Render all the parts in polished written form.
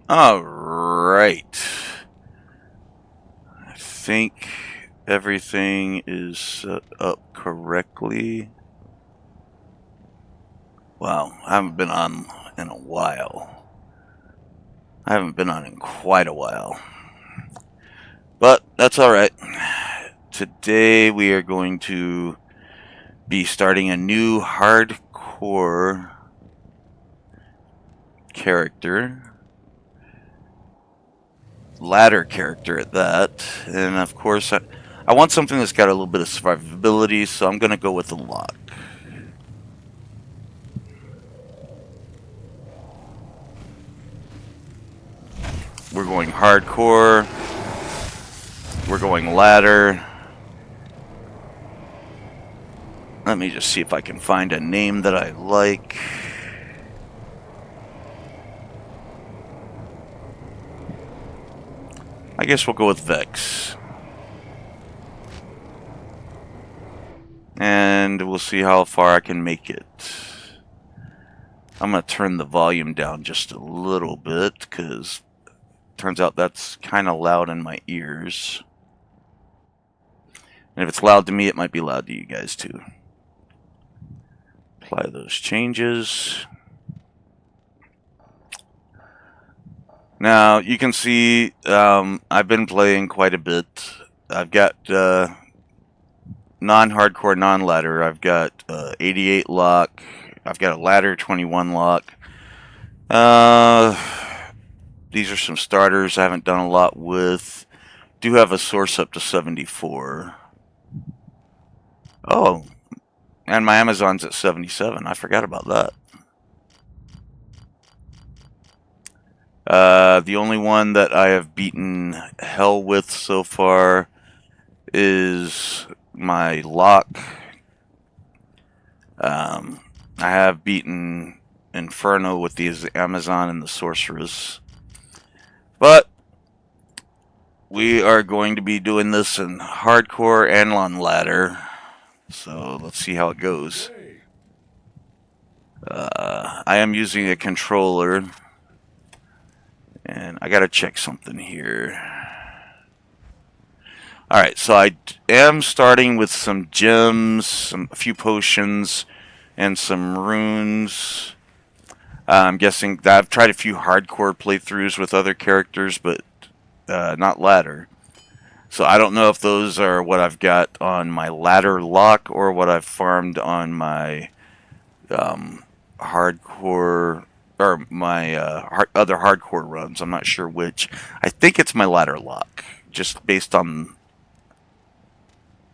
Alright. I think everything is set up correctly. Wow, I haven't been on in a while. I haven't been on in quite a while. But that's alright. Today we are going to be starting a new hardcore character. Ladder character at that. And of course, I want something that's got a little bit of survivability, so I'm going to go with the lock. We're going hardcore. We're going ladder. Let me just see if I can find a name that I like. I guess we'll go with Vex. And we'll see how far I can make it. I'm going to turn the volume down just a little bit, because it turns out that's kind of loud in my ears. And if it's loud to me, it might be loud to you guys too. Apply those changes. Now, you can see I've been playing quite a bit. I've got non-hardcore, non-ladder. I've got 88 lock. I've got a ladder 21 lock. These are some starters I haven't done a lot with. Do have a source up to 74. Oh, and my Amazon's at 77. I forgot about that. The only one that I have beaten hell with so far is my lock. I have beaten Inferno with the Amazon and the Sorceress. But we are going to be doing this in hardcore and on ladder. So let's see how it goes. I am using a controller. And I gotta check something here. Alright, so I am starting with some gems, a few potions, and some runes. I'm guessing that I've tried a few hardcore playthroughs with other characters, but not ladder. So I don't know if those are what I've got on my ladder lock or what I've farmed on my hardcore or my other hardcore runs. I'm not sure which. I think it's my ladder lock, just based on.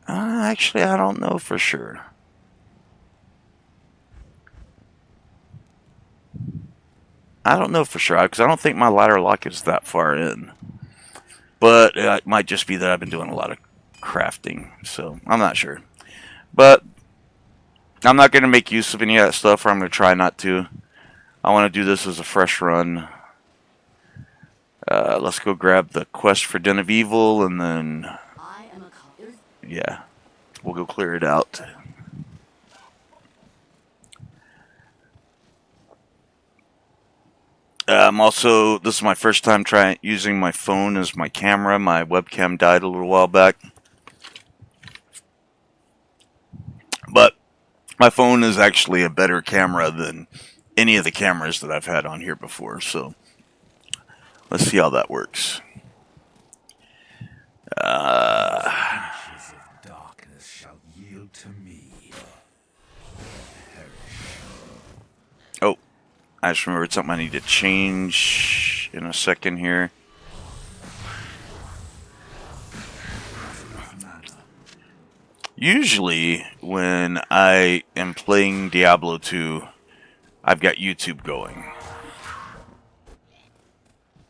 Actually, I don't know for sure. I don't know for sure because I don't think my ladder lock is that far in. But it might just be that I've been doing a lot of crafting, so I'm not sure. But I'm not going to make use of any of that stuff, or I'm going to try not to. I want to do this as a fresh run. Let's go grab the quest for Den of Evil, and then yeah, we'll go clear it out. Also, this is my first time using my phone as my camera. My webcam died a little while back. But my phone is actually a better camera than any of the cameras that I've had on here before. So let's see how that works. Darkness shall yield to me. Oh, I just remembered something I need to change in a second here. Usually, when I am playing Diablo 2, I've got YouTube going.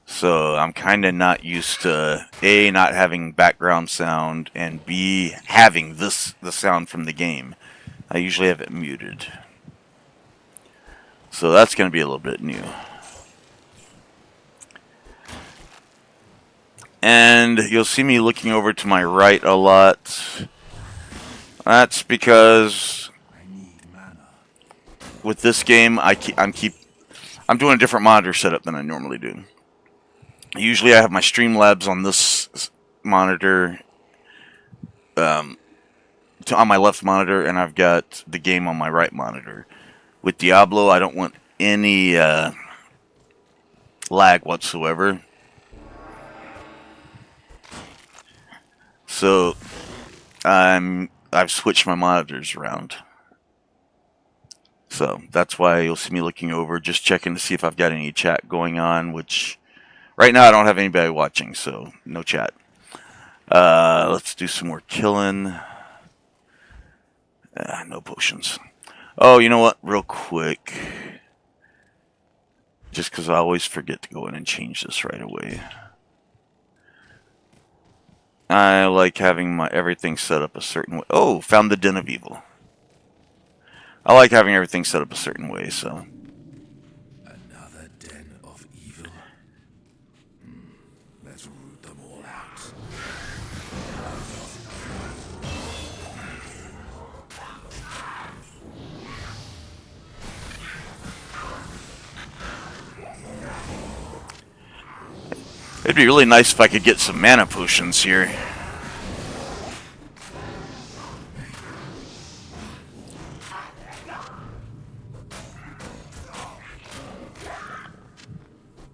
So I'm kind of not used to A, not having background sound, and B, having the sound from the game. I usually have it muted. So that's going to be a little bit new. And you'll see me looking over to my right a lot. That's because with this game, I'm doing a different monitor setup than I normally do. Usually I have my Streamlabs on this monitor, on my left monitor, and I've got the game on my right monitor. With Diablo, I don't want any lag whatsoever. So I've switched my monitors around. So that's why you'll see me looking over, just checking to see if I've got any chat going on, which right now I don't have anybody watching, so no chat. Let's do some more killing. No potions. Oh, you know what? Real quick. Just because I always forget to go in and change this right away. I like having my everything set up a certain way. Oh, found the Den of Evil. I like having everything set up a certain way, so. Another den of evil. Let's root them all out. It'd be really nice if I could get some mana potions here.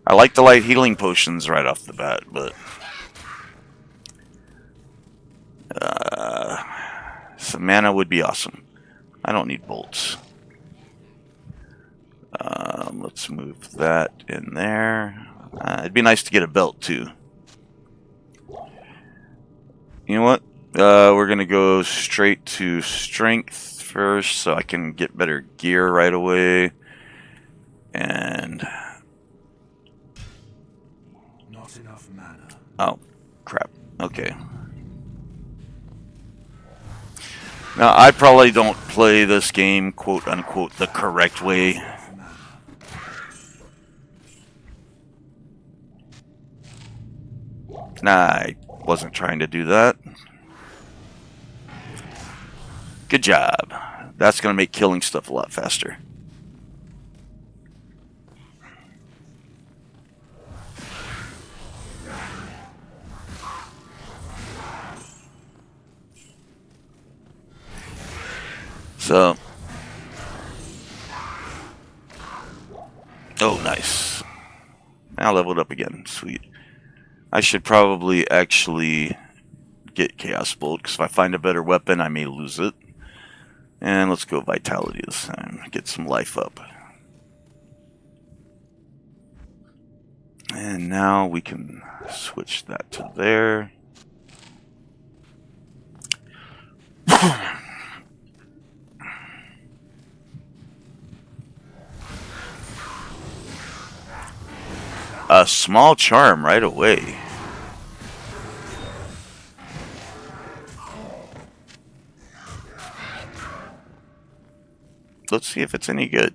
I like the light healing potions right off the bat, but some mana would be awesome. I don't need bolts. Let's move that in there. It'd be nice to get a belt too. You know what? We're gonna go straight to strength first, so I can get better gear right away. And Not enough mana. oh, crap. Okay. Now, I probably don't play this game, quote unquote, the correct way. Nah, I wasn't trying to do that. Good job. That's going to make killing stuff a lot faster. So. Oh, nice. Now leveled up again. Sweet. I should probably actually get Chaos Bolt, because if I find a better weapon, I may lose it. And let's go Vitality this time. Get some life up. And now we can switch that to there. A small charm right away. Let's see if it's any good.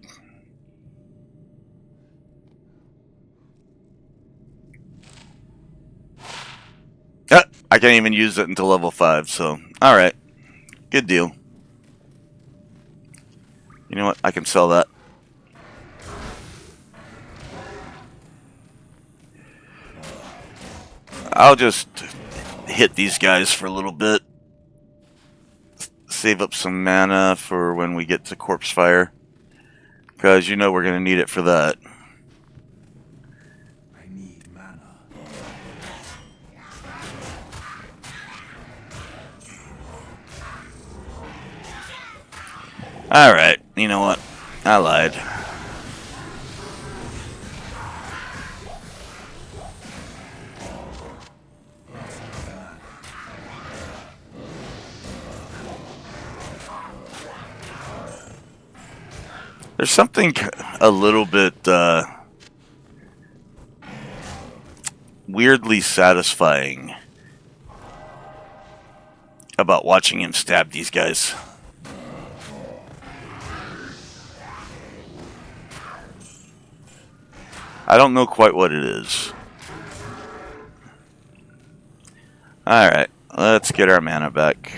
I can't even use it until level 5, so alright. Good deal. You know what? I can sell that. I'll just hit these guys for a little bit. Save up some mana for when we get to Corpse Fire. Because you know we're going to need it for that. I need mana. Alright, you know what? I lied. There's something a little bit weirdly satisfying about watching him stab these guys. I don't know quite what it is. Alright, let's get our mana back.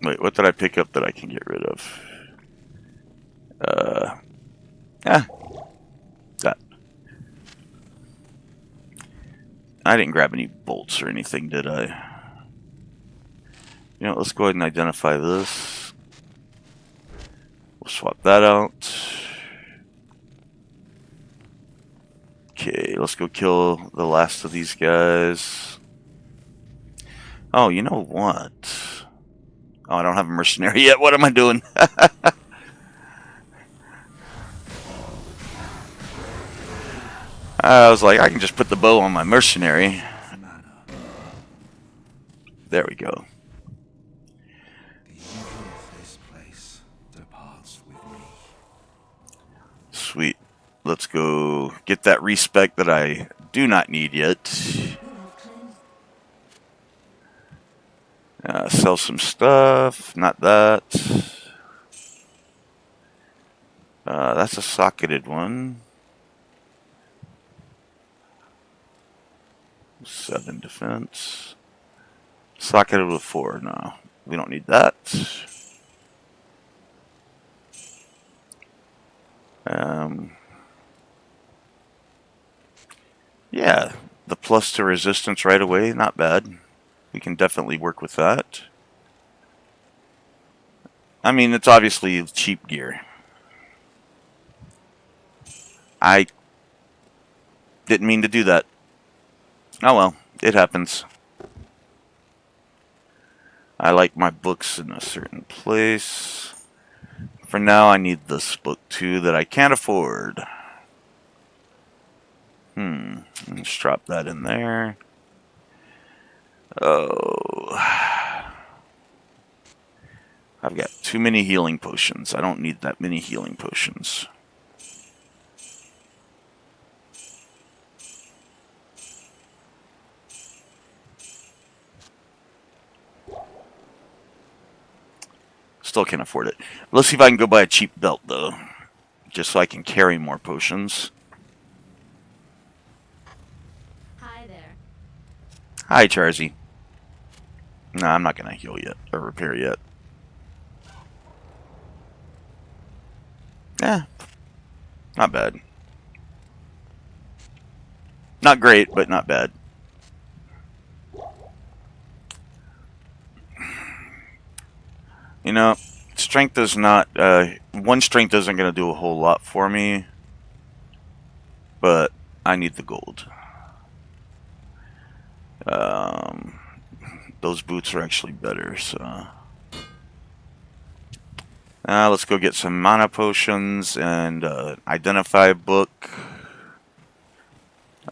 Wait, what did I pick up that I can get rid of? Yeah, that. I didn't grab any bolts or anything, did I? You know, let's go ahead and identify this. We'll swap that out. Okay, let's go kill the last of these guys. Oh, you know what? Oh, I don't have a mercenary yet. What am I doing? I was like, I can just put the bow on my mercenary. Mana. There we go. The evil of this place departs with me. Sweet. Let's go get that respec that I do not need yet. Sell some stuff. Not that. That's a socketed one. 7 defense. Socketed with 4. No, we don't need that. Yeah, the plus to resistance right away, not bad. We can definitely work with that. I mean, it's obviously cheap gear. I didn't mean to do that. Oh well, it happens. I like my books in a certain place. For now, I need this book too that I can't afford. Let's drop that in there. Oh. I've got too many healing potions. I don't need that many healing potions. Still can't afford it. Let's see if I can go buy a cheap belt, though. Just so I can carry more potions. Hi there. Hi, Charzy. No, I'm not going to heal yet. Or repair yet. Eh. Not bad. Not great, but not bad. You know, strength is not... one strength isn't going to do a whole lot for me. But I need the gold. Those boots are actually better, so... let's go get some mana potions and identify book.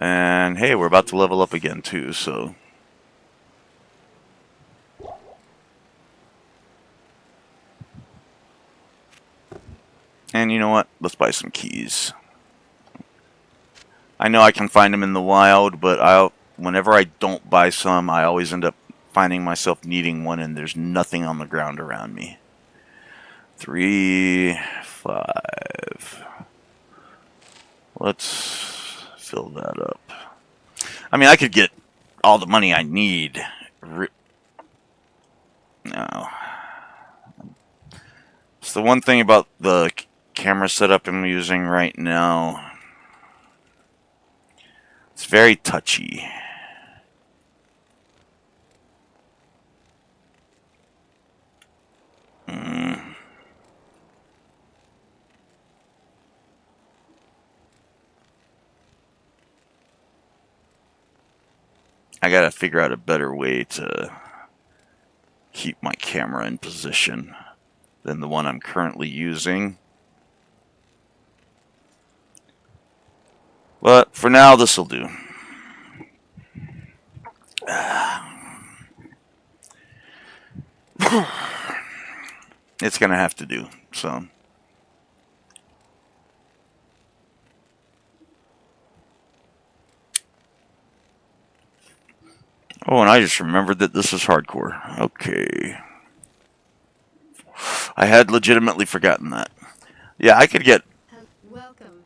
And hey, we're about to level up again too, so... And you know what? Let's buy some keys. I know I can find them in the wild, but whenever I don't buy some, I always end up finding myself needing one and there's nothing on the ground around me. 3, 5. Let's fill that up. I mean, I could get all the money I need. No. It's the one thing about the camera setup I'm using right now. It's very touchy. I gotta figure out a better way to keep my camera in position than the one I'm currently using. But for now, this will do. It's gonna have to do, so. Oh, and I just remembered that this is hardcore. Okay. I had legitimately forgotten that. Yeah, I could get... Welcome.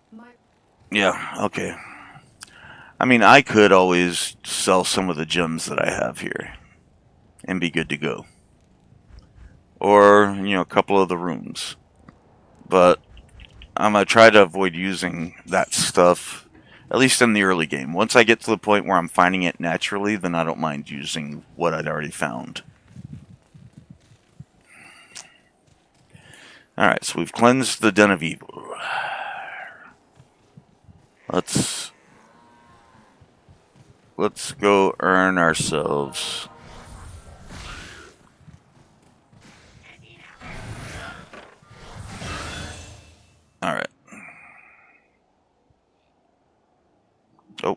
Yeah, okay. I mean, I could always sell some of the gems that I have here and be good to go. or a couple of the rooms. But I'm gonna try to avoid using that stuff, at least in the early game. Once I get to the point where I'm finding it naturally, then I don't mind using what I'd already found. Alright, so we've cleansed the Den of Evil. Let's go earn ourselves. Alright. Oh.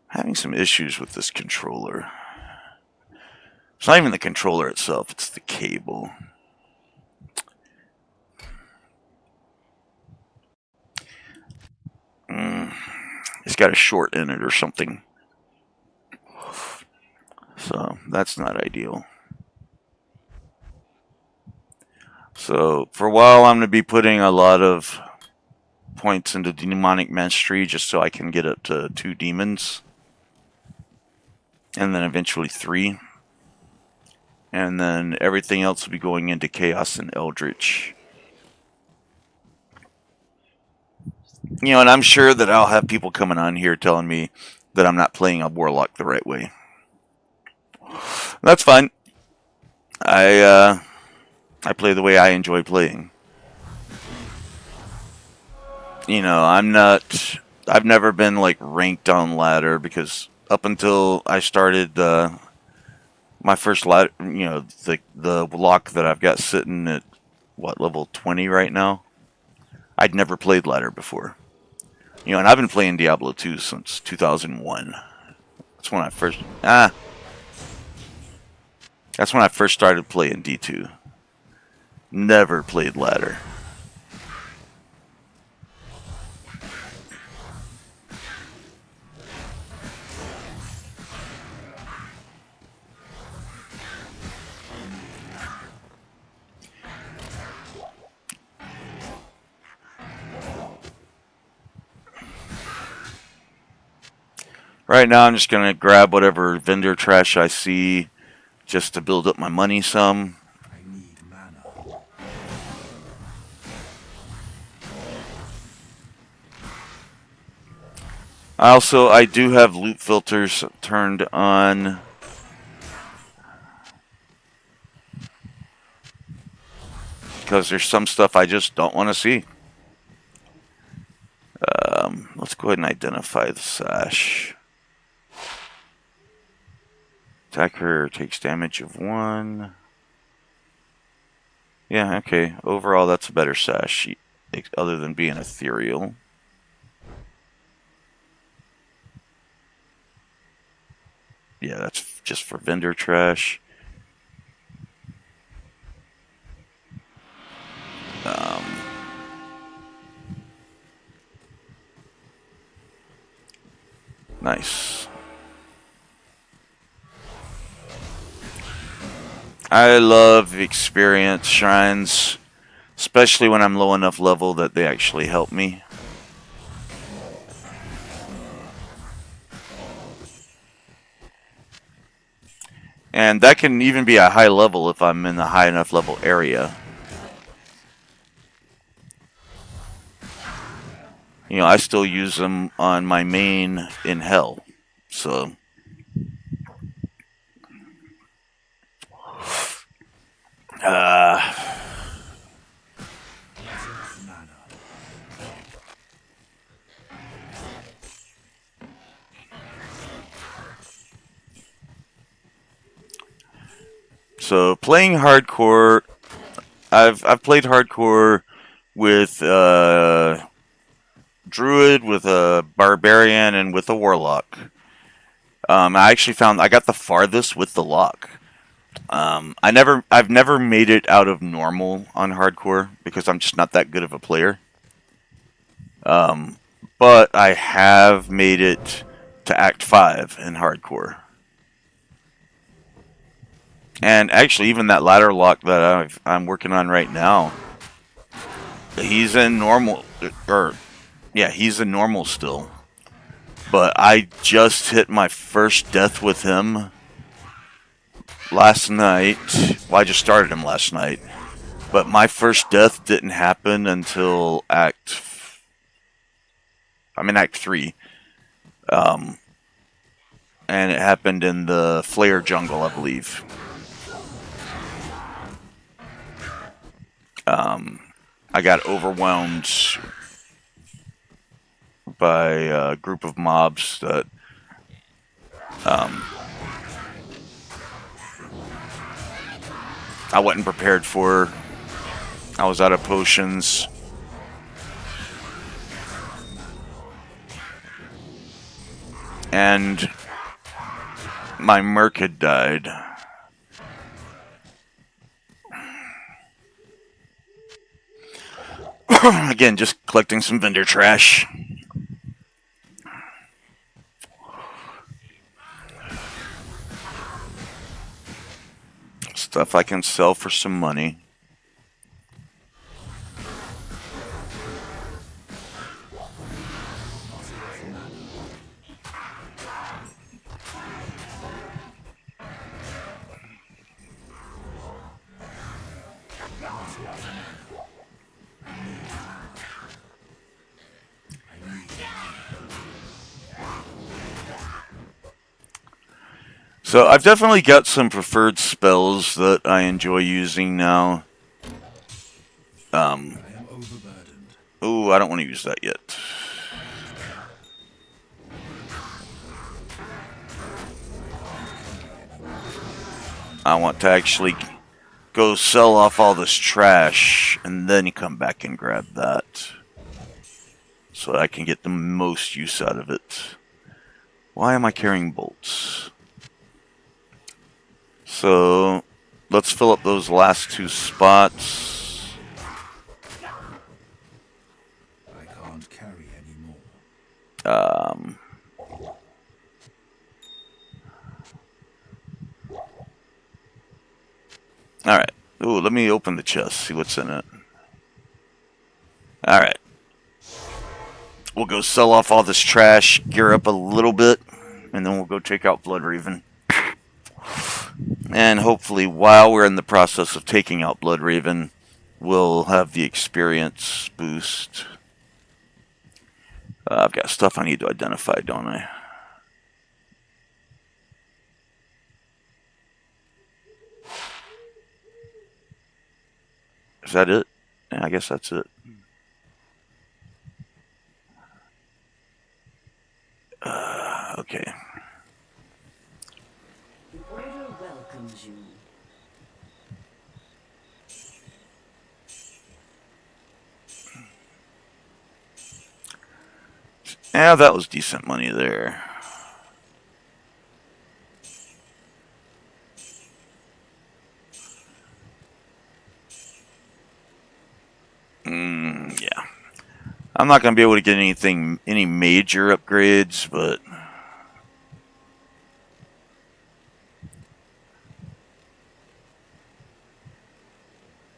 Having some issues with this controller. It's not even the controller itself, it's the cable. It's got a short in it or something. So, that's not ideal. So, for a while, I'm going to be putting a lot of points into demonic mastery just so I can get up to 2 demons. And then eventually 3. And then everything else will be going into Chaos and Eldritch. And I'm sure that I'll have people coming on here telling me that I'm not playing a Warlock the right way. That's fine. I play the way I enjoy playing. I've never been like ranked on ladder because up until I started my first ladder, the lock that I've got sitting at level 20 right now. I'd never played ladder before. And I've been playing Diablo 2 since 2001. That's when I first started playing D2. Never played ladder. Right now, I'm just going to grab whatever vendor trash I see just to build up my money some. I need mana. I do have loot filters turned on. Because there's some stuff I just don't want to see. Let's go ahead and identify the sash. Attacker takes damage of 1. Yeah, okay. Overall, that's a better sash, other than being ethereal. Yeah, that's just for vendor trash. Nice. I love experience shrines, especially when I'm low enough level that they actually help me. And that can even be a high level if I'm in the high enough level area. I still use them on my main in Hell. So. So playing hardcore, I've played hardcore with druid, with a barbarian, and with a warlock. I actually found I got the farthest with the lock. I've never made it out of normal on hardcore because I'm just not that good of a player. But I have made it to Act 5 in hardcore. And actually, even that ladder lock that I'm working on right now, he's in normal, he's in normal still. But I just hit my first death with him last night. Well, I just started him last night. But my first death didn't happen until I'm in Act 3. And it happened in the Flare jungle, I believe. I got overwhelmed by a group of mobs that I wasn't prepared for. I was out of potions. And my merc had died. Again, just collecting some vendor trash. Stuff I can sell for some money. So I've definitely got some preferred spells that I enjoy using now. I am overburdened. Oh, I don't want to use that yet. I want to actually go sell off all this trash and then come back and grab that. So I can get the most use out of it. Why am I carrying bolts? So let's fill up those last 2 spots. I can't carry anymore. Alright. Ooh, let me open the chest, see what's in it. Alright. We'll go sell off all this trash, gear up a little bit, and then we'll go take out Bloodraven. And hopefully, while we're in the process of taking out Bloodraven, we'll have the experience boost. I've got stuff I need to identify, don't I? Is that it? Yeah, I guess that's it. Okay. The Order welcomes you. Yeah, that was decent money there. Yeah. I'm not going to be able to get any major upgrades, but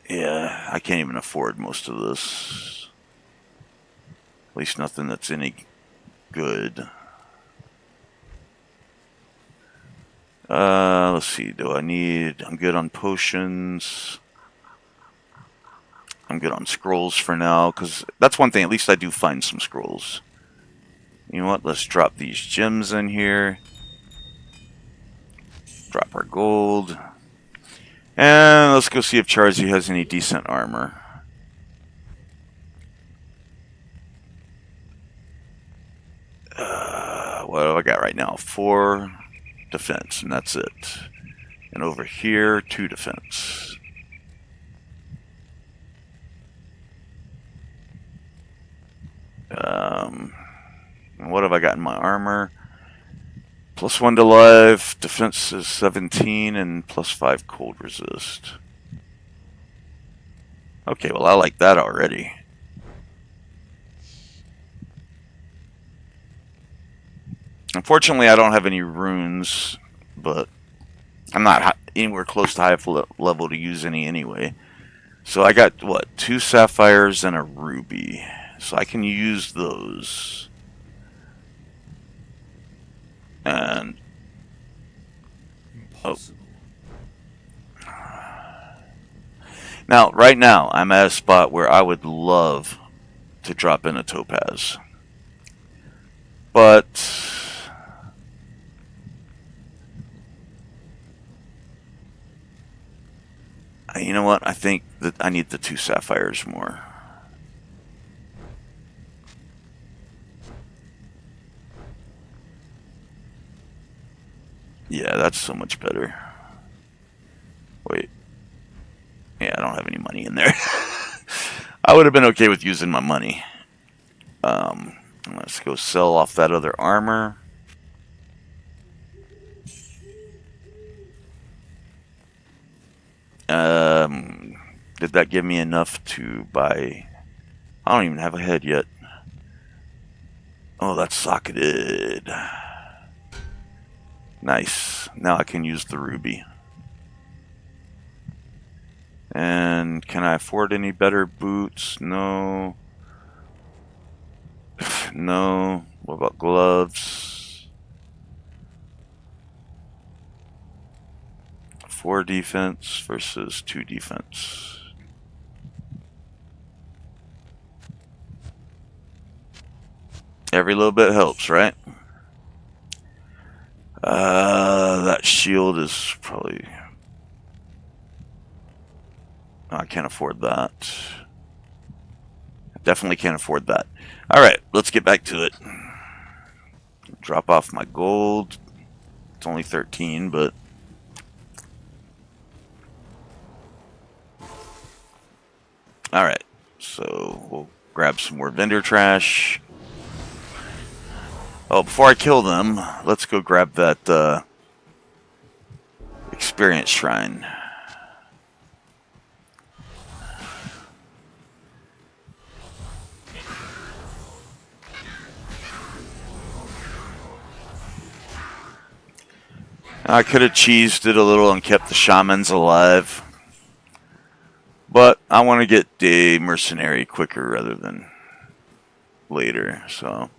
yeah, I can't even afford most of this. At least nothing that's any good. Let's see. I'm good on potions. I'm good on scrolls for now, because that's one thing. At least I do find some scrolls. You know what? Let's drop these gems in here. Drop our gold. And let's go see if Charzy has any decent armor. What do I got right now? 4 defense, and that's it. And over here, 2 defense. What have I got in my armor? +1 to life, defense is 17, and +5 cold resist. Okay, well I like that already. Unfortunately, I don't have any runes, but I'm not anywhere close to high level to use any anyway. So I got, what, 2 sapphires and a ruby. So I can use those. And oh, Impossible. now right now I'm at a spot where I would love to drop in a topaz, but you know what? I think that I need the 2 sapphires more. Yeah, that's so much better. Wait. Yeah, I don't have any money in there. I would have been okay with using my money. Let's go sell off that other armor. Did that give me enough to buy? I don't even have a head yet. Oh, that's socketed. Nice. Now I can use the ruby. And can I afford any better boots? No. No. What about gloves? 4 defense versus 2 defense. Every little bit helps, right? That shield is probably... I can't afford that. Definitely can't afford that. Alright, let's get back to it. Drop off my gold. It's only 13, but... Alright, so we'll grab some more vendor trash. Oh, before I kill them, let's go grab that experience shrine. I could have cheesed it a little and kept the shamans alive. But I want to get the mercenary quicker rather than later. So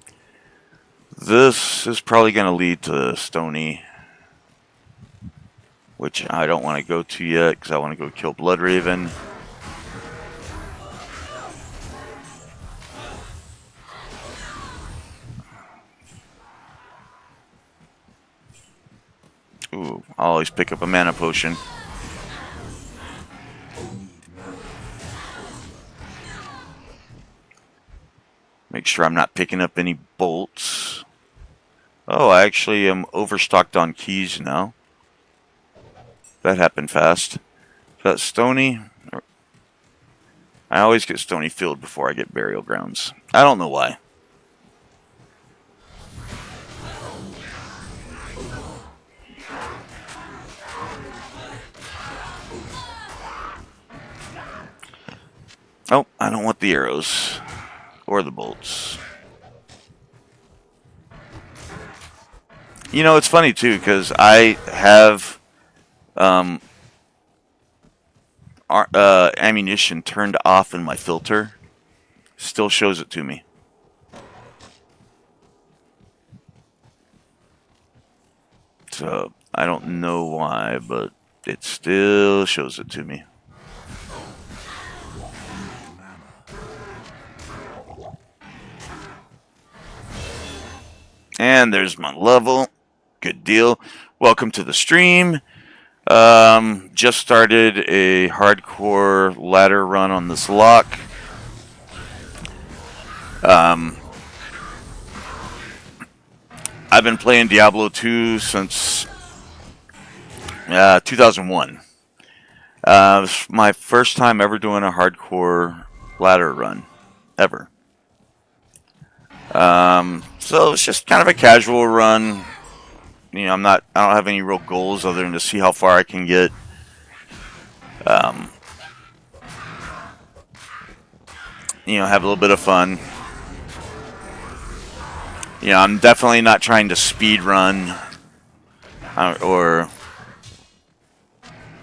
this is probably going to lead to Stony, which I don't want to go to yet because I want to go kill Bloodraven. Ooh, I'll always pick up a mana potion. Make sure I'm not picking up any bolts. Oh, I actually am overstocked on keys now. That happened fast. That's Stony. I always get Stony filled before I get Burial Grounds. I don't know why. Oh, I don't want the arrows. Or the bolts. You know, it's funny too, because I have ammunition turned off in my filter. Still shows it to me. So, I don't know why, but it still shows it to me. And there's my level. Good deal. Welcome to the stream. Just started a hardcore ladder run on this lock. I've been playing Diablo 2 since 2001. It was my first time ever doing a hardcore ladder run, ever. So it's just kind of a casual run. You know, I don't have any real goals other than to see how far I can get. You know, have a little bit of fun. You know, I'm definitely not trying to speed run or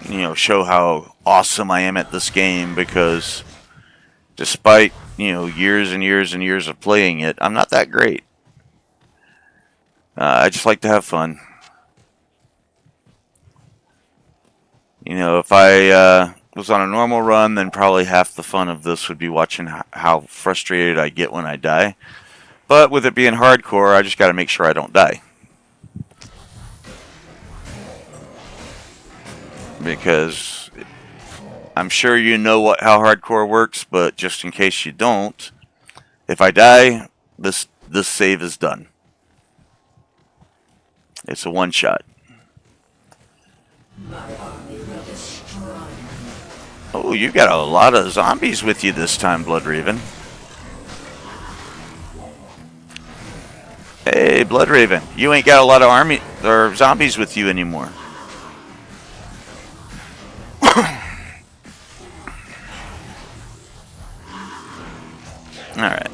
you know, show how awesome I am at this game, because despite, you know, years and years and years of playing it, I'm not that great. I just like to have fun. You know, if I was on a normal run, then probably half the fun of this would be watching how frustrated I get when I die. But with it being hardcore, I just got to make sure I don't die. Because I'm sure you know how hardcore works, but just in case you don't, if I die, this save is done. It's a one shot. Oh, you got a lot of zombies with you this time, Bloodraven. Hey, Bloodraven, you ain't got a lot of army or zombies with you anymore. Alright.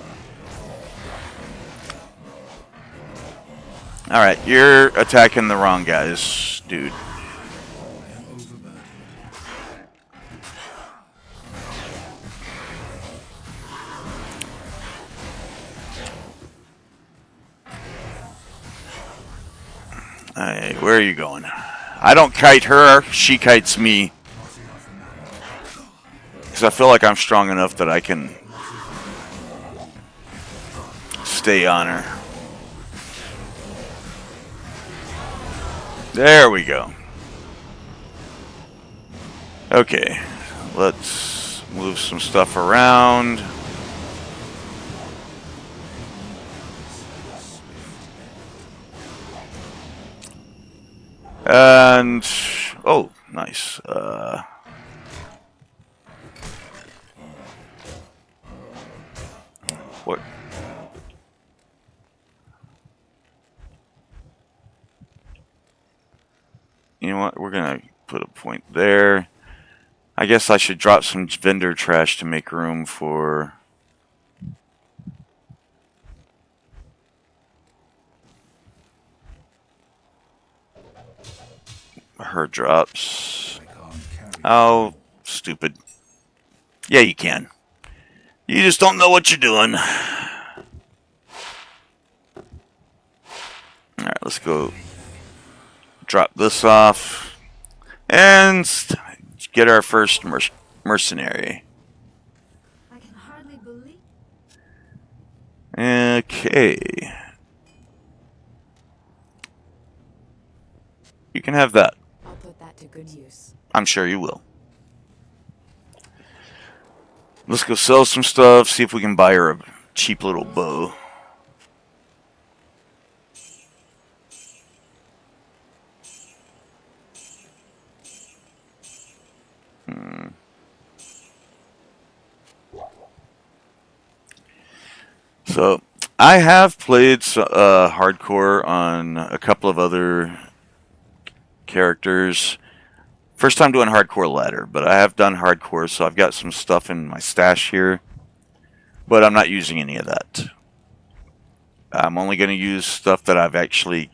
Alright, you're attacking the wrong guys, dude. Hey, where are you going? I don't kite her, she kites me. Because I feel like I'm strong enough that I can stay on her. There we go. Okay, let's move some stuff around. And, oh, nice. What? You know what? We're going to put a point there. I guess I should drop some vendor trash to make room for her drops. Oh, stupid. Yeah, you can. You just don't know what you're doing. Alright, let's go drop this off. And get our first mercenary. I can hardly believe. Okay. You can have that. I'll put that to good use. I'm sure you will. Let's go sell some stuff, see if we can buy her a cheap little bow. So, I have played hardcore on a couple of other characters. First time doing hardcore ladder, but I have done hardcore, so I've got some stuff in my stash here. But I'm not using any of that. I'm only going to use stuff that I've actually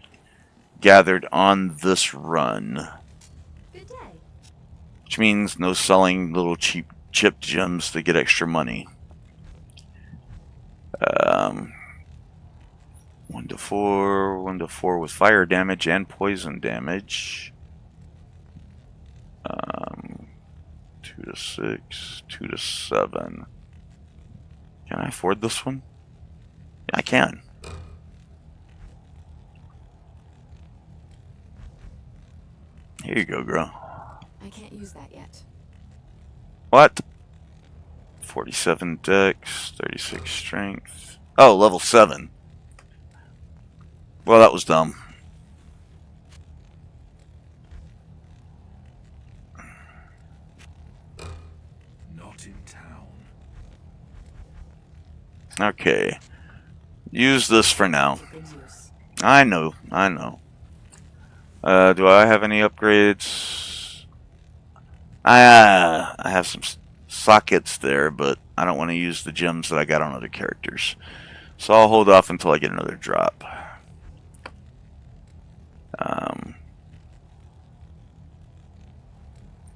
gathered on this run. Good day. Which means no selling little cheap chip gems to get extra money. 1 to 4, 1 to 4 with fire damage and poison damage. 2 to 6, 2 to 7. Can I afford this one? Yeah, I can. Here you go, girl. I can't use that yet. What? 47 dex, 36 strength. Oh, level 7. Well, that was dumb. Not in town. Okay. Use this for now. To good use. I know, I know. Do I have any upgrades? I have some sockets there, but I don't want to use the gems that I got on other characters. So I'll hold off until I get another drop.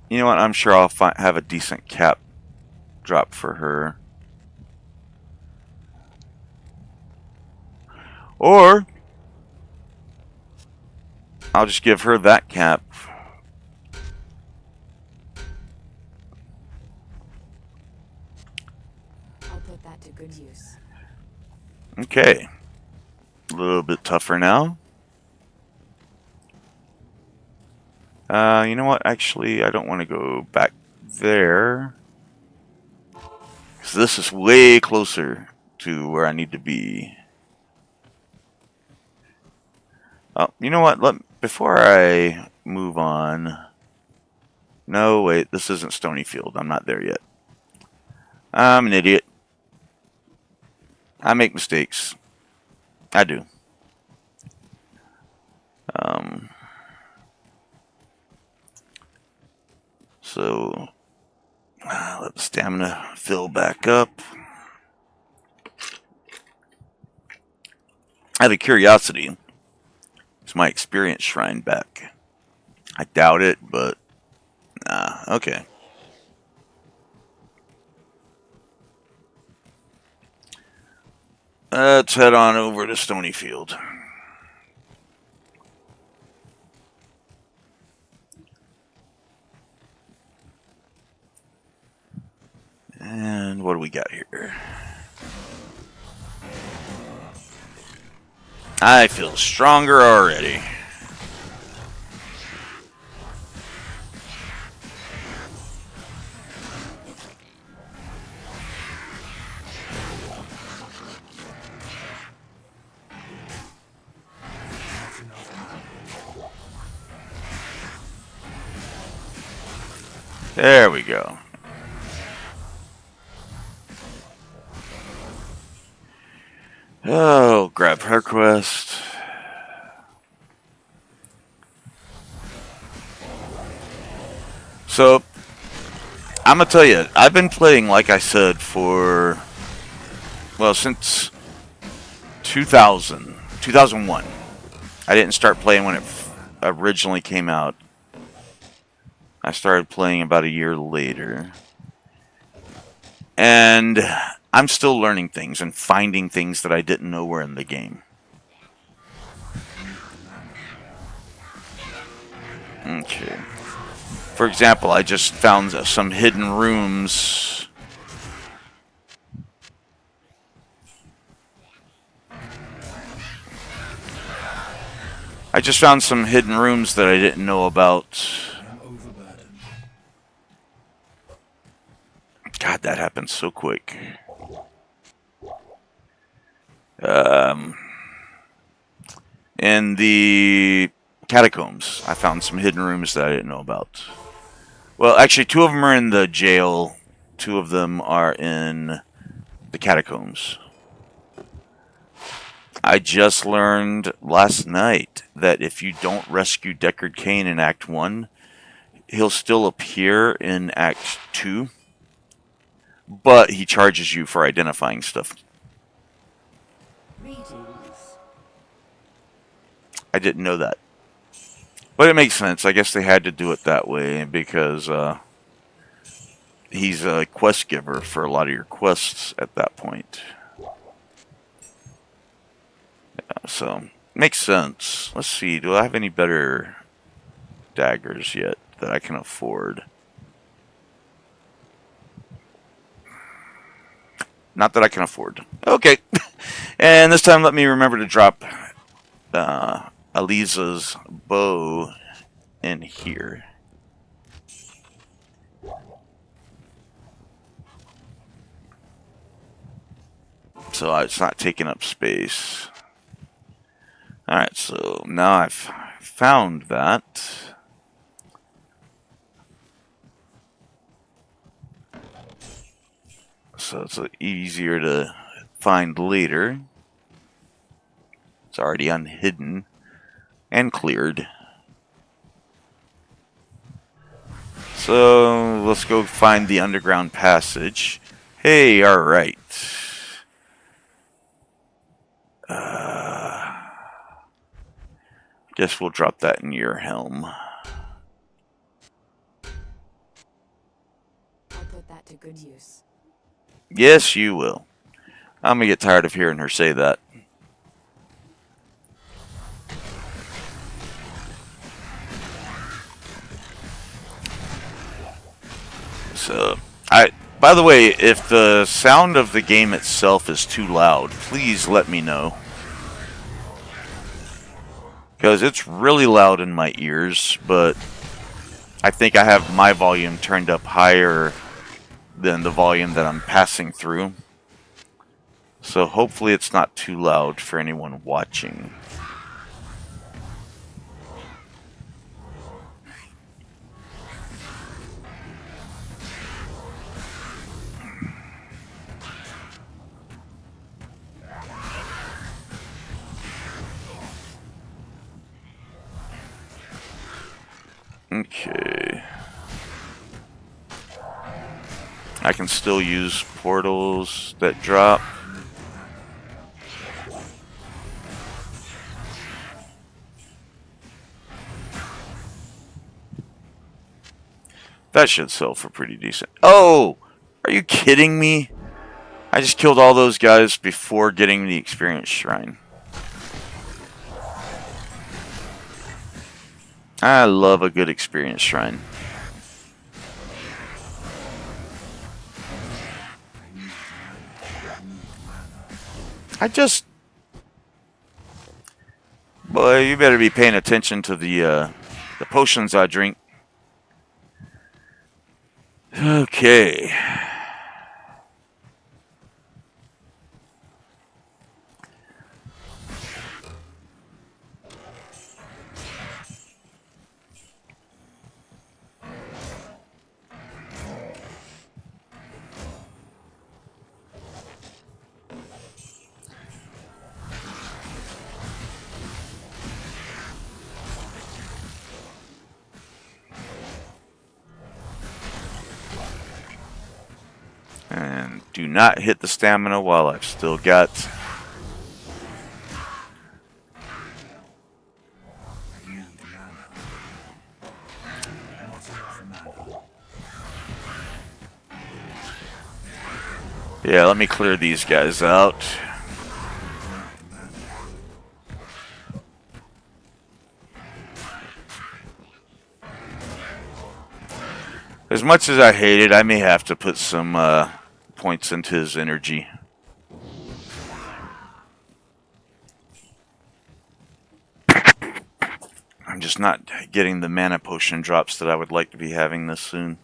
You know what? I'm sure I'll have a decent cap drop for her. Or I'll just give her that cap. I'll put that to good use. Okay. A little bit tougher now. You know what? Actually, I don't want to go back there. Because this is way closer to where I need to be. Oh, you know what? Before I move on... No, wait. This isn't Stonyfield. I'm not there yet. I'm an idiot. I make mistakes. I do. So, let the stamina fill back up. Out of curiosity, is my experience shrine back? I doubt it, but okay. Let's head on over to Stonyfield. And what do we got here? I feel stronger already. There we go. Oh, grab her quest. So, I'm gonna tell you, I've been playing, like I said, for, well, since 2001. I didn't start playing when it originally came out. I started playing about a year later. And I'm still learning things and finding things that I didn't know were in the game. Okay. For example, I just found some hidden rooms. I just found some hidden rooms that I didn't know about. God, that happened so quick. In the catacombs, I found some hidden rooms that I didn't know about. Well, actually, 2 of them are in the jail. 2 of them are in the catacombs. I just learned last night that if you don't rescue Deckard Cain in Act 1, he'll still appear in Act 2, but he charges you for identifying stuff. I didn't know that. But it makes sense. I guess they had to do it that way because he's a quest giver for a lot of your quests at that point. Yeah, so, makes sense. Let's see. Do I have any better daggers yet that I can afford? Not that I can afford. Okay. And this time let me remember to drop Aliza's bow in here. So it's not taking up space. Alright, so now I've found that. So it's easier to find later. It's already unhidden and cleared. So let's go find the underground passage. Hey, alright. Guess we'll drop that in your helm. I'll put that to good use. Yes, you will. I'm gonna get tired of hearing her say that. So, by the way, if the sound of the game itself is too loud, please let me know. Because it's really loud in my ears, but I think I have my volume turned up higher than the volume that I'm passing through. So hopefully it's not too loud for anyone watching. Okay. I can still use portals that drop. That should sell for pretty decent. Oh! Are you kidding me? I just killed all those guys before getting the experience shrine. I love a good experience shrine. Boy, you better be paying attention to the potions I drink. Okay. And do not hit the stamina while I've still got... Yeah, let me clear these guys out. As much as I hate it, I may have to put some points into his energy. I'm just not getting the mana potion drops that I would like to be having this soon.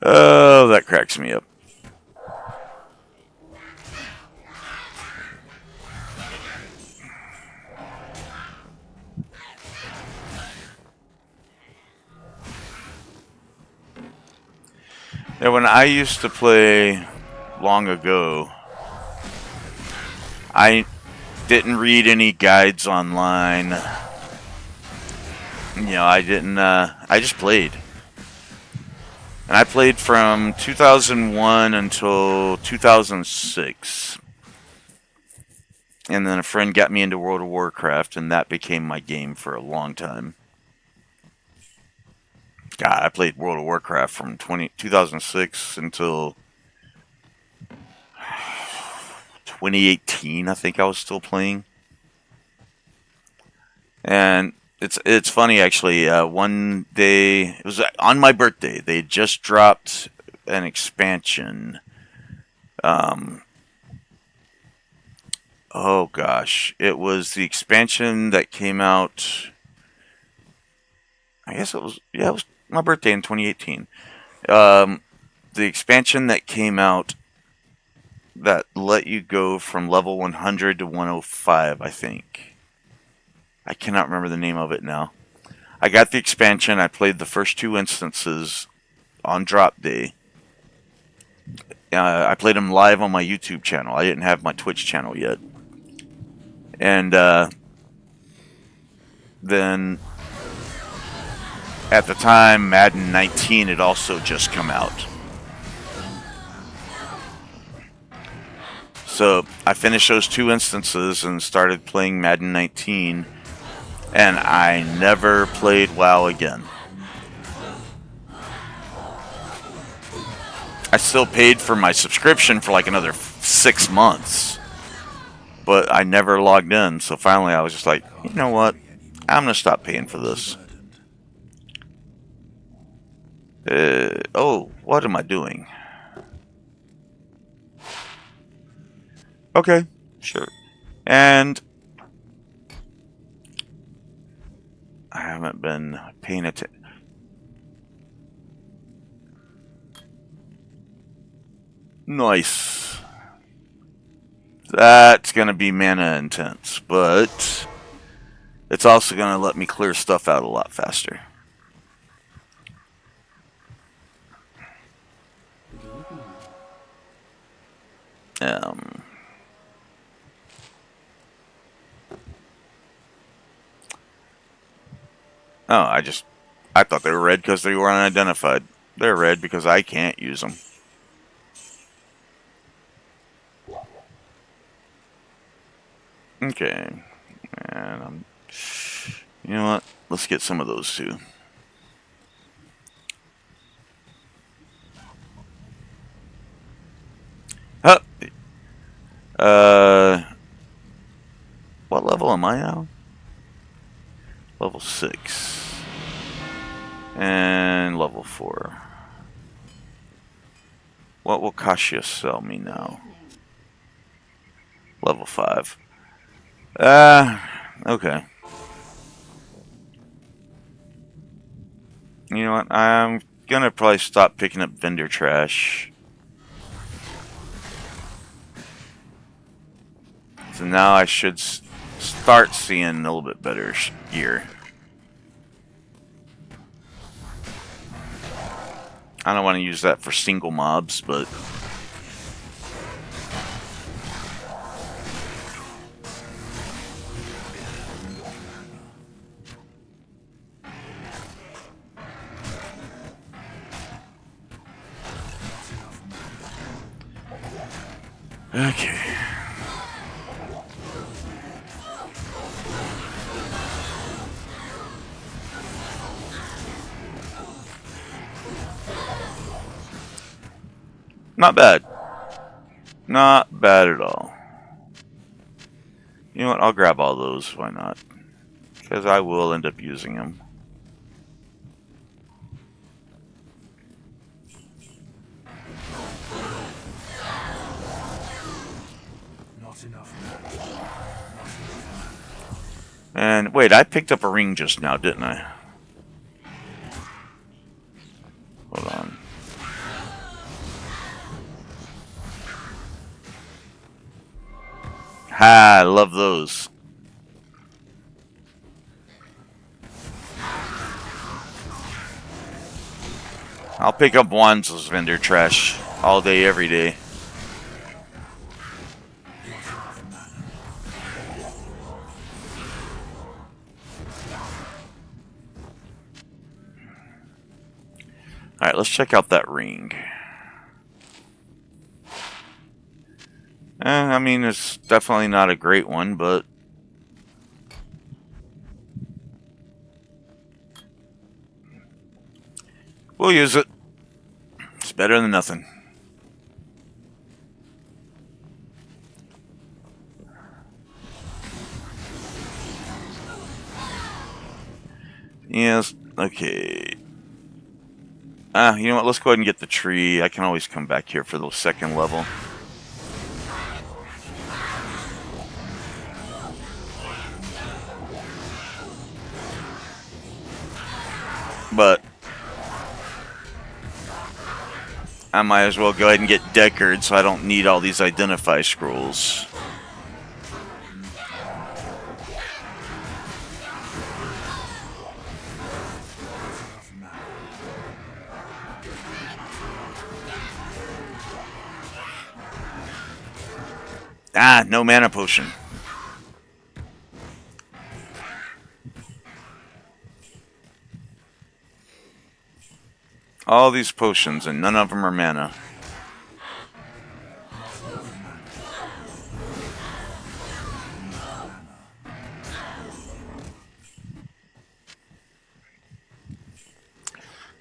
Oh, that cracks me up. Yeah, when I used to play long ago, I didn't read any guides online. You know, I didn't, I just played. And I played from 2001 until 2006. And then a friend got me into World of Warcraft, and that became my game for a long time. God, I played World of Warcraft from 2006 until 2018, I think I was still playing. And it's funny, actually. One day, it was on my birthday, they just dropped an expansion. Oh gosh, it was the expansion that came out. I guess it was, yeah, it was my birthday in 2018. The expansion that came out that let you go from level 100 to 105, I think. I cannot remember the name of it now. I got the expansion. I played the first two instances on drop day. I played them live on my YouTube channel. I didn't have my Twitch channel yet. And then at the time, Madden 19 had also just come out. So I finished those two instances and started playing Madden 19, and I never played WoW again. I still paid for my subscription for like another 6 months, but I never logged in. So finally, I was just like, you know what? I'm gonna stop paying for this. Oh, what am I doing? Okay, sure. And I haven't been paying attention. Nice. That's gonna be mana intense, but it's also gonna let me clear stuff out a lot faster. Um. Oh, I thought they were red because they were unidentified. They're red because I can't use them. Okay. And you know what? Let's get some of those too. Huh. What level am I now? Level 6. And level 4. What will Kasia sell me now? Level 5. Okay. You know what? I'm gonna probably stop picking up vendor trash. So now I should start seeing a little bit better gear. I don't want to use that for single mobs, but okay. Not bad. Not bad at all. You know what? I'll grab all those. Why not? Because I will end up using them. Not enough. And wait, I picked up a ring just now, didn't I? Hold on. Ha! I love those. I'll pick up wands as vendor trash all day, every day. Alright, let's check out that ring. I mean, it's definitely not a great one, but we'll use it. It's better than nothing. Yes, okay. You know what? Let's go ahead and get the tree. I can always come back here for the second level. But I might as well go ahead and get Deckard so I don't need all these identify scrolls. Ah, no mana potion. All these potions and none of them are mana.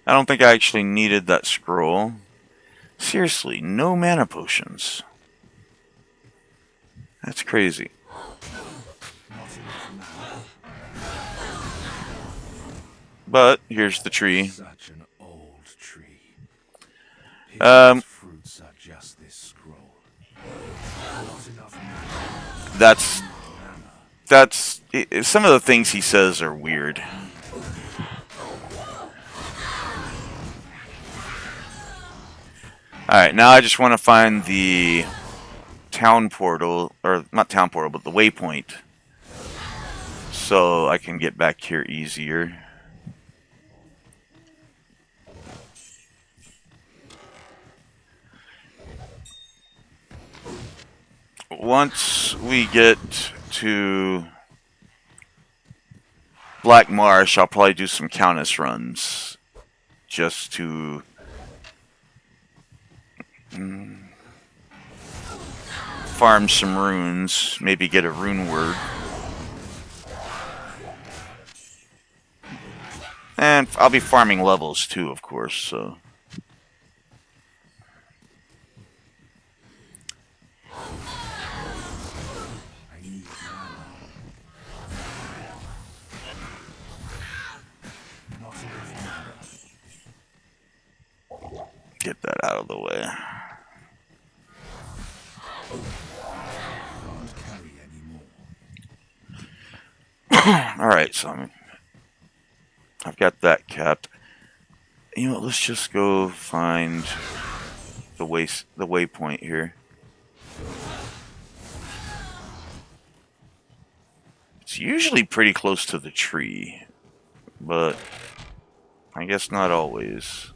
I don't think I actually needed that scroll. Seriously, no mana potions. That's crazy. But here's the tree. Such an old tree. Pity Um, its fruits are just this scroll. Not enough mana. that's some of the things he says are weird. All right, now I just want to find the town portal, or not town portal, but the waypoint, so I can get back here easier. Once we get to Black Marsh, I'll probably do some Countess runs just to farm some runes, maybe get a rune word. And I'll be farming levels too, of course, so. I need mana. Not enough mana. Get that out of the way. Can't carry anymore. Alright, so I've got that capped. You know what, let's just go find the waypoint here. It's usually pretty close to the tree, but I guess not always.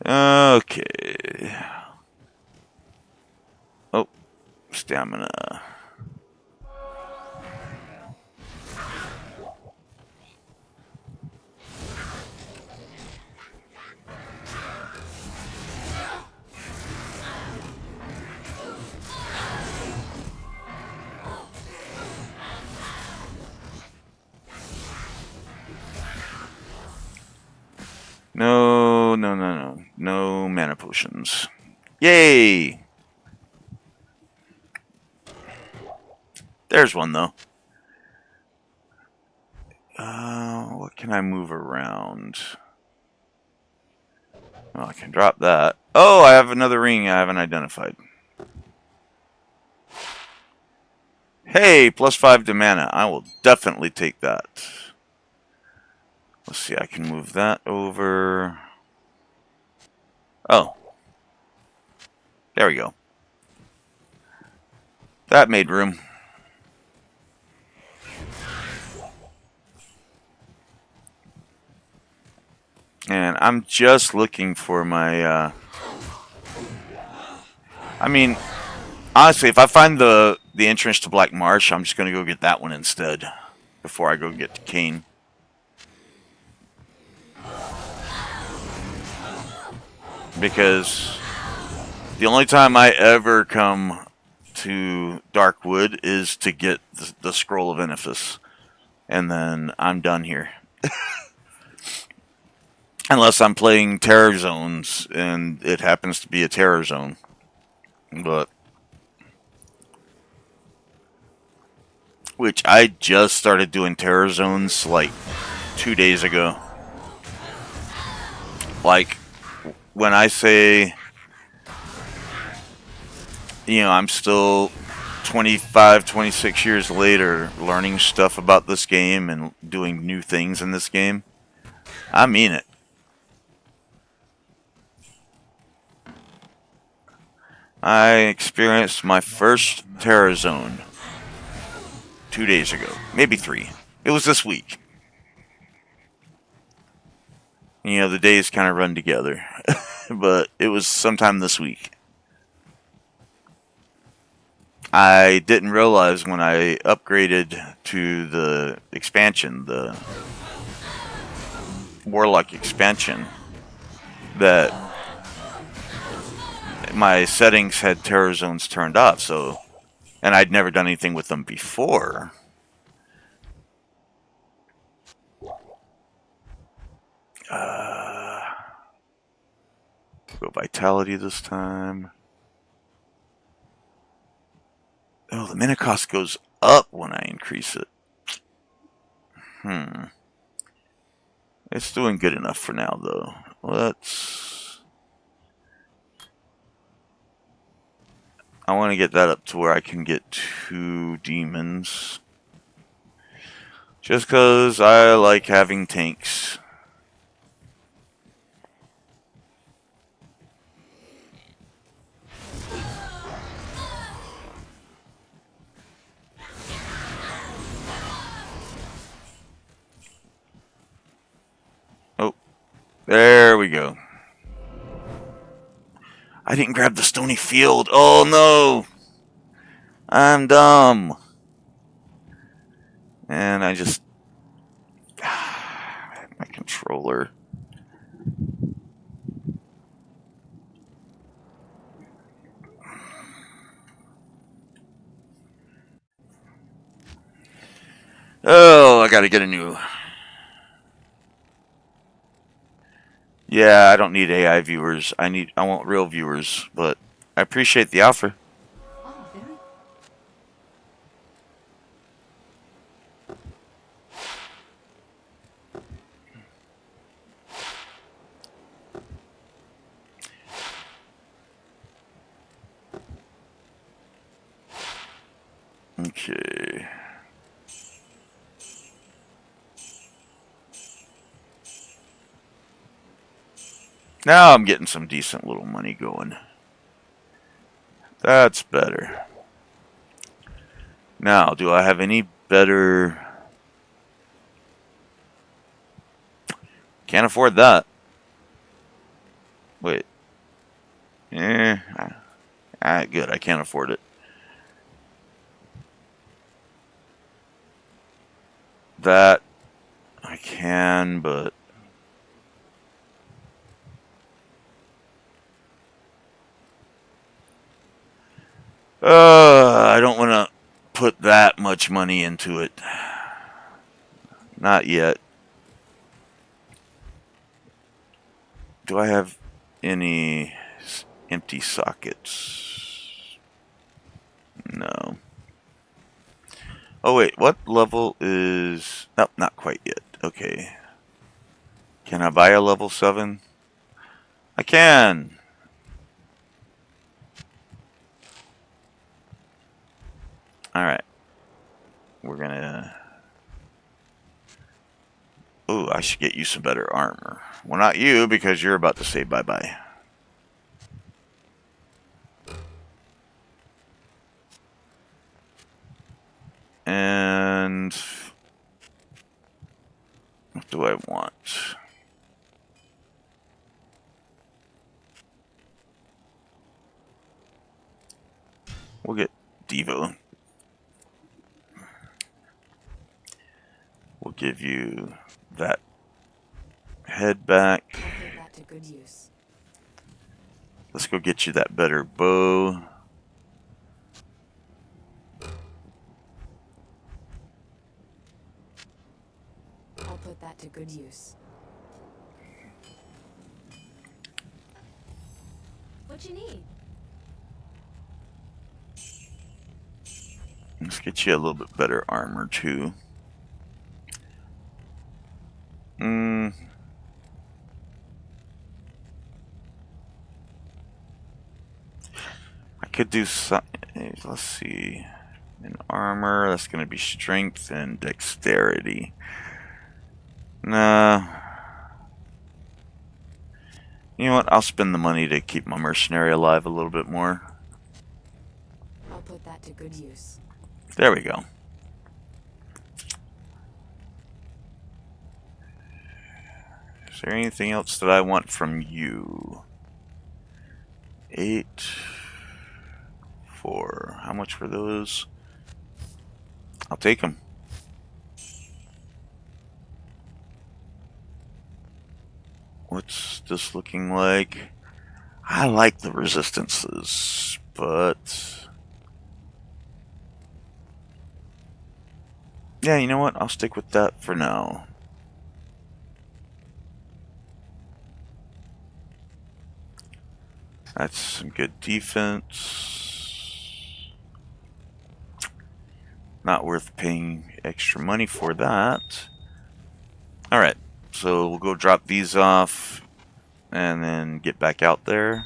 Okay. Oh, stamina. No, no, no, no. No mana potions. Yay! There's one, though. What can I move around? Oh, I can drop that. Oh, I have another ring I haven't identified. Hey, +5 to mana. I will definitely take that. Let's see, I can move that over. Oh. There we go. That made room. And I'm just looking for my, I mean, honestly, if I find the entrance to Black Marsh, I'm just going to go get that one instead before I go get to Kane. Because the only time I ever come to Darkwood is to get the Scroll of Inifis. And then I'm done here. Unless I'm playing Terror Zones and it happens to be a Terror Zone. But which I just started doing Terror Zones like 2 days ago. Like, when I say, you know, I'm still 25, 26 years later learning stuff about this game and doing new things in this game, I mean it. I experienced my first Terror Zone 2 days ago. Maybe 3. It was this week. You know, the days kind of run together. But it was sometime this week. I didn't realize when I upgraded to the expansion, the Warlock expansion, that my settings had Terror Zones turned off, so, and I'd never done anything with them before. Go vitality this time. Oh, the mana cost goes up when I increase it. It's doing good enough for now, though. I want to get that up to where I can get 2 demons. Just because I like having tanks. Oh, there we go. I didn't grab the stony field. Oh no! I'm dumb. And I just... my controller. Oh, I gotta get a new... Yeah, I don't need AI viewers. I want real viewers, but I appreciate the offer. Oh, very. Okay. Now I'm getting some decent little money going. That's better. Now, do I have any better... Can't afford that. Wait. Good, I can't afford it. That I can, but... I don't want to put that much money into it. Not yet. Do I have any empty sockets? No. Oh wait, what level is... Oh, not quite yet. Okay. Can I buy a level 7? I can! Alright. We're gonna... Ooh, I should get you some better armor. Well, not you, because you're about to say bye-bye. And... what do I want? We'll get Devo. We'll give you that head back. I'll put that to good use. Let's go get you that better bow. I'll put that to good use. What you need? Let's get you a little bit better armor too. I could do some. Let's see. In armor, that's going to be strength and dexterity. Nah. You know what? I'll spend the money to keep my mercenary alive a little bit more. I'll put that to good use. There we go. Is there anything else that I want from you? 8, 4. How much were those? I'll take them. What's this looking like? I like the resistances, but... yeah, you know what? I'll stick with that for now. That's some good defense. Not worth paying extra money for that. Alright, so we'll go drop these off and then get back out there.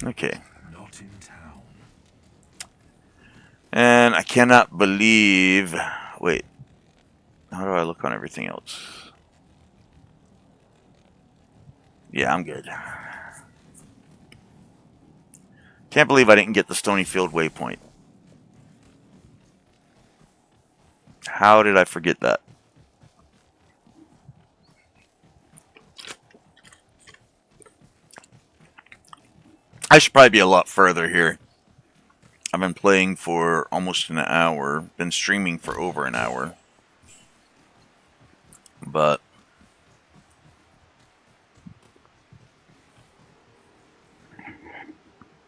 Okay. Not in town. And I cannot believe... Wait. How do I look on everything else? Yeah, I'm good. Can't believe I didn't get the Stonyfield waypoint. How did I forget that? I should probably be a lot further here. I've been playing for almost an hour. Been streaming for over an hour. But...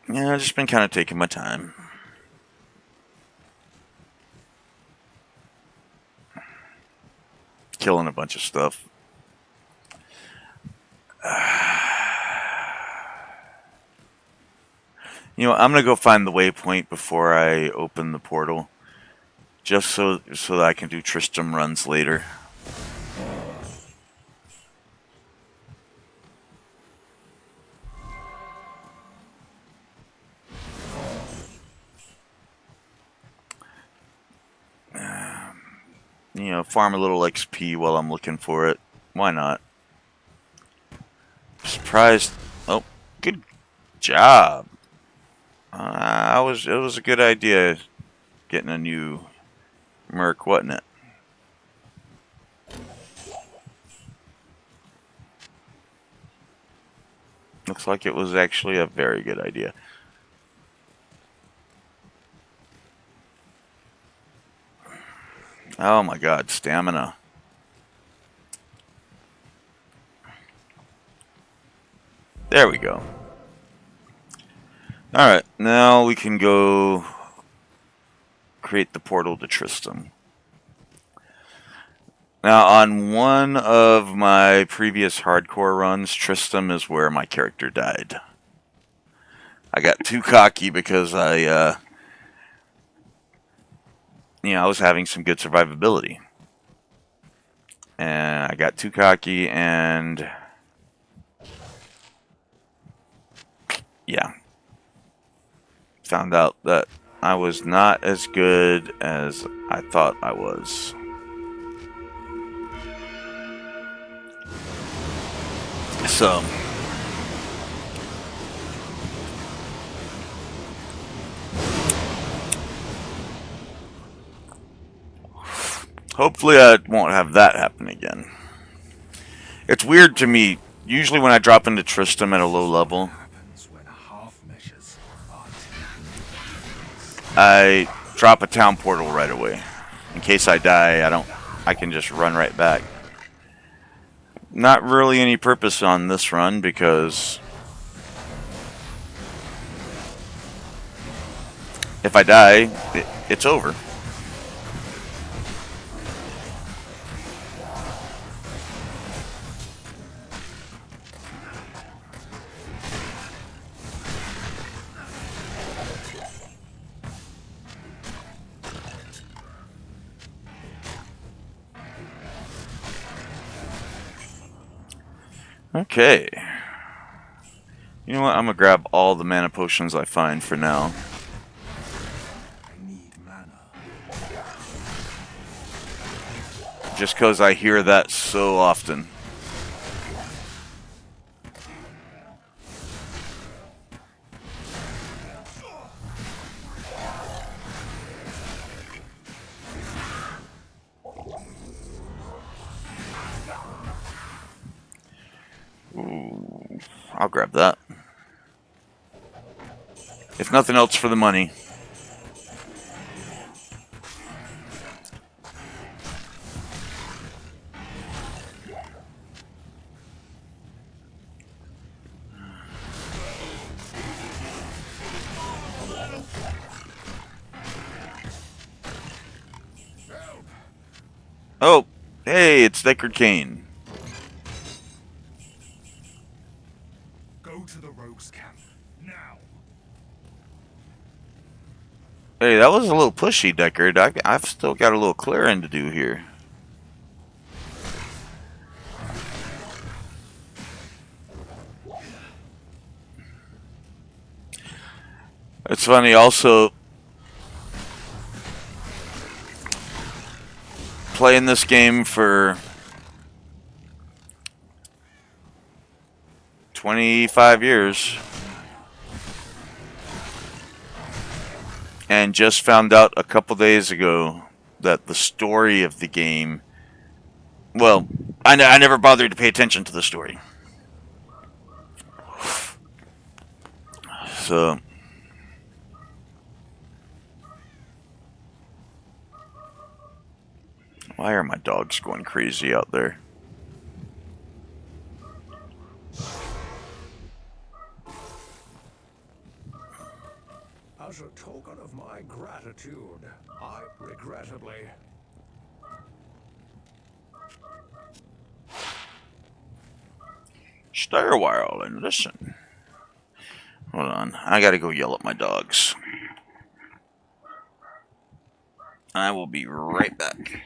yeah, I've just been kind of taking my time. Killing a bunch of stuff. You know, I'm gonna go find the waypoint before I open the portal, just so that I can do Tristram runs later. You know, farm a little XP while I'm looking for it. Why not? Surprised. Oh, good job. It was a good idea getting a new Merc, wasn't it? Looks like it was actually a very good idea. Oh my god, stamina. There we go. Alright, now we can go create the portal to Tristram. Now, on one of my previous hardcore runs, Tristram is where my character died. I got too cocky because I was having some good survivability. And I got too cocky and... yeah. Found out that I was not as good as I thought I was. So, hopefully I won't have that happen again. It's weird to me. Usually when I drop into Tristram at a low level, I drop a town portal right away. In case I die, I can just run right back. Not really any purpose on this run because if I die, it's over. Okay. You know what? I'm gonna grab all the mana potions I find for now. I need mana. Just because I hear that so often. Ooh, I'll grab that. If nothing else, for the money. Oh, hey, it's Deckard Cain. Go to the rogues' camp now. Hey, that was a little pushy, Deckard. I've still got a little clearing to do here. It's funny, also, playing this game for 25 years and just found out a couple days ago that the story of the game, well, I never bothered to pay attention to the story. So, why are my dogs going crazy out there? As a token of my gratitude, I regrettably... Stay a while and listen. Hold on, I gotta go yell at my dogs. I will be right back.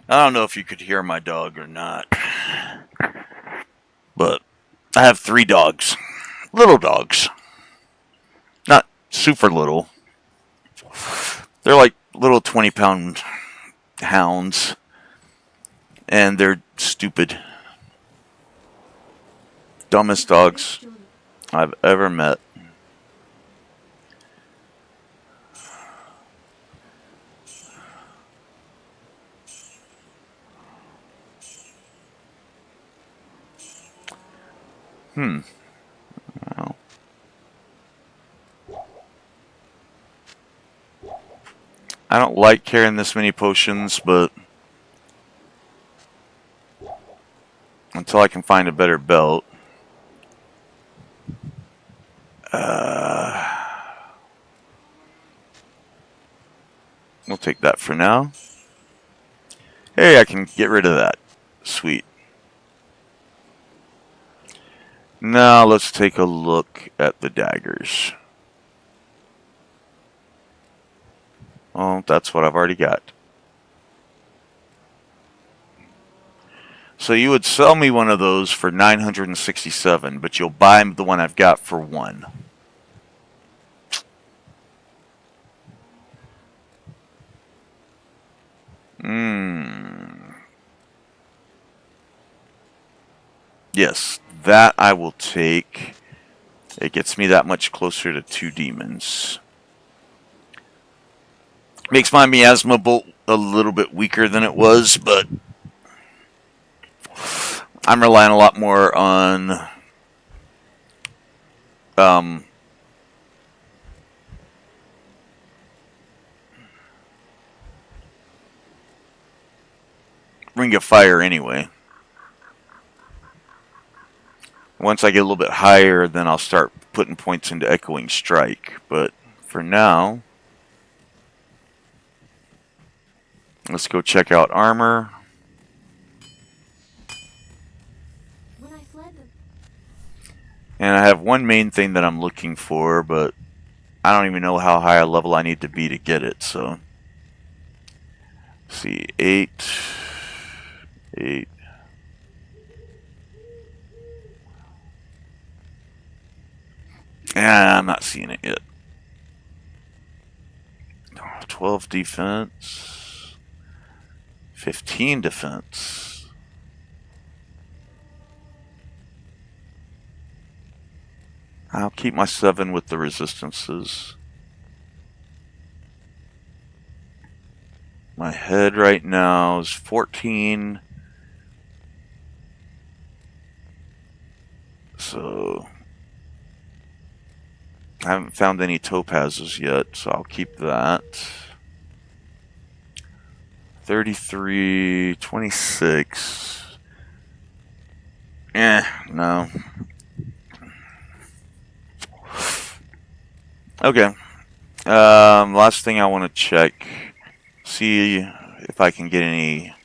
I don't know if you could hear my dog or not, but I have 3 dogs. Little dogs. Not super little. They're like little 20-pound hounds. And they're stupid. Dumbest dogs I've ever met. Well, I don't like carrying this many potions, but until I can find a better belt. We'll take that for now. Hey, I can get rid of that. Sweet. Now let's take a look at the daggers. Oh, that's what I've already got. So you would sell me one of those for 967, but you'll buy the one I've got for 1. Yes, that I will take. It gets me that much closer to 2 demons. Makes my miasma bolt a little bit weaker than it was, but I'm relying a lot more on Ring of Fire anyway. Once I get a little bit higher, then I'll start putting points into Echoing Strike. But for now, let's go check out armor. When I fled them. And I have one main thing that I'm looking for, but I don't even know how high a level I need to be to get it, so. Let's see, 8. Yeah, I'm not seeing it yet. 12 defense. 15 defense. I'll keep my 7 with the resistances. My head right now is 14. So I haven't found any topazes yet, so I'll keep that. 33, 26. No. Okay. Last thing I want to check. See if I can get any.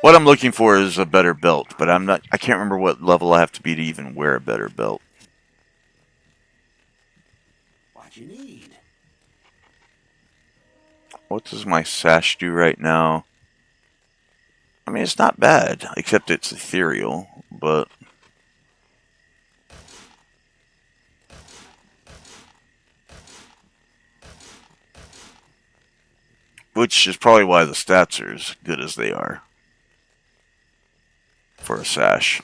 What I'm looking for is a better belt, but I can't remember what level I have to be to even wear a better belt. What you need? What does my sash do right now? I mean, it's not bad, except it's ethereal, but... Which is probably why the stats are as good as they are. For a sash.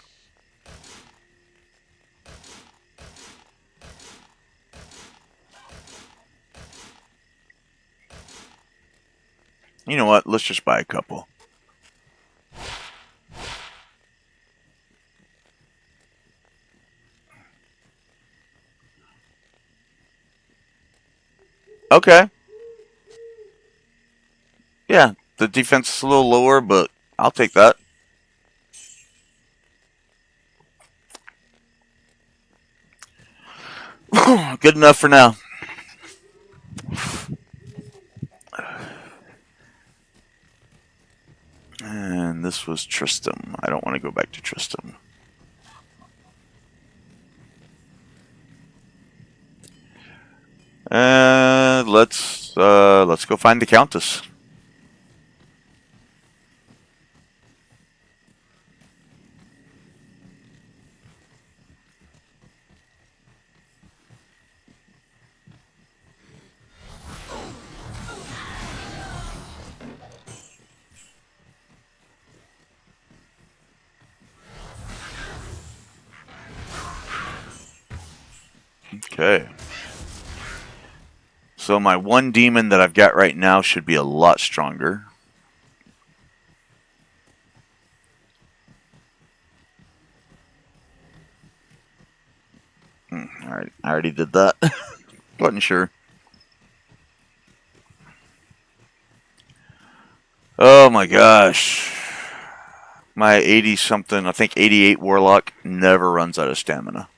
You know what? Let's just buy a couple. Okay. Yeah, the defense is a little lower, but I'll take that. Good enough for now. And this was Tristram. I don't want to go back to Tristram. Let's go find the Countess. Okay. So my one demon that I've got right now should be a lot stronger. Alright, I already did that. Wasn't sure. Oh my gosh. My 80 something, I think 88 Warlock never runs out of stamina.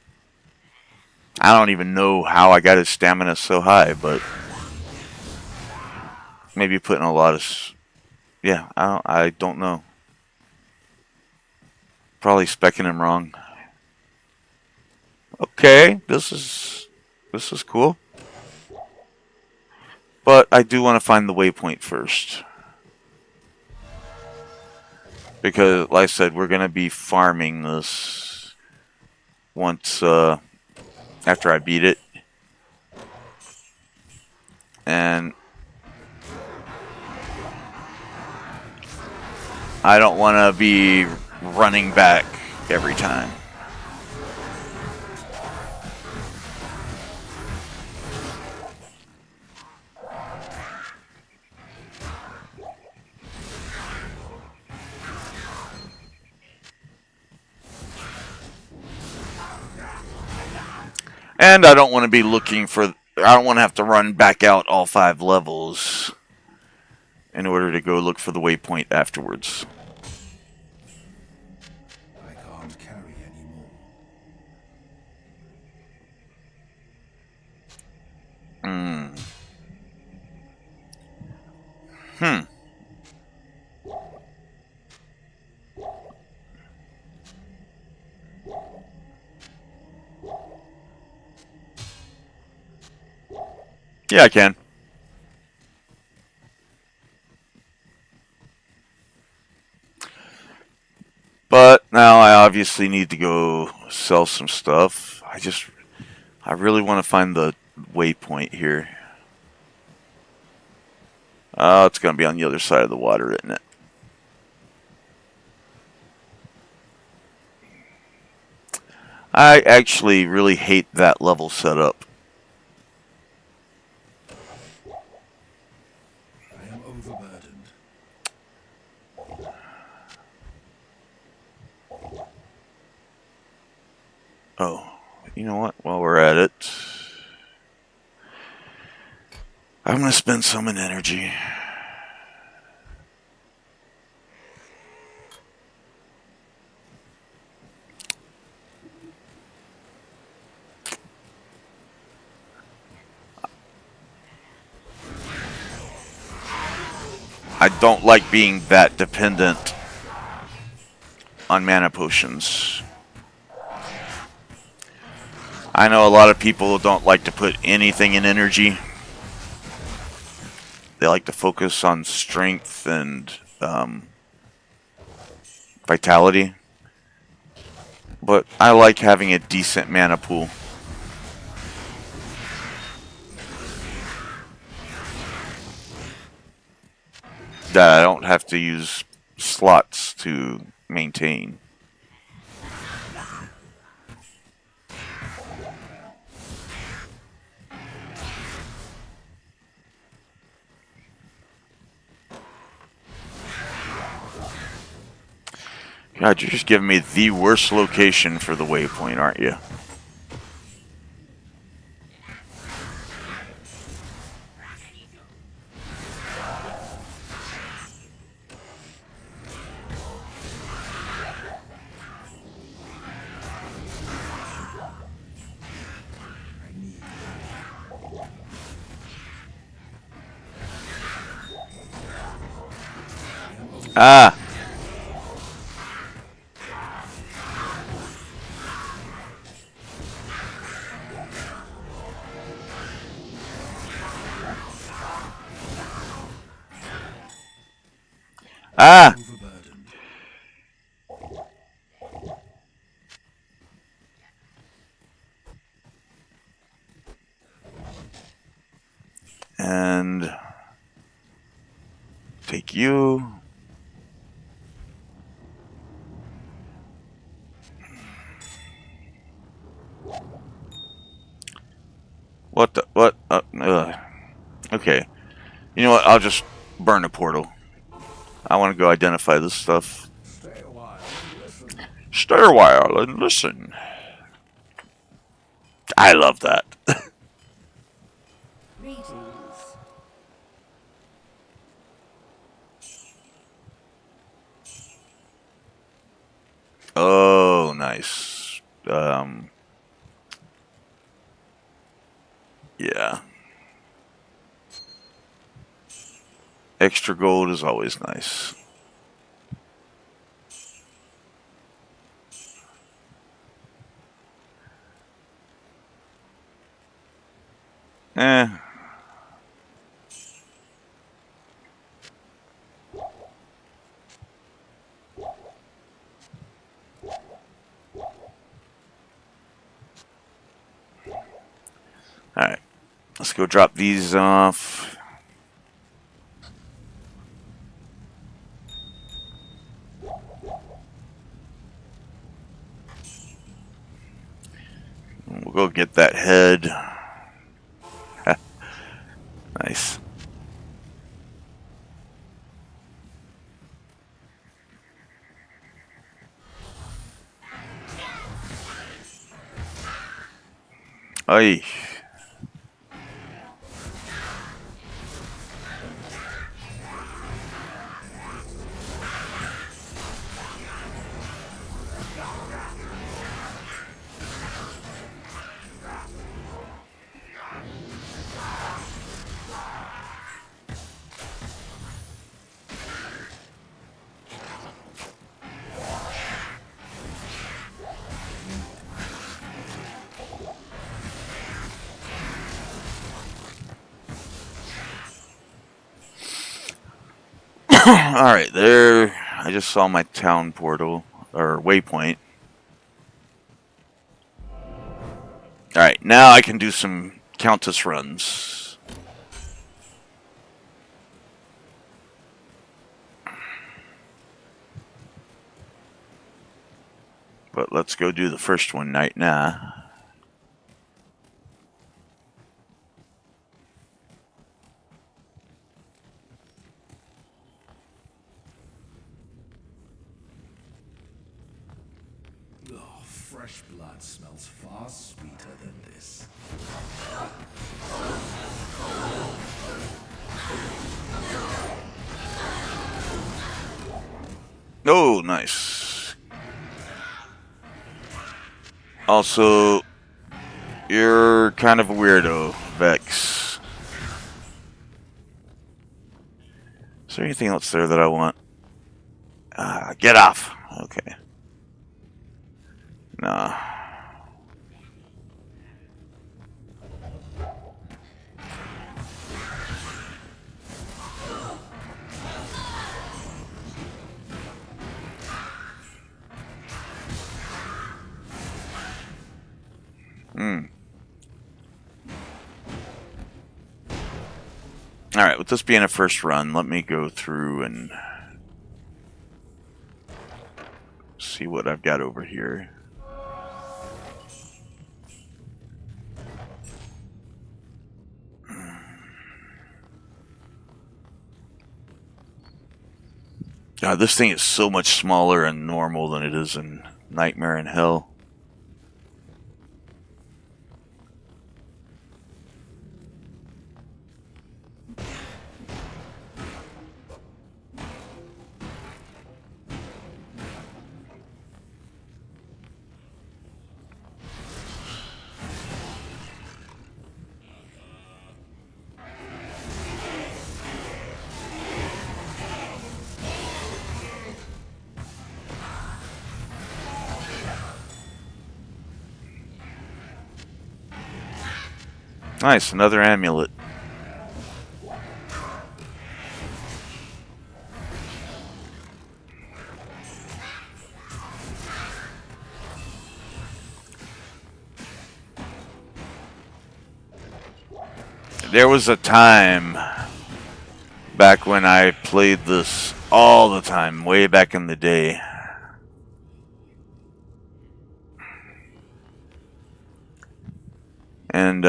I don't even know how I got his stamina so high, but maybe putting a lot of... Yeah, I don't know. Probably specking him wrong. Okay, this is cool. But I do want to find the waypoint first. Because, like I said, we're going to be farming this once, after I beat it. And I don't want to be running back every time. And I don't want to be looking for... I don't want to have to run back out all 5 levels in order to go look for the waypoint afterwards. I can't carry anymore. Yeah, I can. But now I obviously need to go sell some stuff. I really want to find the waypoint here. It's going to be on the other side of the water, isn't it? I actually really hate that level setup. I am overburdened. I'm gonna spend some in energy. I don't like being that dependent on mana potions. I know a lot of people don't like to put anything in energy. They like to focus on strength and vitality. But I like having a decent mana pool. That I don't have to use slots to maintain. God, you're just giving me the worst location for the waypoint, aren't you? Ah! Ah! Overburdened. And take you. What the? What? Okay. You know what? I'll just burn a portal. I want to go identify this stuff. Stay a while and listen. Stay a while and listen. I love that. Greetings. Oh, nice. Yeah. Extra gold is always nice. Eh. Alright. Let's go drop these off. We'll go get that head. Nice. Ay. Alright, there. I just saw my town portal, or waypoint. Alright, now I can do some Countess runs. But let's go do the first one right now. Oh, fresh blood smells far sweeter than this. Oh, nice. Also, you're kind of a weirdo, Vex. Is there anything else there that I want? Get off. Okay. Nah. Hmm. Alright, with this being a first run, let me go through and see what I've got over here. God, this thing is so much smaller and normal than it is in Nightmare in Hell. Nice, another amulet. There was a time back when I played this all the time, way back in the day. And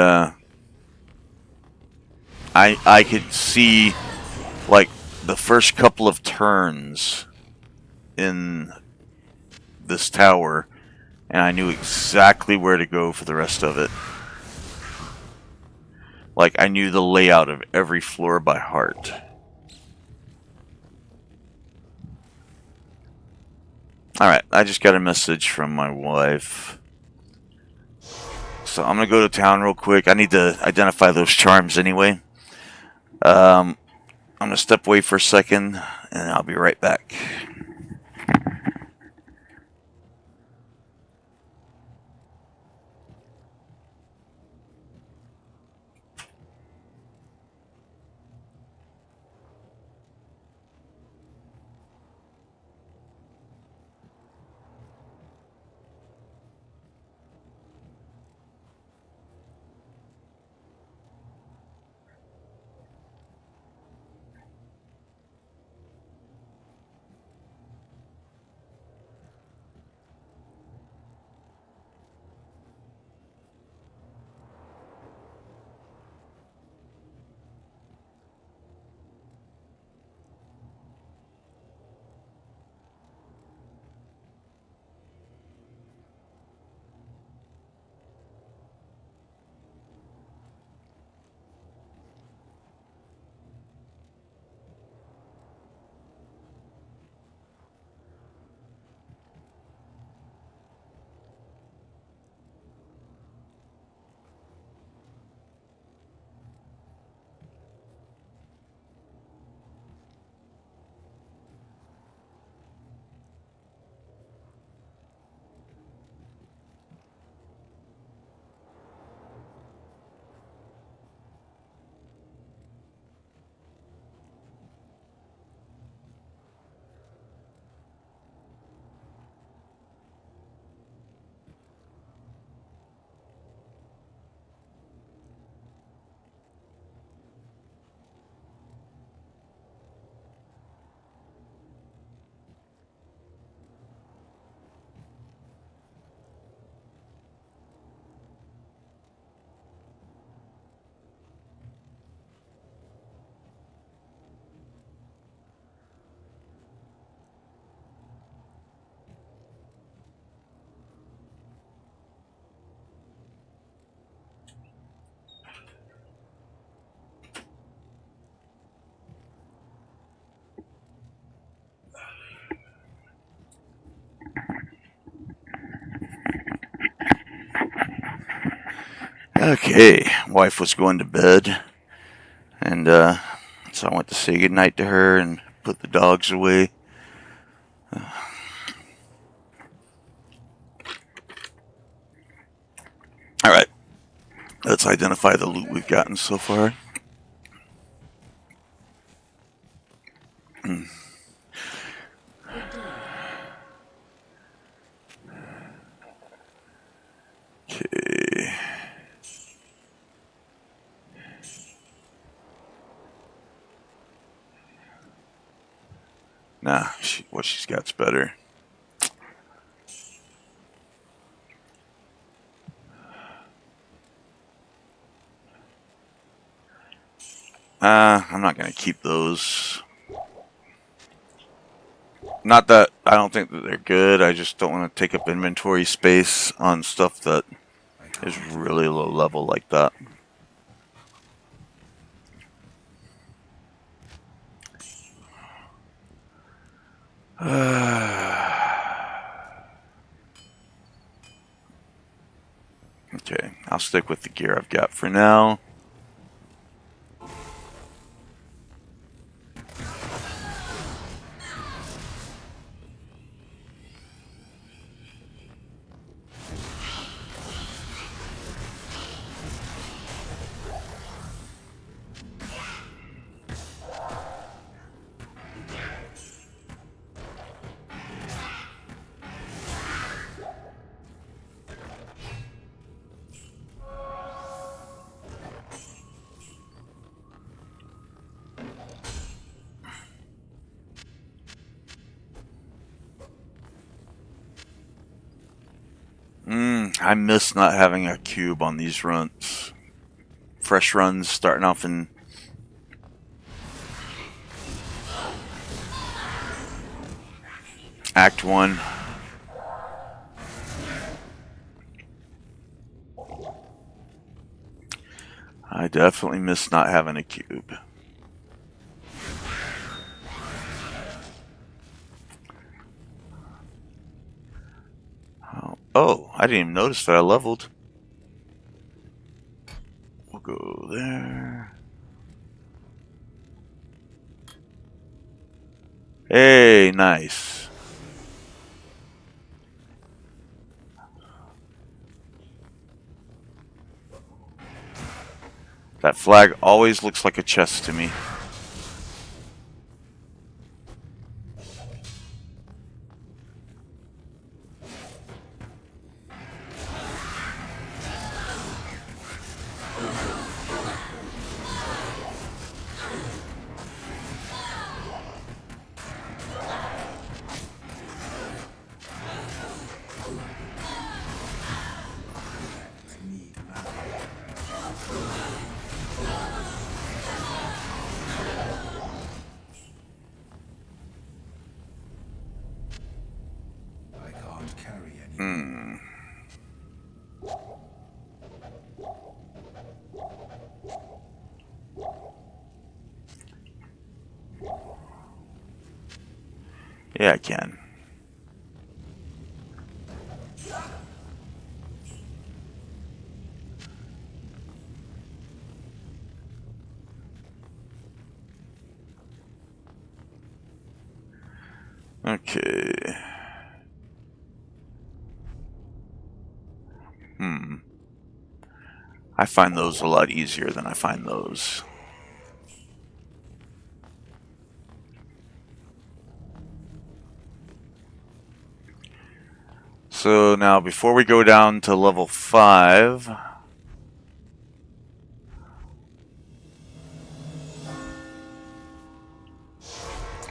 I could see like the first couple of turns in this tower, and I knew exactly where to go for the rest of it. Like I knew the layout of every floor by heart. Alright, I just got a message from my wife. So I'm gonna go to town real quick. I need to identify those charms anyway. I'm gonna step away for a second and I'll be right back. Okay, wife was going to bed, and so I went to say goodnight to her and put the dogs away. Alright, let's identify the loot we've gotten so far. Okay. Nah, what she's got's better. I'm not gonna keep those. Not that I don't think that they're good, I just don't want to take up inventory space on stuff that is really low level like that. Okay, I'll stick with the gear I've got for now. I miss not having a cube on these runs. Fresh runs starting off in Act 1. I definitely miss not having a cube. Oh, I didn't even notice that I leveled. We'll go there. Hey, nice. That flag always looks like a chest to me. I can't carry any. Yeah, I can. Okay. I find those a lot easier than I find those. So now, before we go down to level 5,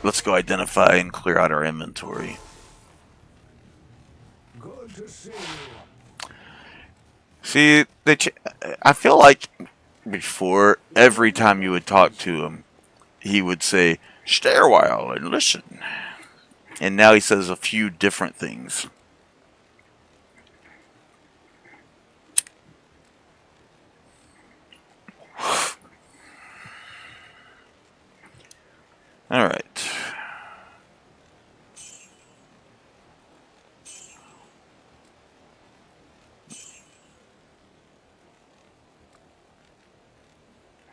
let's go identify and clear out our inventory. Good to see you. See, I feel like before, every time you would talk to him, he would say, "Stay a while and listen." And now he says a few different things. Alright.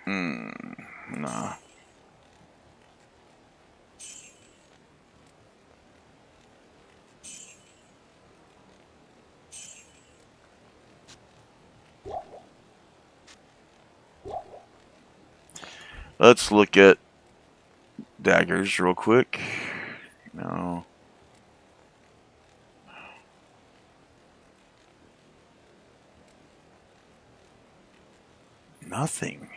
Nah. Let's look at daggers real quick. No. Nothing.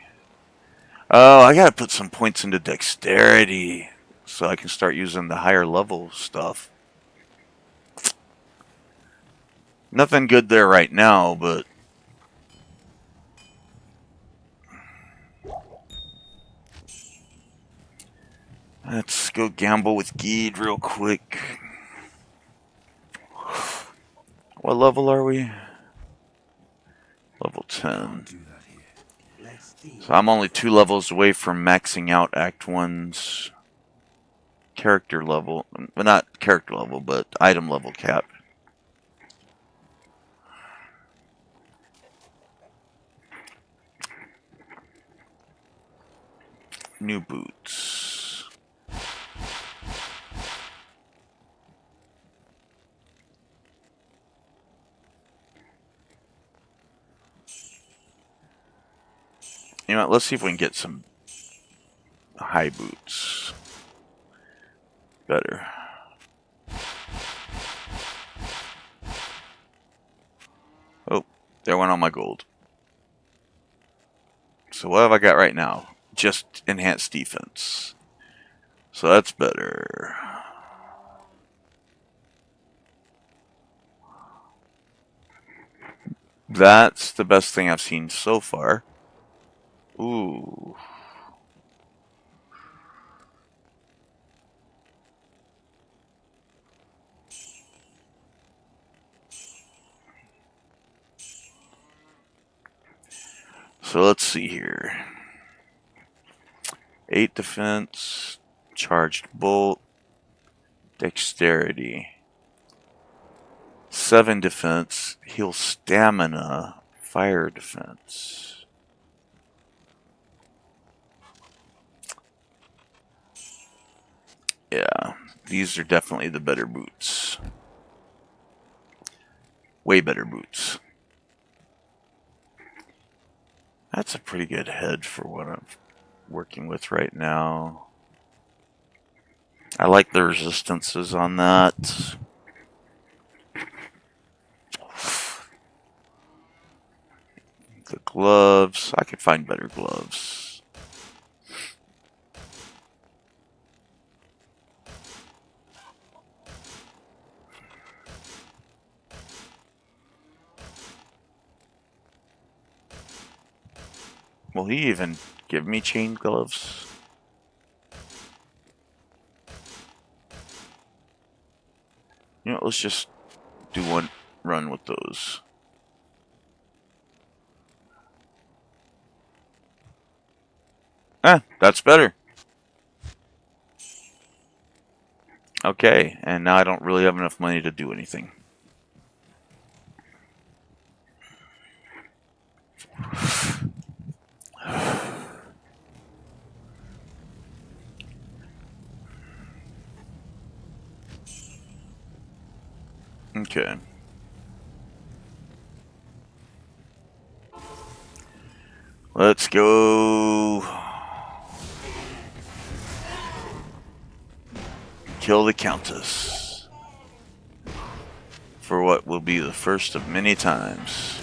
Oh, I gotta put some points into dexterity so I can start using the higher level stuff. Nothing good there right now, but let's go gamble with Geed real quick. What level are we? Level 10. Do that here. Let's deal. So I'm only 2 levels away from maxing out Act 1's character level. Well, not character level, but item level cap. New boots. You know what, let's see if we can get some high boots. Better. Oh, there went all my gold. So what have I got right now? Just enhanced defense. So that's better. That's the best thing I've seen so far. Ooh. So let's see here. 8 defense, charged bolt, dexterity. 7 defense, heal stamina, fire defense. Yeah, these are definitely the better boots. Way better boots. That's a pretty good head for what I'm working with right now. I like the resistances on that. The gloves, I could find better gloves. Will he even give me chain gloves? You know, let's just do one run with those. That's better. Okay, and now I don't really have enough money to do anything. Okay. Let's go kill the Countess for what will be the first of many times.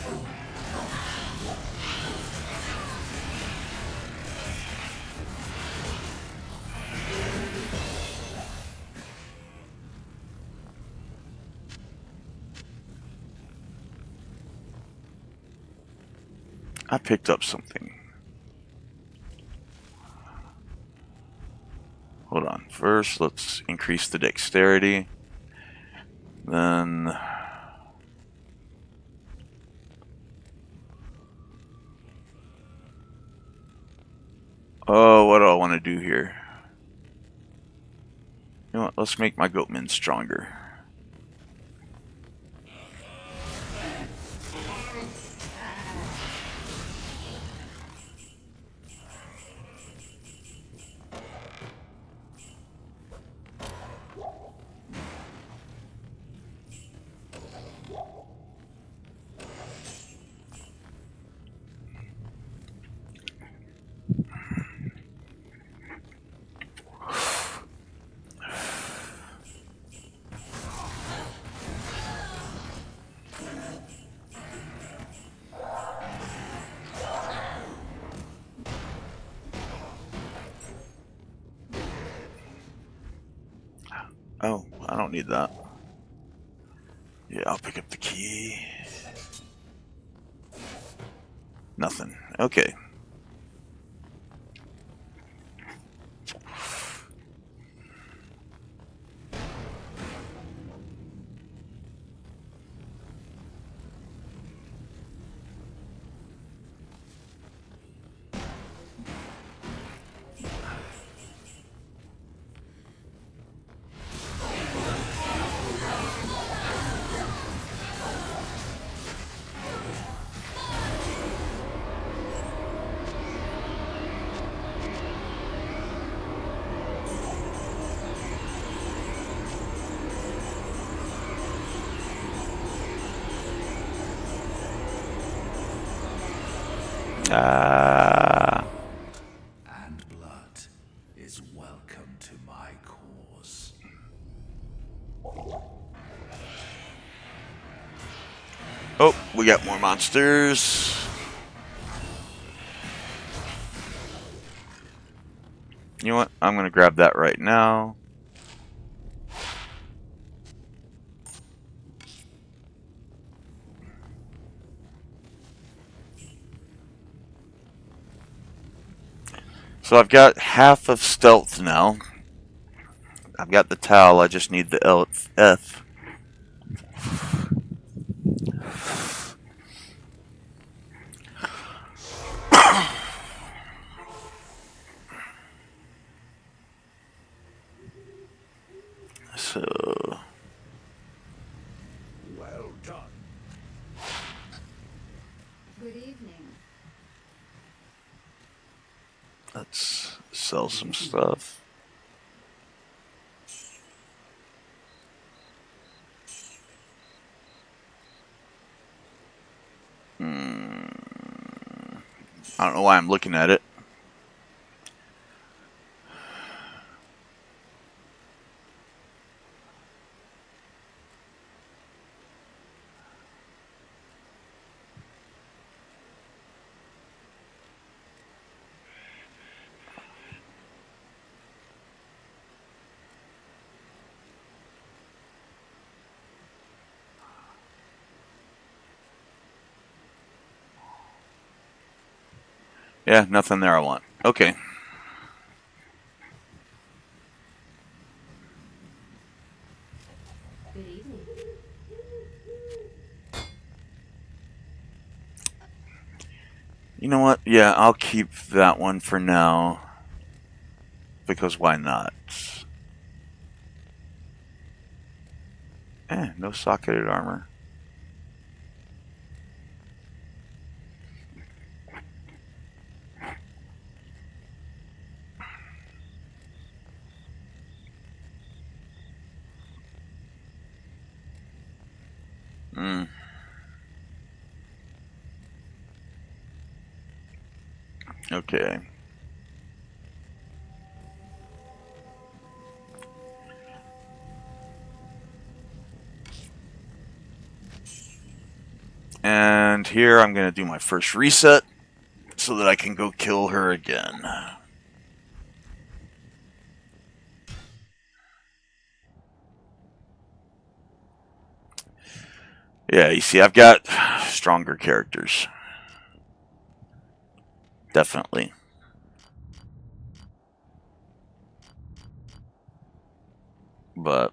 I picked up something. Hold on. First, let's increase the dexterity. Then... oh, what do I want to do here? You know what? Let's make my goatmen stronger. Oh, I don't need that. Yeah, I'll pick up the key. Nothing. Okay. Ah. And blood is welcome to my cause. Oh, we got more monsters. You know what? I'm gonna grab that right now. So I've got half of stealth now. I've got the towel, I just need the F. So Well done. Good evening. let's sell some stuff. I don't know why I'm looking at it. Yeah, nothing there I want. Okay. Good evening. You know what? Yeah, I'll keep that one for now. Because why not? No socketed armor. Hmm. Okay. And here I'm going to do my first reset so that I can go kill her again. Yeah, you see, I've got stronger characters. Definitely. But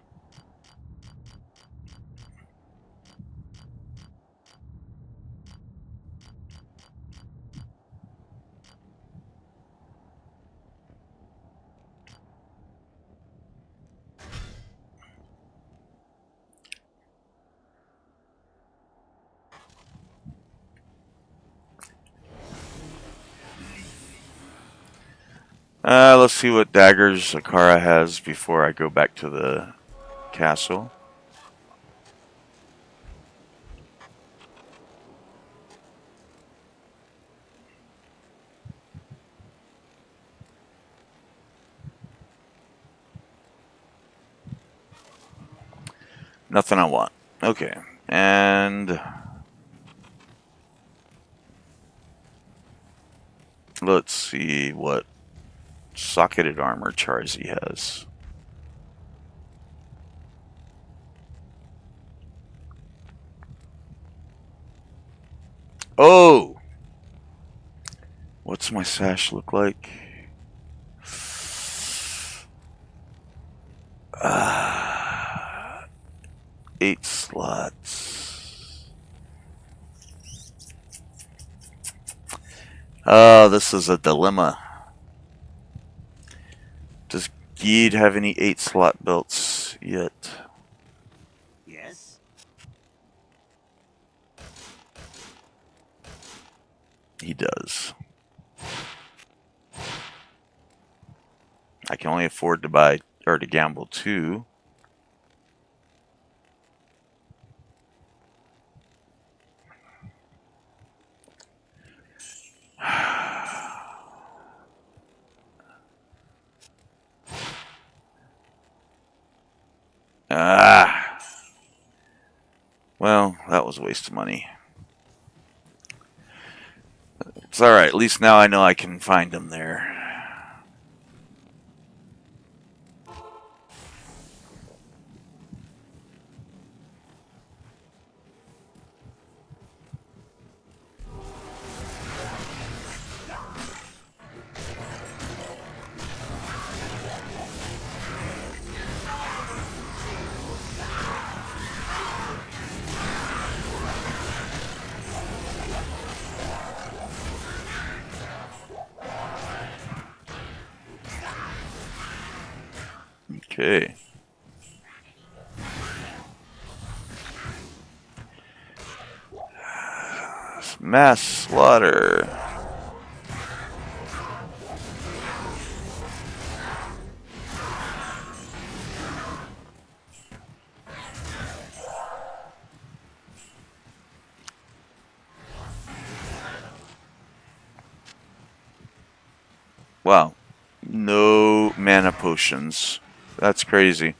let's see what daggers Akara has before I go back to the castle. Nothing I want. Okay. And let's see what socketed armor Charzy has. Oh! What's my sash look like? 8 slots. Oh, this is a dilemma. Does Geed have any 8 slot belts yet? Yes? He does. I can only afford to buy or to gamble 2. Ah. Well, that was a waste of money. It's alright, at least now I know I can find them there. Okay. Mass slaughter. Wow. No mana potions. That's crazy.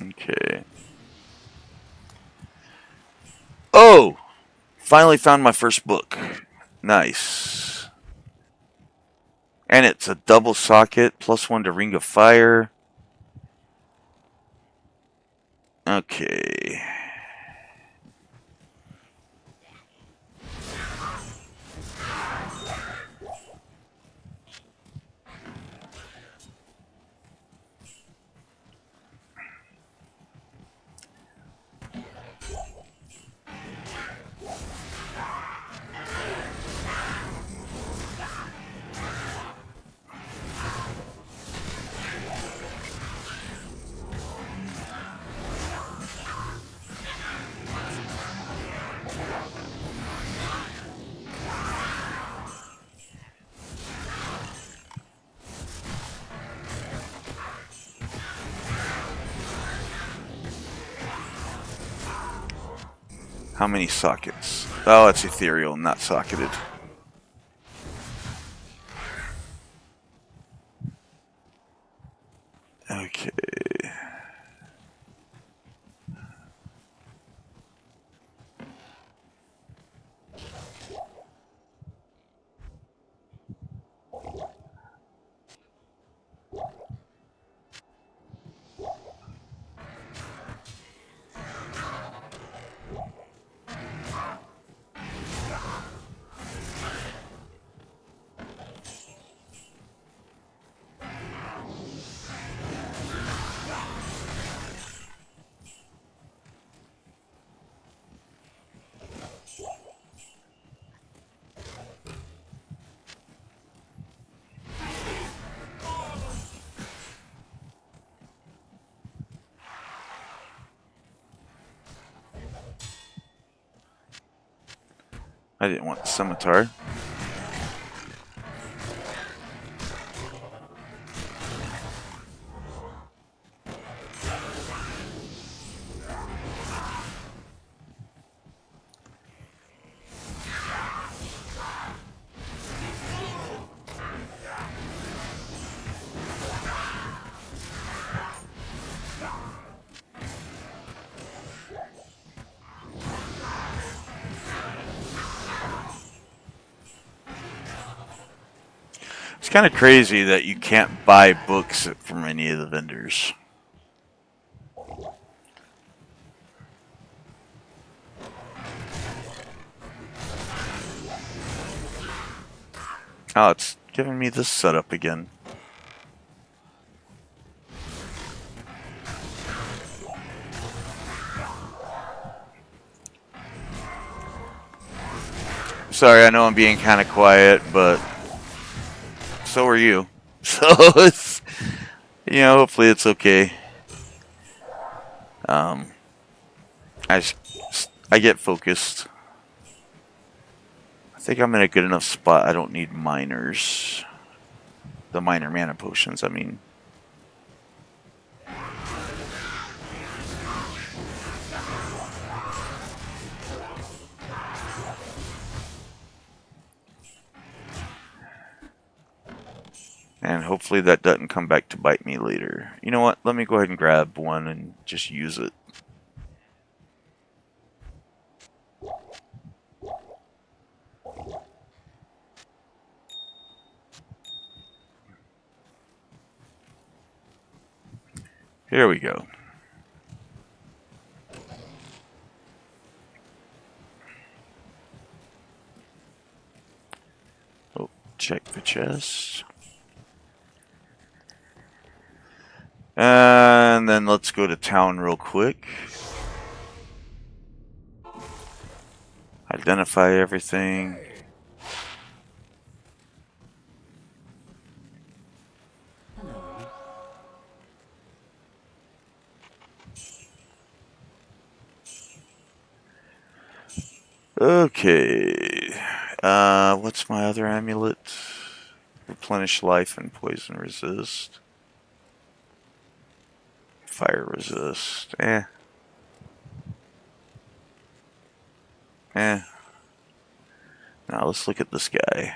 Okay. Oh! Finally found my first book. Nice. And it's a double socket, +1 to Ring of Fire. Okay. How many sockets? Oh, it's ethereal, not socketed. Okay. I didn't want the scimitar. kind of crazy that you can't buy books from any of the vendors. Oh, it's giving me this setup again. Sorry, I know I'm being kind of quiet, but so are you. So it's, hopefully it's okay. Um, I get focused. I think I'm in a good enough spot. I don't need minors. The minor mana potions, I mean. And hopefully that doesn't come back to bite me later. You know what? Let me go ahead and grab one and just use it. Here we go. Oh, check the chest. And then let's go to town real quick. Identify everything. Okay. What's my other amulet? Replenish life and poison resist. Fire resist. Now let's look at this guy.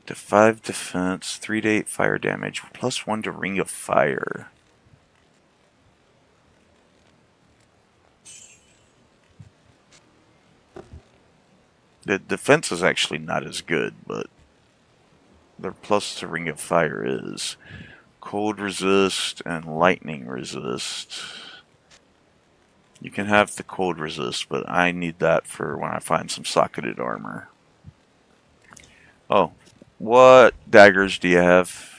To 5 defense, 3 to 8 fire damage, +1 to Ring of Fire. The defense is actually not as good, but their plus to Ring of Fire is. Cold resist and lightning resist. You can have the cold resist, but I need that for when I find some socketed armor. Oh, what daggers do you have?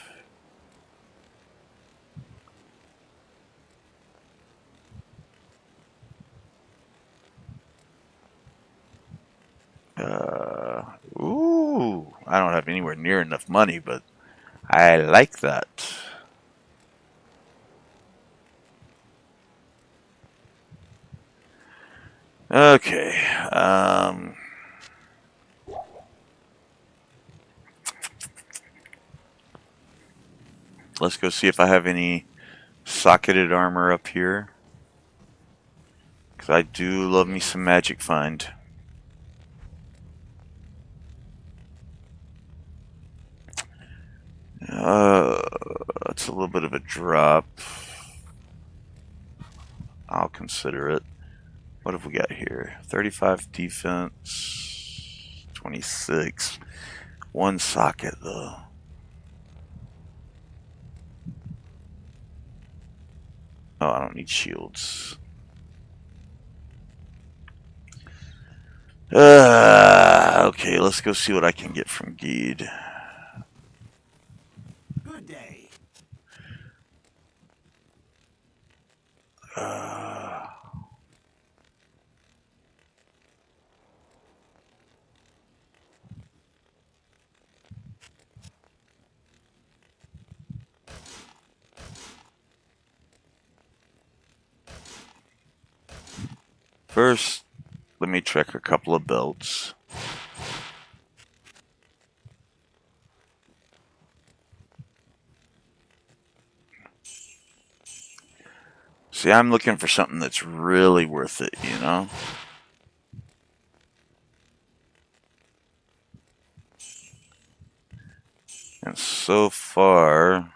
Ooh, I don't have anywhere near enough money, but I like that. Okay, let's go see if I have any socketed armor up here. Because I do love me some magic find. That's a little bit of a drop. I'll consider it. What have we got here? 35 defense, 26. One socket though. Oh, I don't need shields. Okay, let's go see what I can get from Geed. Good day. First, let me check a couple of belts. See, I'm looking for something that's really worth it, you know? And so far,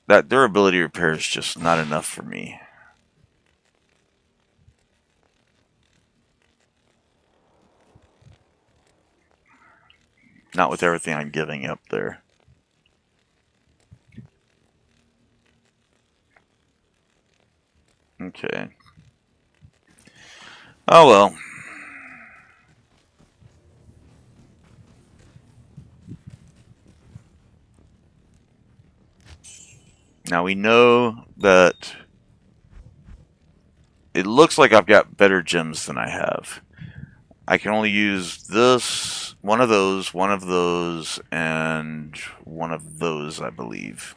that durability repair is just not enough for me. Not with everything I'm giving up there. Okay. Oh well. Now we know that it looks like I've got better gems than I have. I can only use this, one of those, and one of those, I believe.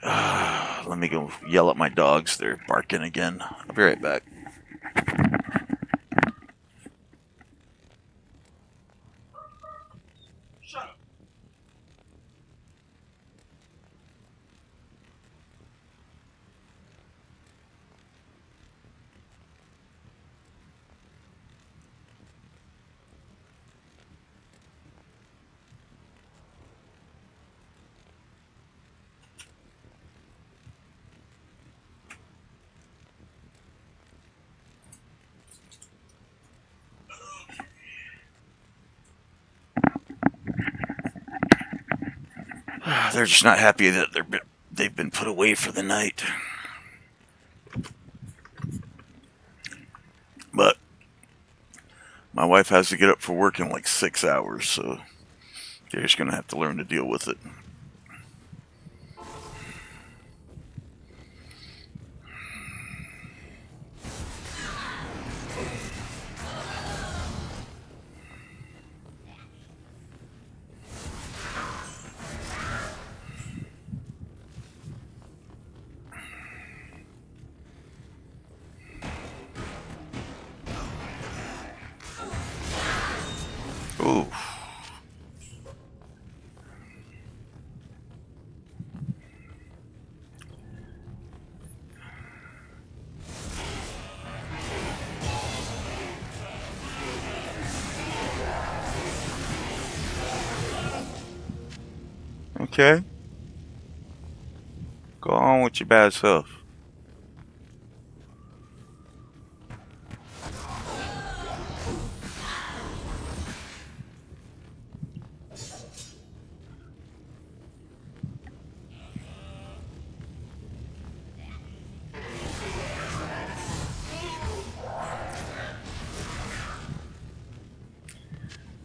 Let me go yell at my dogs. They're barking again. I'll be right back. They're just not happy that they've been put away for the night. But my wife has to get up for work in like 6 hours, so they're just going to have to learn to deal with it. Ooh. Okay. Go on with your bad self.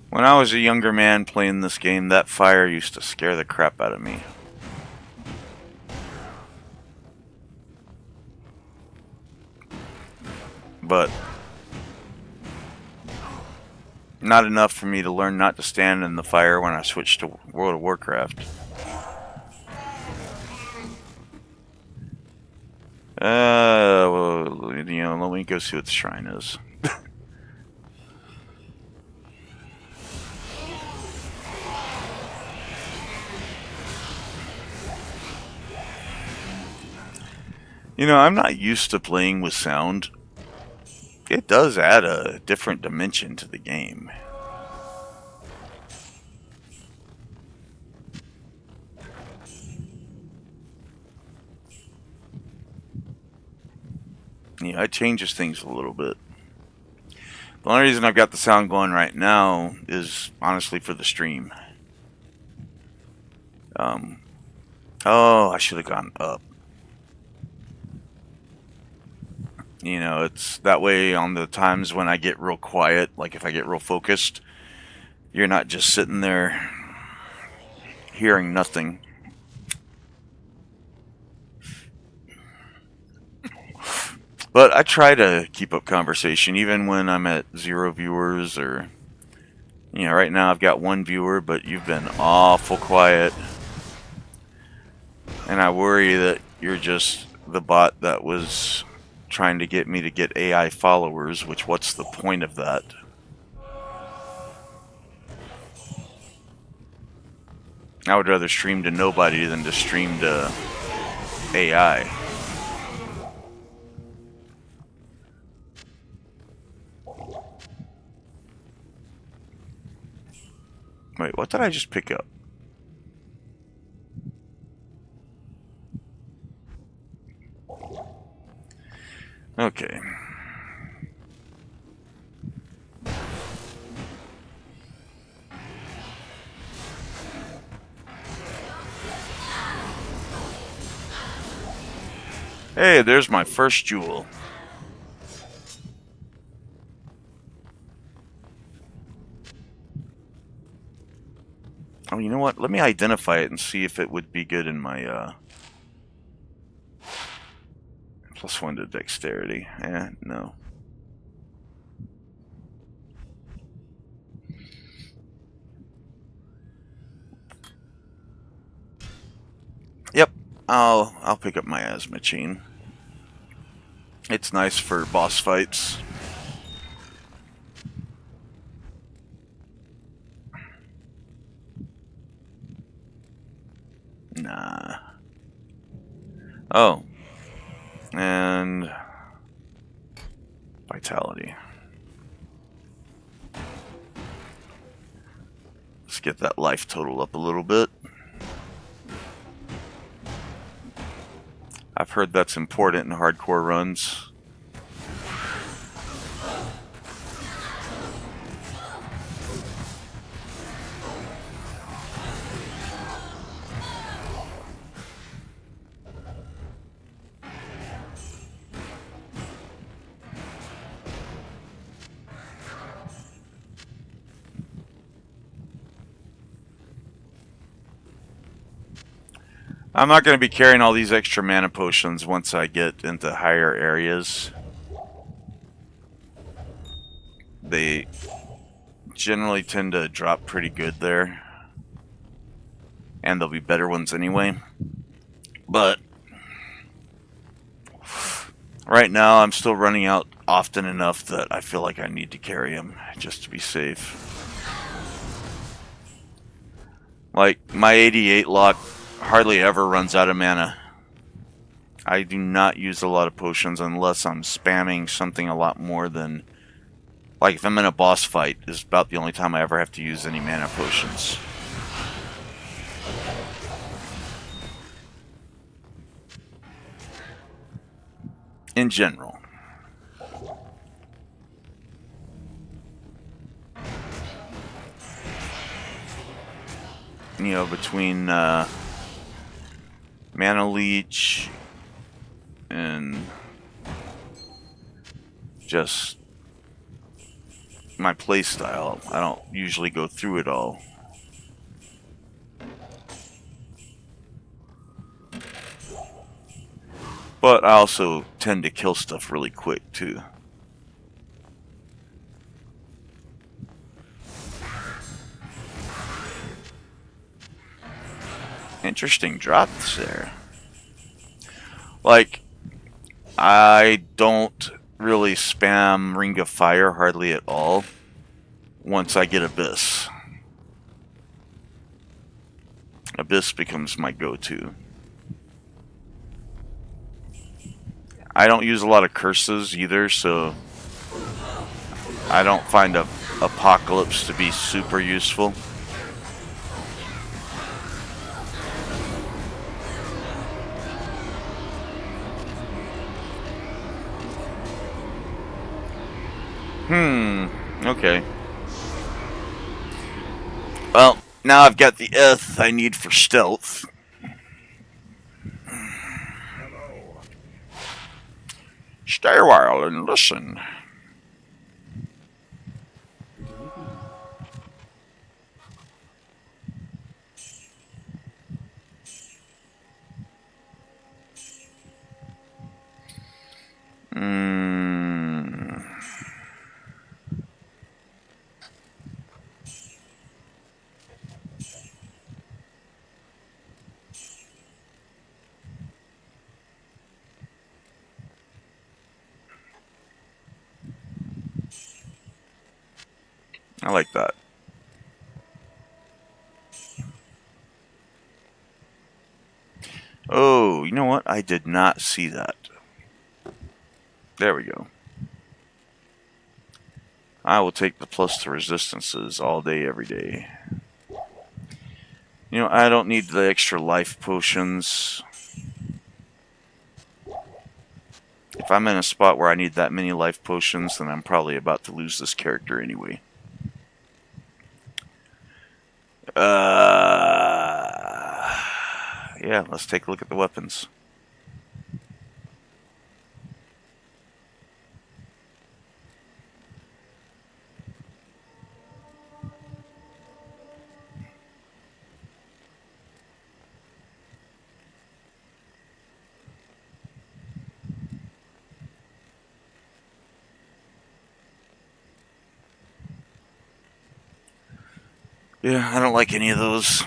When I was a younger man playing this game, that fire used to scare the crap out of me. But not enough for me to learn not to stand in the fire when I switched to World of Warcraft. Well, let me go see what the shrine is. I'm not used to playing with sound. It does add a different dimension to the game. Yeah, it changes things a little bit. The only reason I've got the sound going right now is honestly for the stream. Oh, I should have gone up. It's that way on the times when I get real quiet, like if I get real focused, you're not just sitting there hearing nothing. But I try to keep up conversation even when I'm at 0 viewers or, right now I've got 1 viewer, but you've been awful quiet. And I worry that you're just the bot that was trying to get me to get AI followers, which what's the point of that? I would rather stream to nobody than to stream to AI. Wait, what did I just pick up? Okay. Hey, there's my first jewel. Oh, you know what? Let me identify it and see if it would be good in my, +1 to dexterity. No. Yep, I'll pick up my asthma chain. It's nice for boss fights. Nah. Oh. And vitality. Let's get that life total up a little bit. I've heard that's important in hardcore runs. I'm not going to be carrying all these extra mana potions once I get into higher areas. They generally tend to drop pretty good there. And there'll be better ones anyway. But right now I'm still running out often enough that I feel like I need to carry them just to be safe. Like, my 88 lock hardly ever runs out of mana. I do not use a lot of potions unless I'm spamming something a lot more than... Like, if I'm in a boss fight, is about the only time I ever have to use any mana potions. In general. You know, between Mana Leech and just my playstyle, I don't usually go through it all. But I also tend to kill stuff really quick, too. Interesting drops there. Like, I don't really spam Ring of Fire hardly at all once I get Abyss. Abyss becomes my go-to. I don't use a lot of curses either, so I don't find Apocalypse to be super useful. Okay. Well, now I've got the Eth I need for stealth. Stay a while and listen. I like that. Oh, you know what? I did not see that. There we go. I will take the plus to resistances all day, every day. You know, I don't need the extra life potions. If I'm in a spot where I need that many life potions, then I'm probably about to lose this character anyway. Yeah, let's take a look at the weapons. Yeah, I don't like any of those.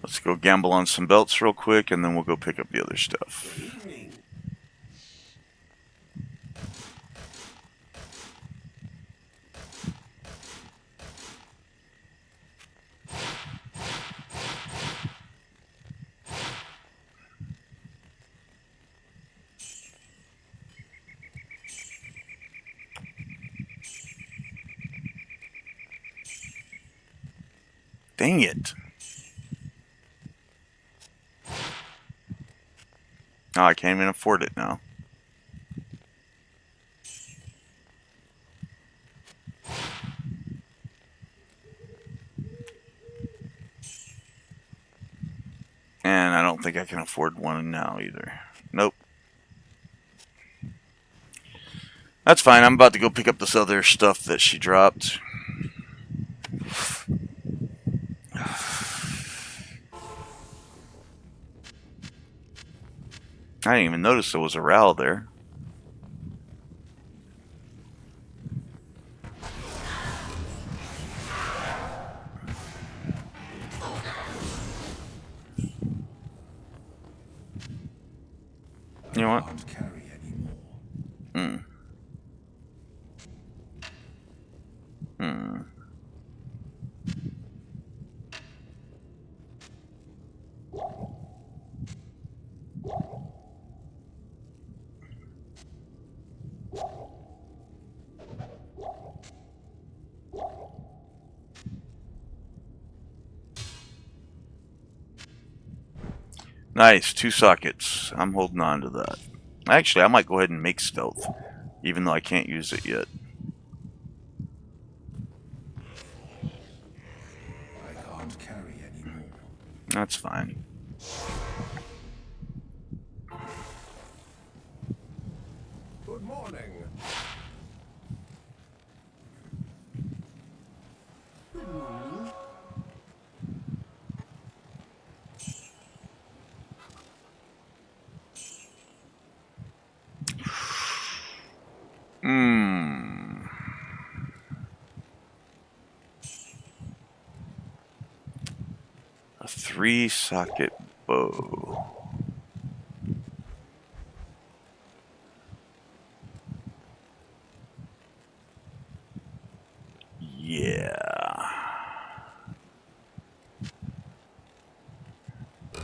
Let's go gamble on some belts real quick, and then we'll go pick up the other stuff. Good evening. Dang it. Oh, I can't even afford it now. And I don't think I can afford one now either. Nope. That's fine. I'm about to go pick up this other stuff that she dropped. I didn't even notice there was a RAL there. You know I what? can't carry anymore. Hmm. Hmm. Nice. 2 sockets. I'm holding on to that. Actually, I might go ahead and make stealth, even though I can't use it yet. I can't carry anymore. That's fine. Good morning. Good morning. Hmm. A 3-socket bow. Yeah.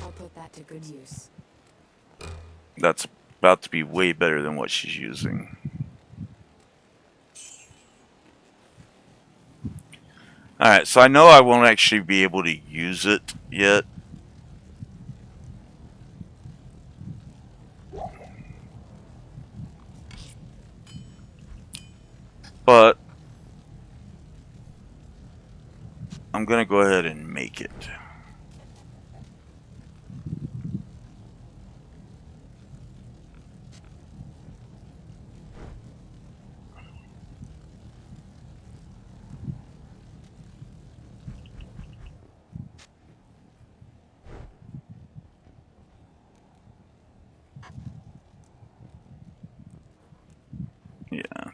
I'll put that to good use. That's about to be way better than what she's using. Alright, so I know I won't actually be able to use it yet. But I'm going to go ahead and make it. Yeah.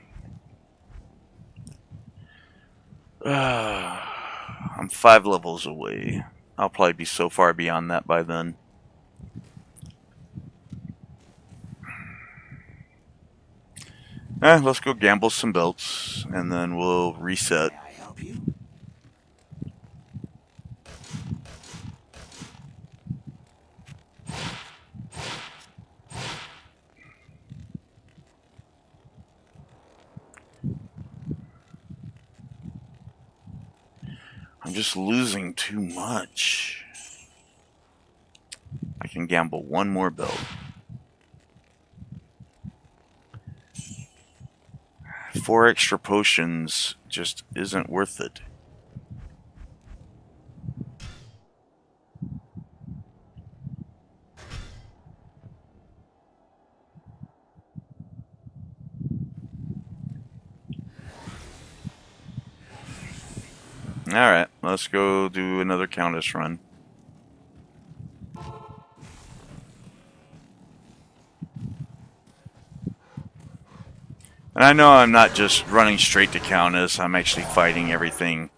I'm 5 levels away. I'll probably be so far beyond that by then. Let's go gamble some belts, and then we'll reset. May I help you? I'm just losing too much. I can gamble 1 more belt. 4 extra potions just isn't worth it. Alright, let's go do another Countess run. And I know I'm not just running straight to Countess, I'm actually fighting everything.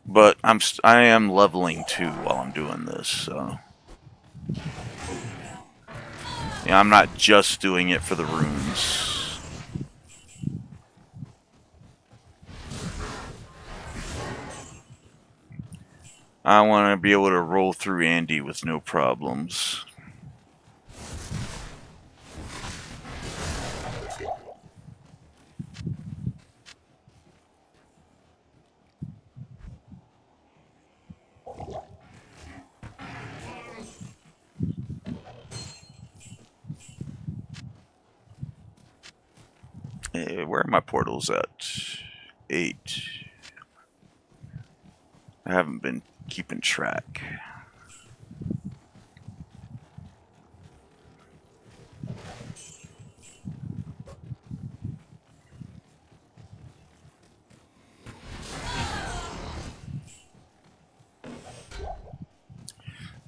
But I am leveling too while I'm doing this, so... Yeah, I'm not just doing it for the runes. I want to be able to roll through Andy with no problems. Hey, where are my portals at? 8. I haven't been keeping track.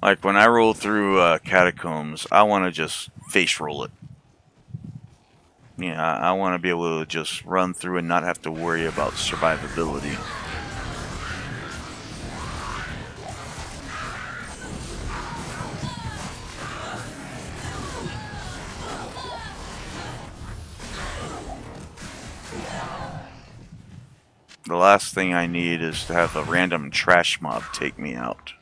Like when I roll through catacombs, I want to just face roll it. Yeah, I want to be able to just run through and not have to worry about survivability. The last thing I need is to have a random trash mob take me out.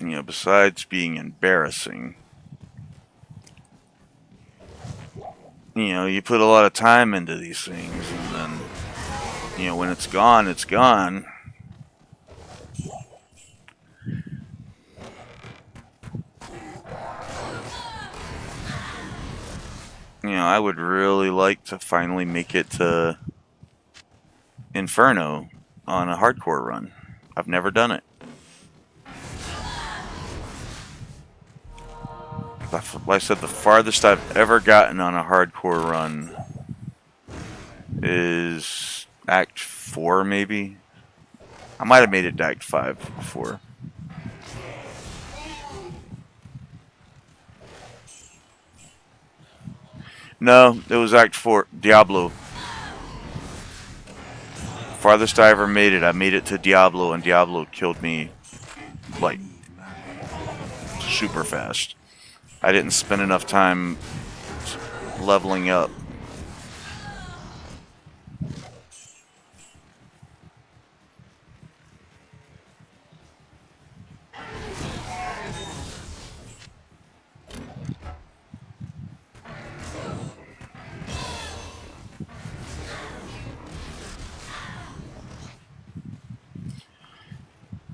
You know, besides being embarrassing, you know, you put a lot of time into these things, and then, you know, when it's gone, it's gone. You know, I would really like to finally make it to Inferno on a hardcore run. I've never done it. Like I said, the farthest I've ever gotten on a hardcore run is Act 4, maybe? I might have made it to Act 5 before. No, it was Act 4, Diablo. Farthest I ever made it, I made it to Diablo, and Diablo killed me, like, super fast. I didn't spend enough time leveling up.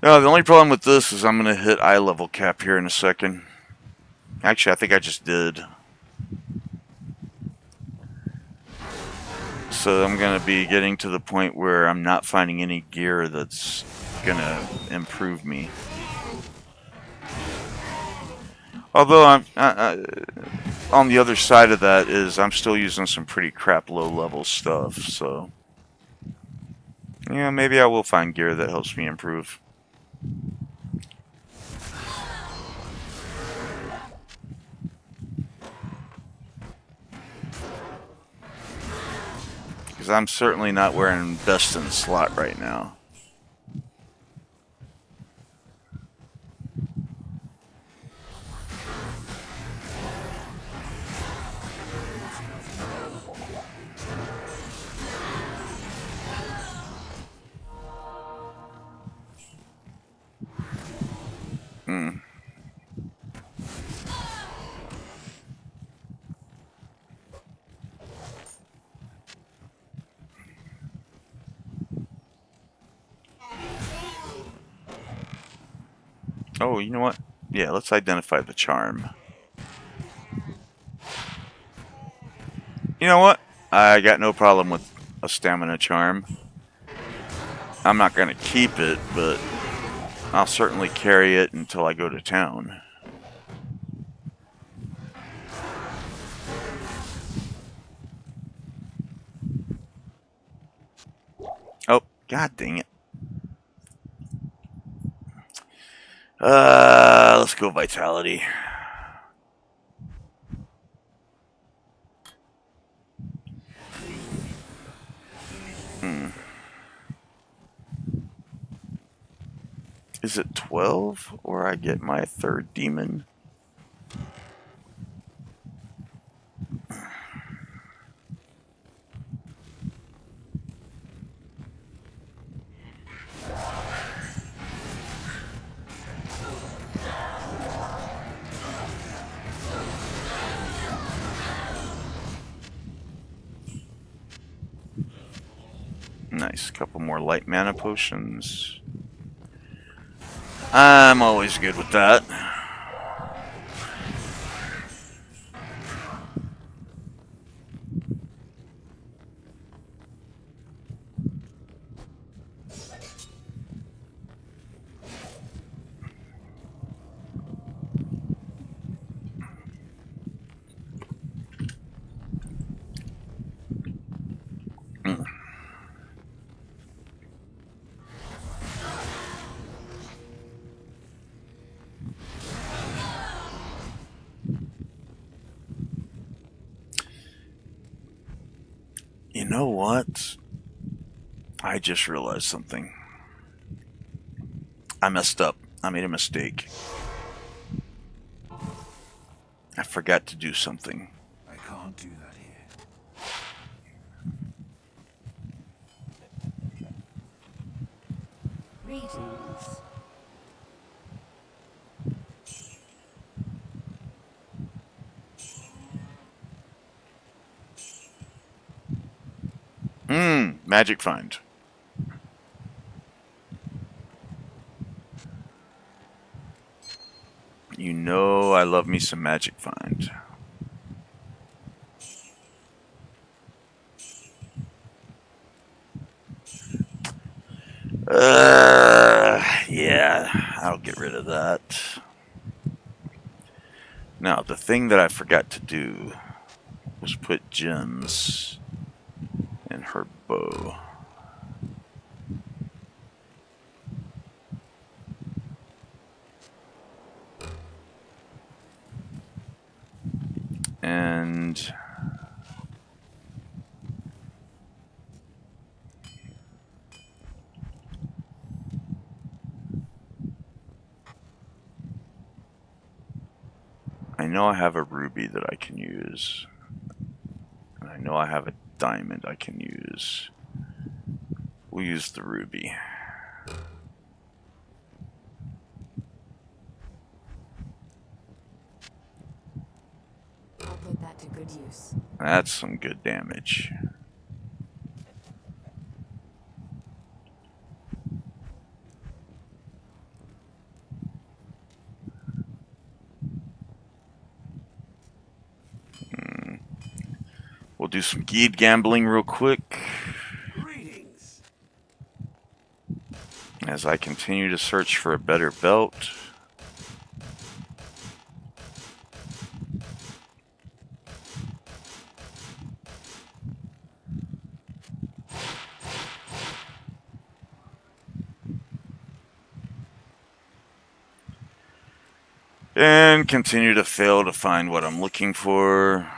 No, the only problem with this is I'm going to hit eye level cap here in a second. Actually, I think I just did. So I'm going to be getting to the point where I'm not finding any gear that's going to improve me. Although on the other side of that is I'm still using some pretty crap low level stuff, so yeah, maybe I will find gear that helps me improve. Because I'm certainly not wearing best in slot right now. Hmm. Oh, you know what? Yeah, let's identify the charm. You know what? I got no problem with a stamina charm. I'm not going to keep it, but I'll certainly carry it until I go to town. Oh, god dang it. Let's go vitality. Is it 12 or I get my third demon? Nice, couple more light mana potions. I'm always good with that. You know what? I just realized something. I messed up. I made a mistake. I forgot to do something. I can't do that here. Greetings. Magic find. You know I love me some magic find. Yeah, I'll get rid of that. Now, the thing that I forgot to do was put gems in her bow. And I know I have a ruby that I can use. And I know I have a diamond I can use. We'll use the ruby. I'll put that to good use. That's some good damage. We'll do some geed gambling real quick Greetings. as I continue to search for a better belt. And continue to fail to find what I'm looking for.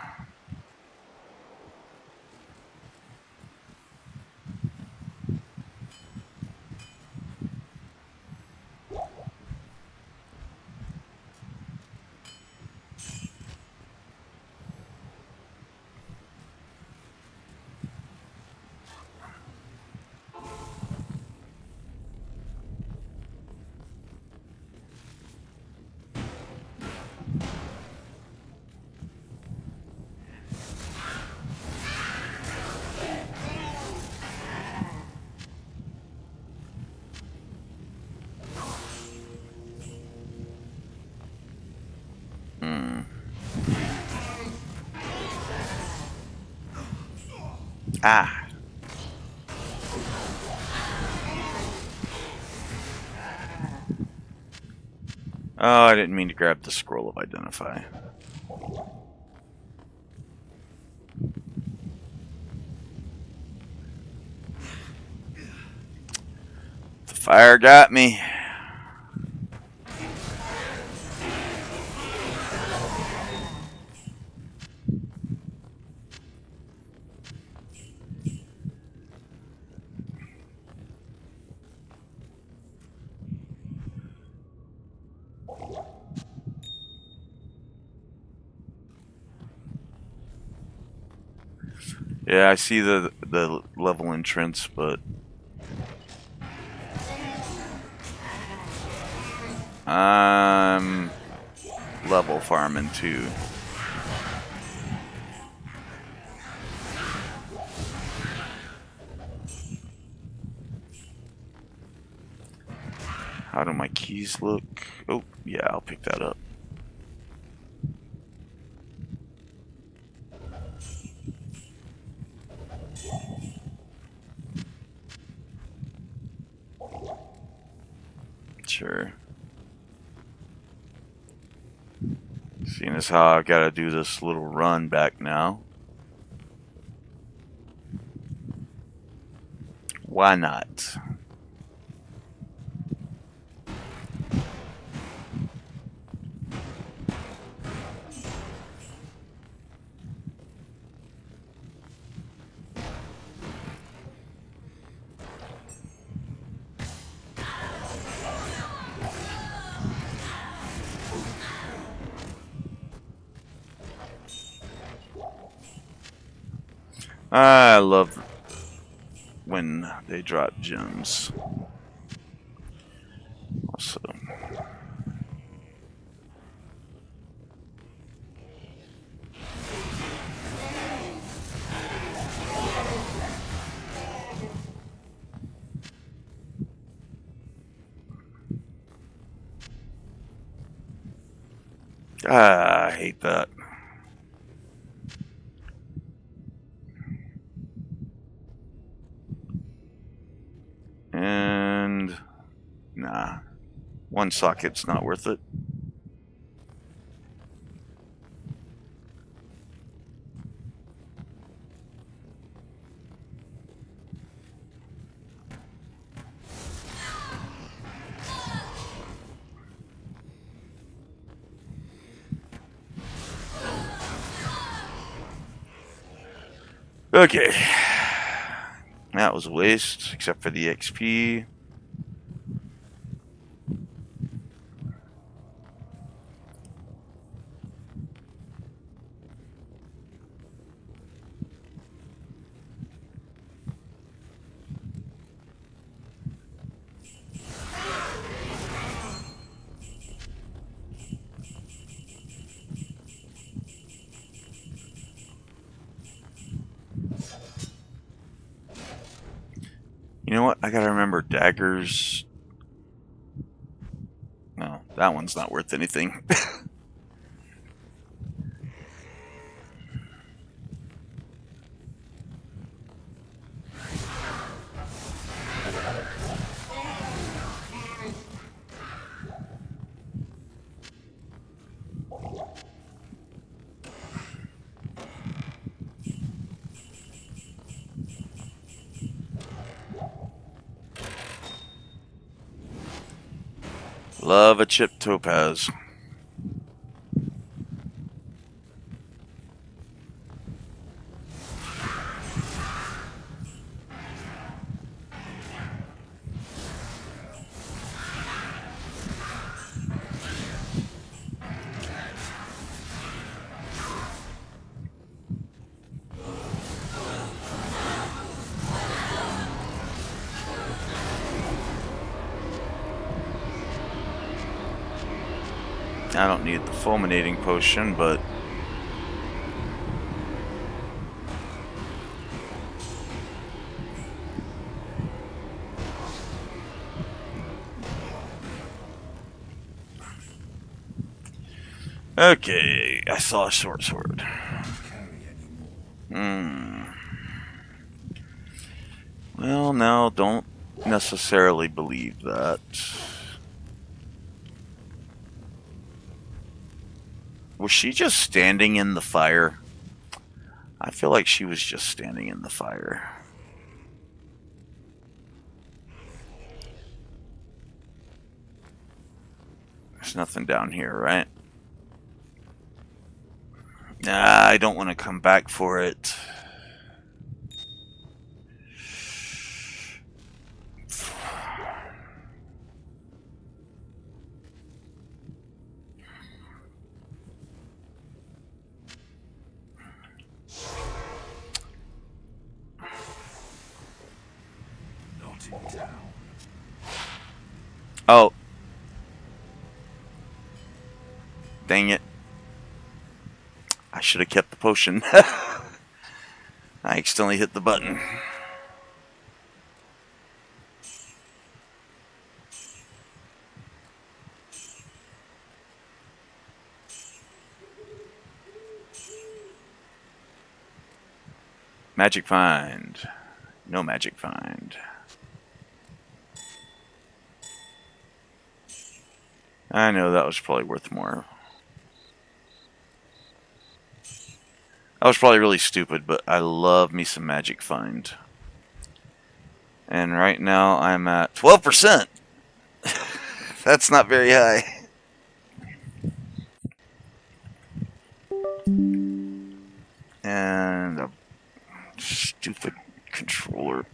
Ah. Oh, I didn't mean to grab the scroll of identify. The fire got me. Yeah, I see the level entrance, but I'm level farming too. How do my keys look? Oh, yeah, I'll pick that up. Sure. Seeing as how I've got to do this little run back now. Why not? I love when they drop gems. Also, I hate that. And nah, one socket's not worth it. Okay, that was a waste, except for the XP. You know what? I gotta remember daggers. No, that one's not worth anything. Love a chip topaz. I don't need the fulminating potion, but okay, I saw a short sword. Carry any more. Hmm. Well, no, don't necessarily believe that. Was she just standing in the fire? I feel like she was just standing in the fire. There's nothing down here, right? Nah, I don't want to come back for it. Not in town. Oh. Dang it. I should have kept the potion. I accidentally hit the button. Magic find. No magic find. I know that was probably worth more. That was probably really stupid, but I love me some magic find. And right now I'm at 12%. That's not very high. And a stupid controller.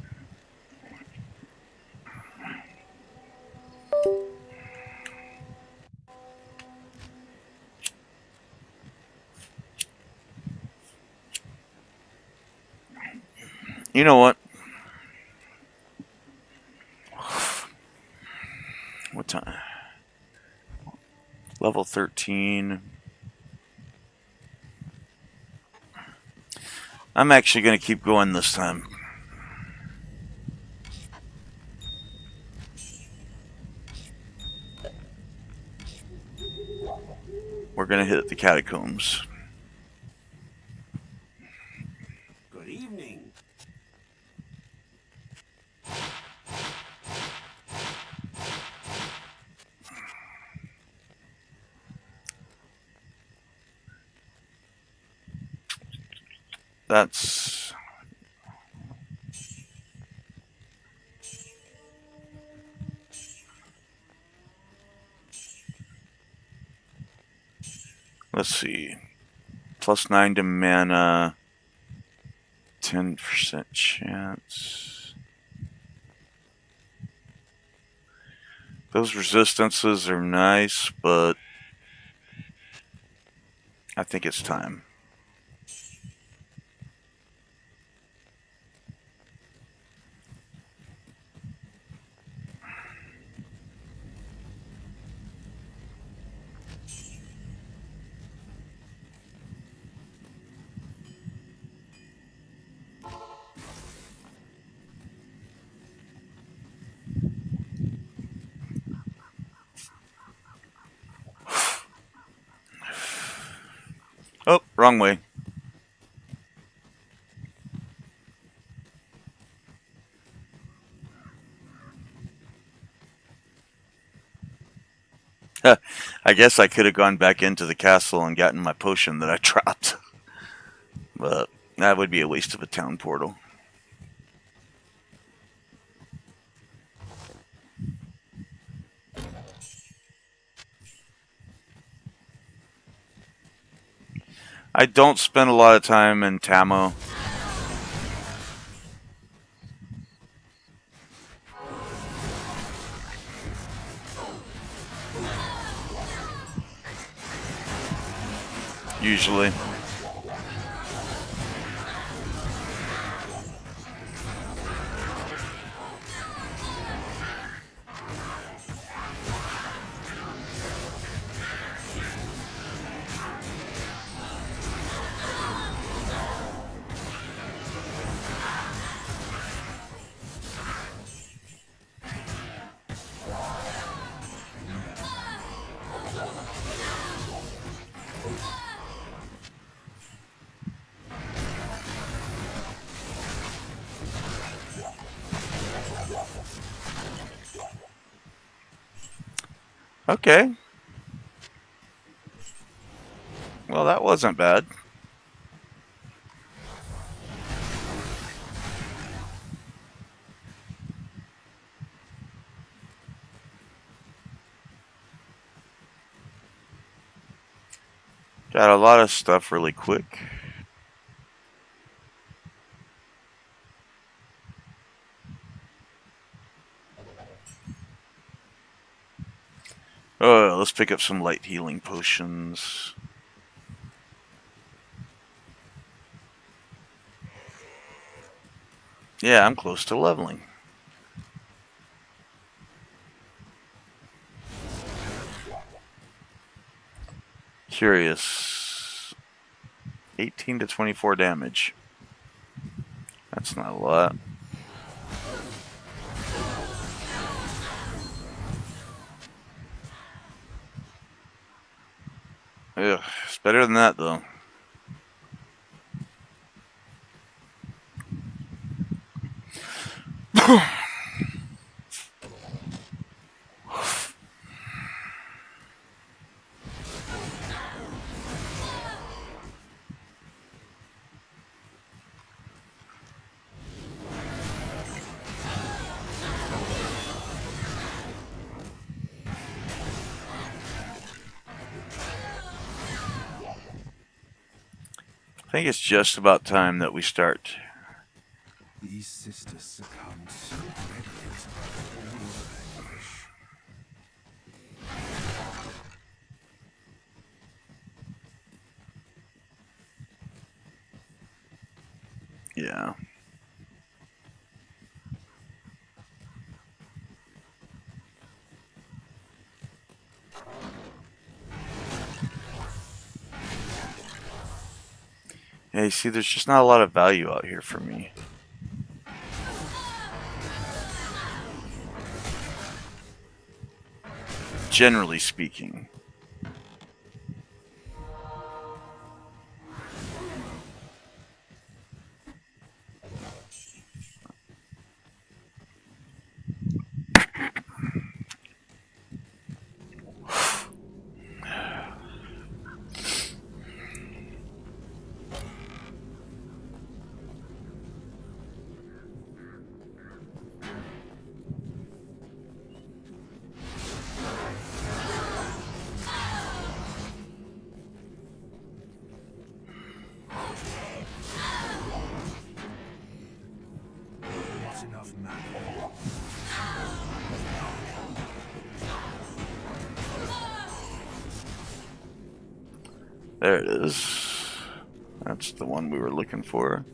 You know what? What time? Level 13. I'm actually going to keep going this time. We're going to hit the catacombs. Good evening. That's... Let's see. +9 to mana. 10% chance. Those resistances are nice, but I think it's time. Oh, wrong way. I guess I could have gone back into the castle and gotten my potion that I dropped. But that would be a waste of a town portal. I don't spend a lot of time in Tamo. Usually. Okay. Well, that wasn't bad. Got a lot of stuff really quick. Oh, let's pick up some light healing potions. Yeah, I'm close to leveling. Curious. 18 to 24 damage. That's not a lot. Ugh, it's better than that, though. I think it's just about time that we start. These sisters succumbed so readily to all your anguish. Yeah. Yeah, you see, there's just not a lot of value out here for me. Generally speaking. Not enough mana. There it is. That's the one we were looking for.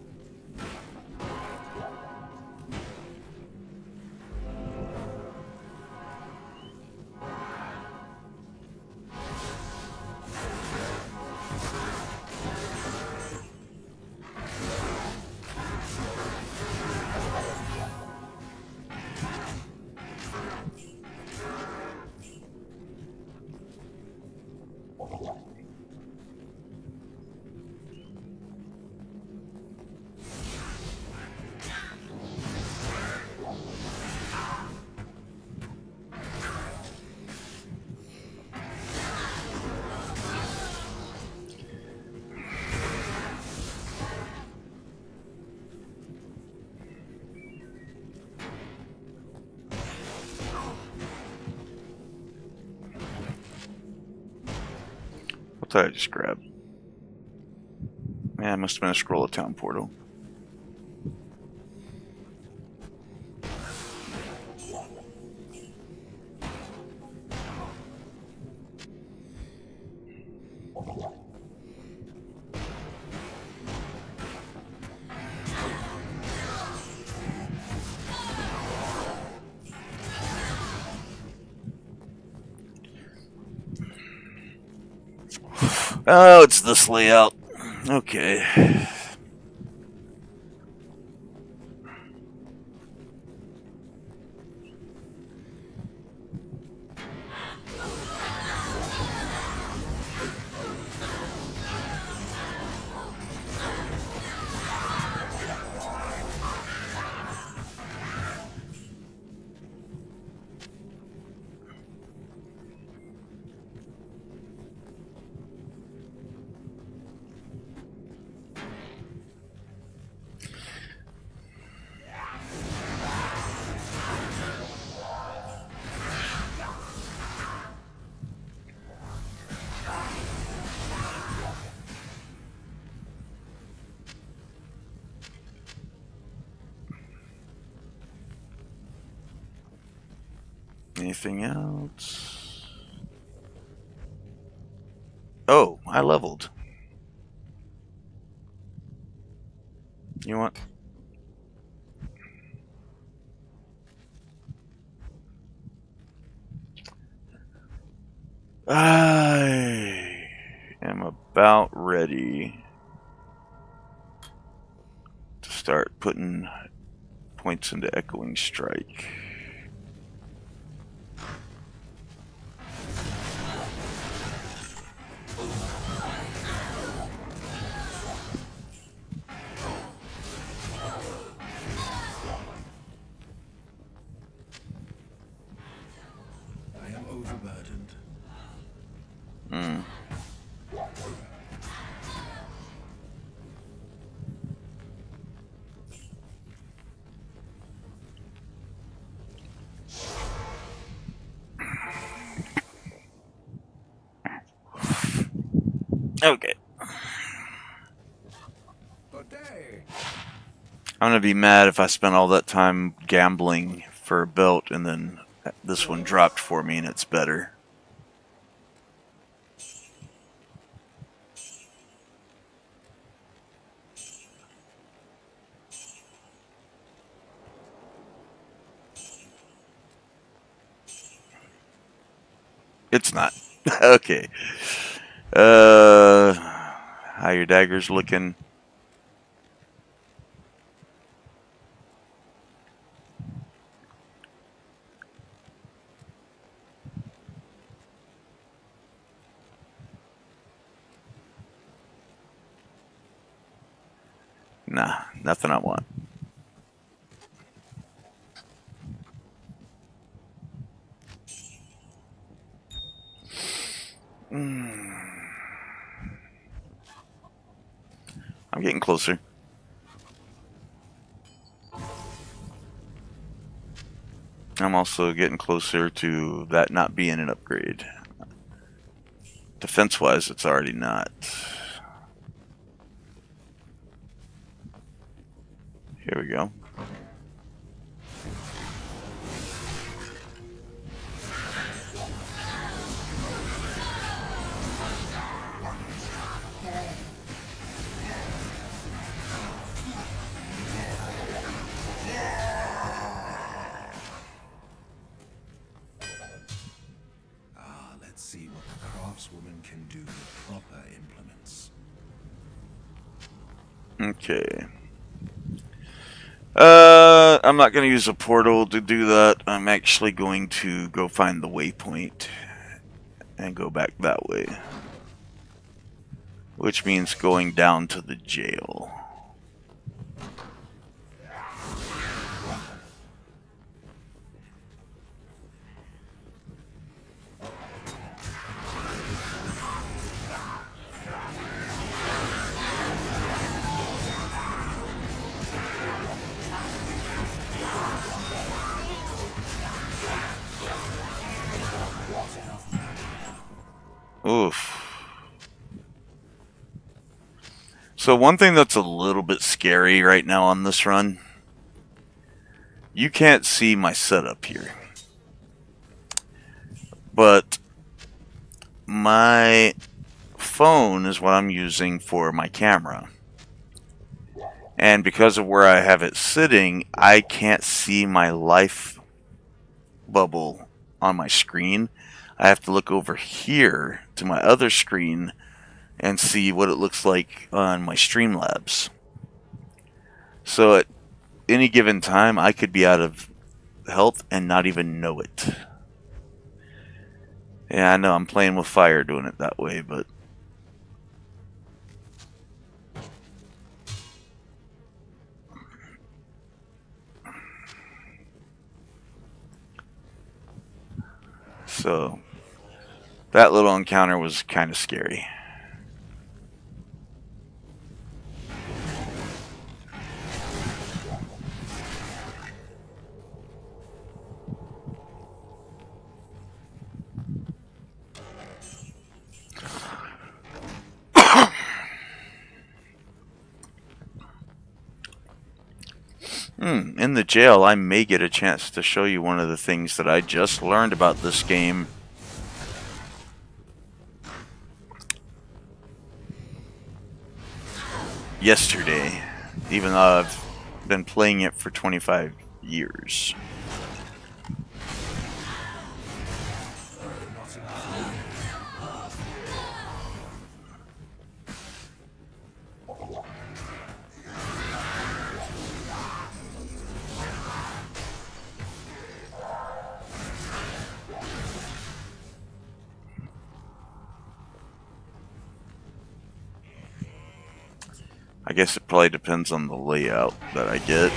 What did I just grab? Yeah, it must have been a scroll of town portal. Oh, it's this layout. Okay. Anything else? Oh, I leveled. You know what? I am about ready to start putting points into Echoing Strike. I am overburdened. Hmm. Okay. Good day. I'm gonna be mad if I spent all that time gambling for a belt and then this one dropped for me and it's better. It's not. Okay. How your dagger's looking? Nah, nothing I want. I'm getting closer. I'm also getting closer to that not being an upgrade. Defense-wise, it's already not. Here we go. Let's see what the craftswoman can do with proper implements. Okay. I'm not going to use a portal to do that. I'm actually going to go find the waypoint and go back that way. Which means going down to the jail. Oof. So one thing that's a little bit scary right now on this run, you can't see my setup here. But my phone is what I'm using for my camera. And because of where I have it sitting, I can't see my life bubble on my screen. I have to look over here to my other screen and see what it looks like on my Streamlabs. So at any given time, I could be out of health and not even know it. Yeah, I know I'm playing with fire doing it that way, but so that little encounter was kind of scary. In the jail, I may get a chance to show you one of the things that I just learned about this game. Yesterday, even though I've been playing it for 25 years. I guess it probably depends on the layout that I get.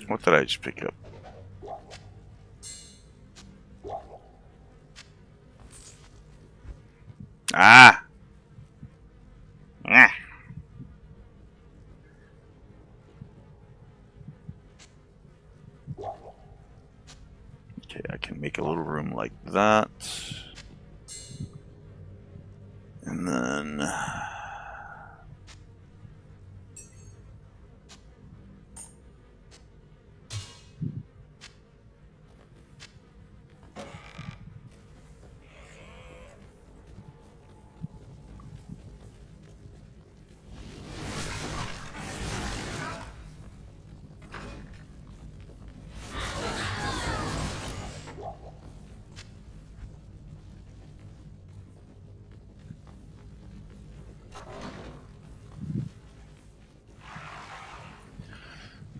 What did I just pick up? Ah! Ah. Okay, I can make a little room like that. And then...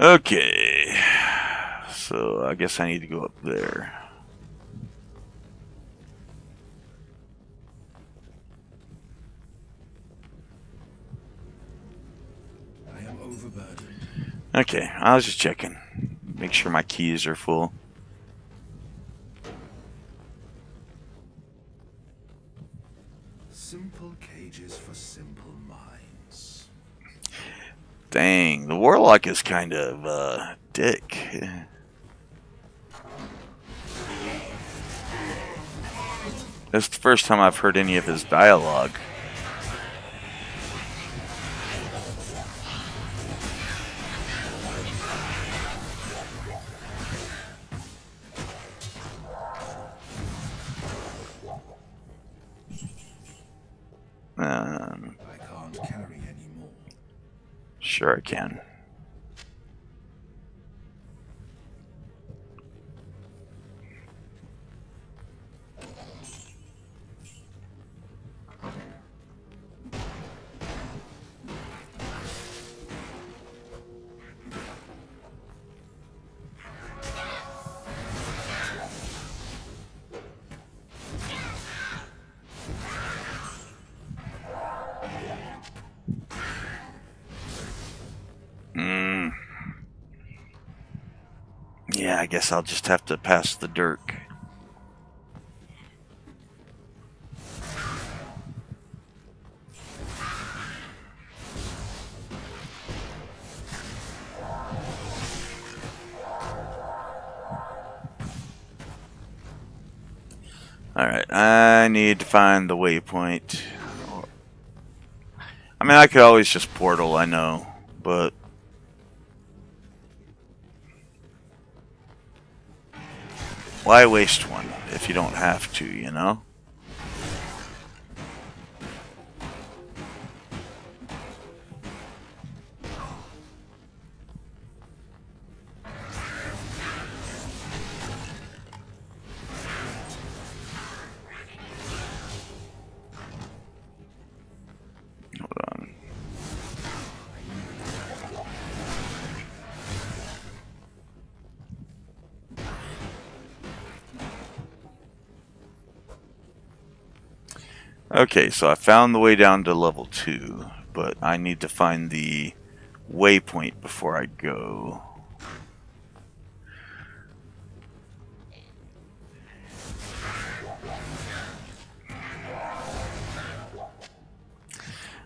Okay, so I guess I need to go up there. I am overburdened. Okay, I was just checking. Make sure my keys are full. Simple cages for simple minds. Dang, the Warlock is kind of, dick. That's the first time I've heard any of his dialogue. I can't carry anymore. Sure I can. Yeah, I guess I'll just have to pass the dirk. Alright, I need to find the waypoint. I mean, I could always just portal, I know, but... why waste one if you don't have to, you know? Hold on. Okay, so I found the way down to level 2, but I need to find the waypoint before I go.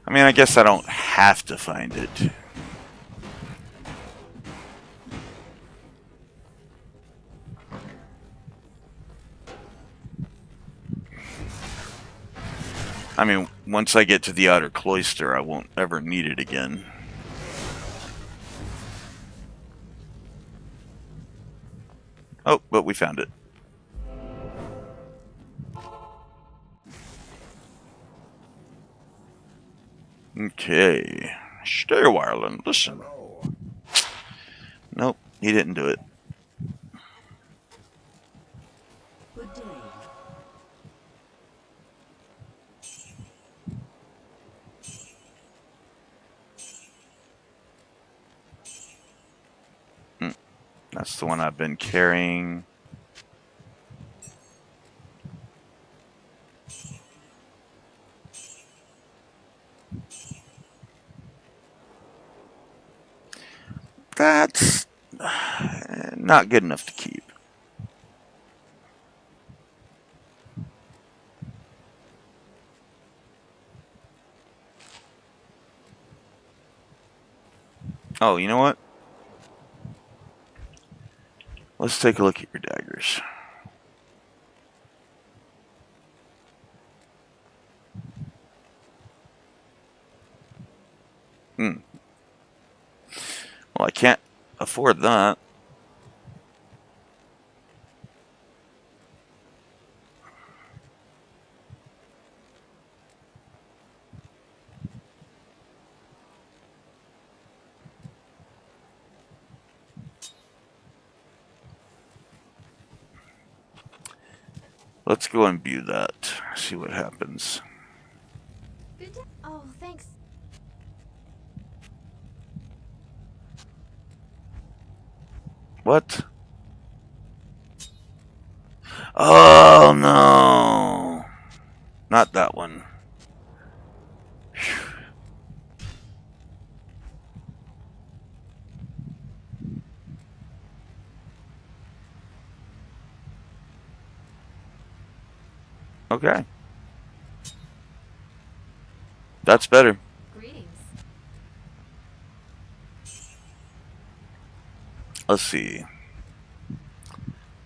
I mean, I guess I don't have to find it. I mean, once I get to the outer cloister, I won't ever need it again. Oh, but we found it. Okay. Stay a while and listen. Nope, he didn't do it. Good day. That's the one I've been carrying. That's not good enough to keep. Oh, you know what? Let's take a look at your daggers. Well, I can't afford that. Let's go and view that. See what happens. Good day. Oh, thanks. What? Oh no! Not that one. Okay. That's better. Greetings. Let's see.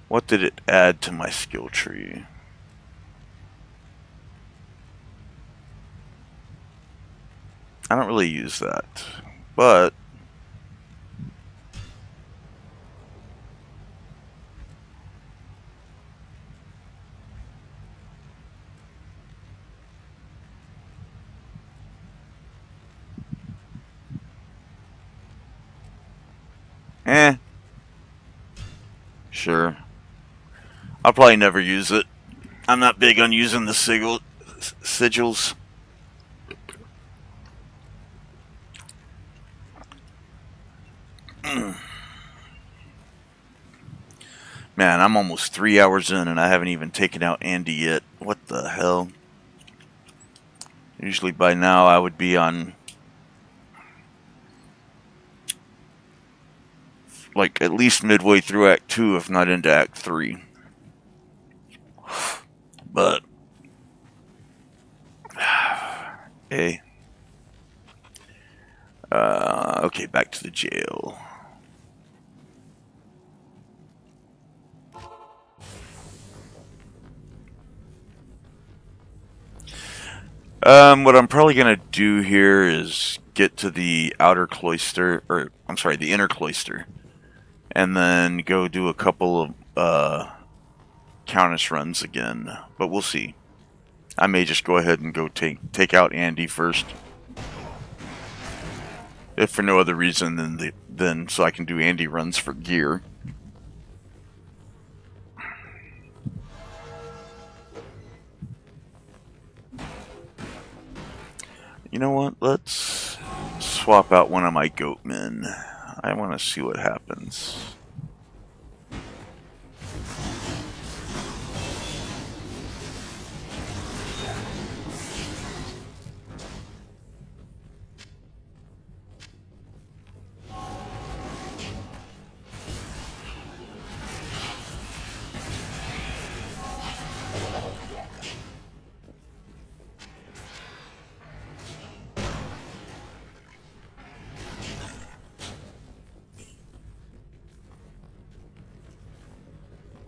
What did it add to my skill tree? I don't really use that, but sure. I'll probably never use it. I'm not big on using the sigils. Man, I'm almost 3 hours in and I haven't even taken out Andy yet. What the hell? Usually by now I would be on like at least midway through Act 2, if not into Act 3. But hey. Okay, back to the jail. What I'm probably gonna do here is get to the outer cloister, or I'm sorry, the inner cloister, and then go do a couple of Countess runs again. But we'll see. I may just go ahead and go take out Andy first, if for no other reason than so I can do Andy runs for gear. You know what? Let's swap out one of my goatmen. I want to see what happens.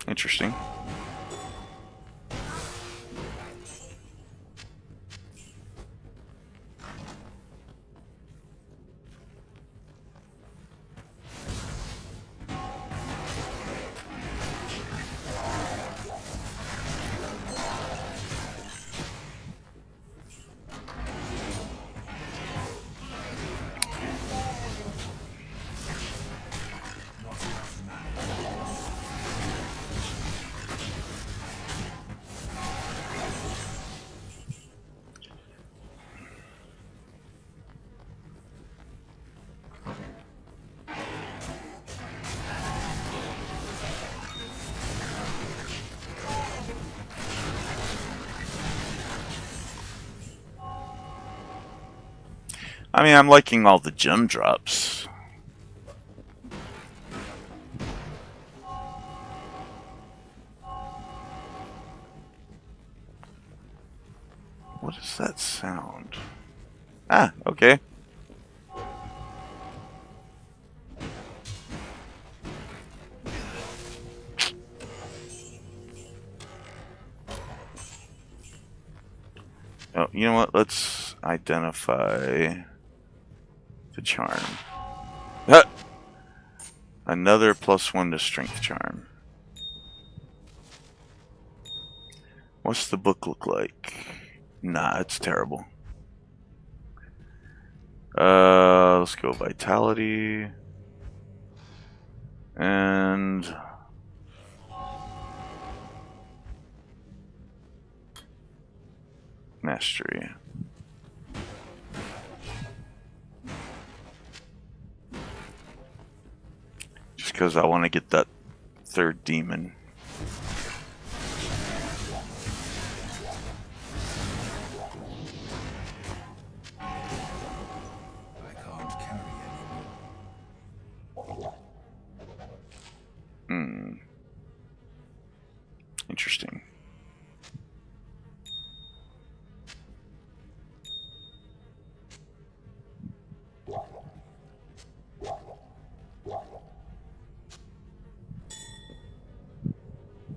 Interesting. I mean, I'm liking all the gem drops. What is that sound? Ah, okay. Oh, you know what? Let's identify the charm. Ah! Another +1 to strength charm. What's the book look like? Nah, it's terrible. Let's go vitality. And mastery. Just because I want to get that third demon. I can't carry anymore. Hmm. Interesting.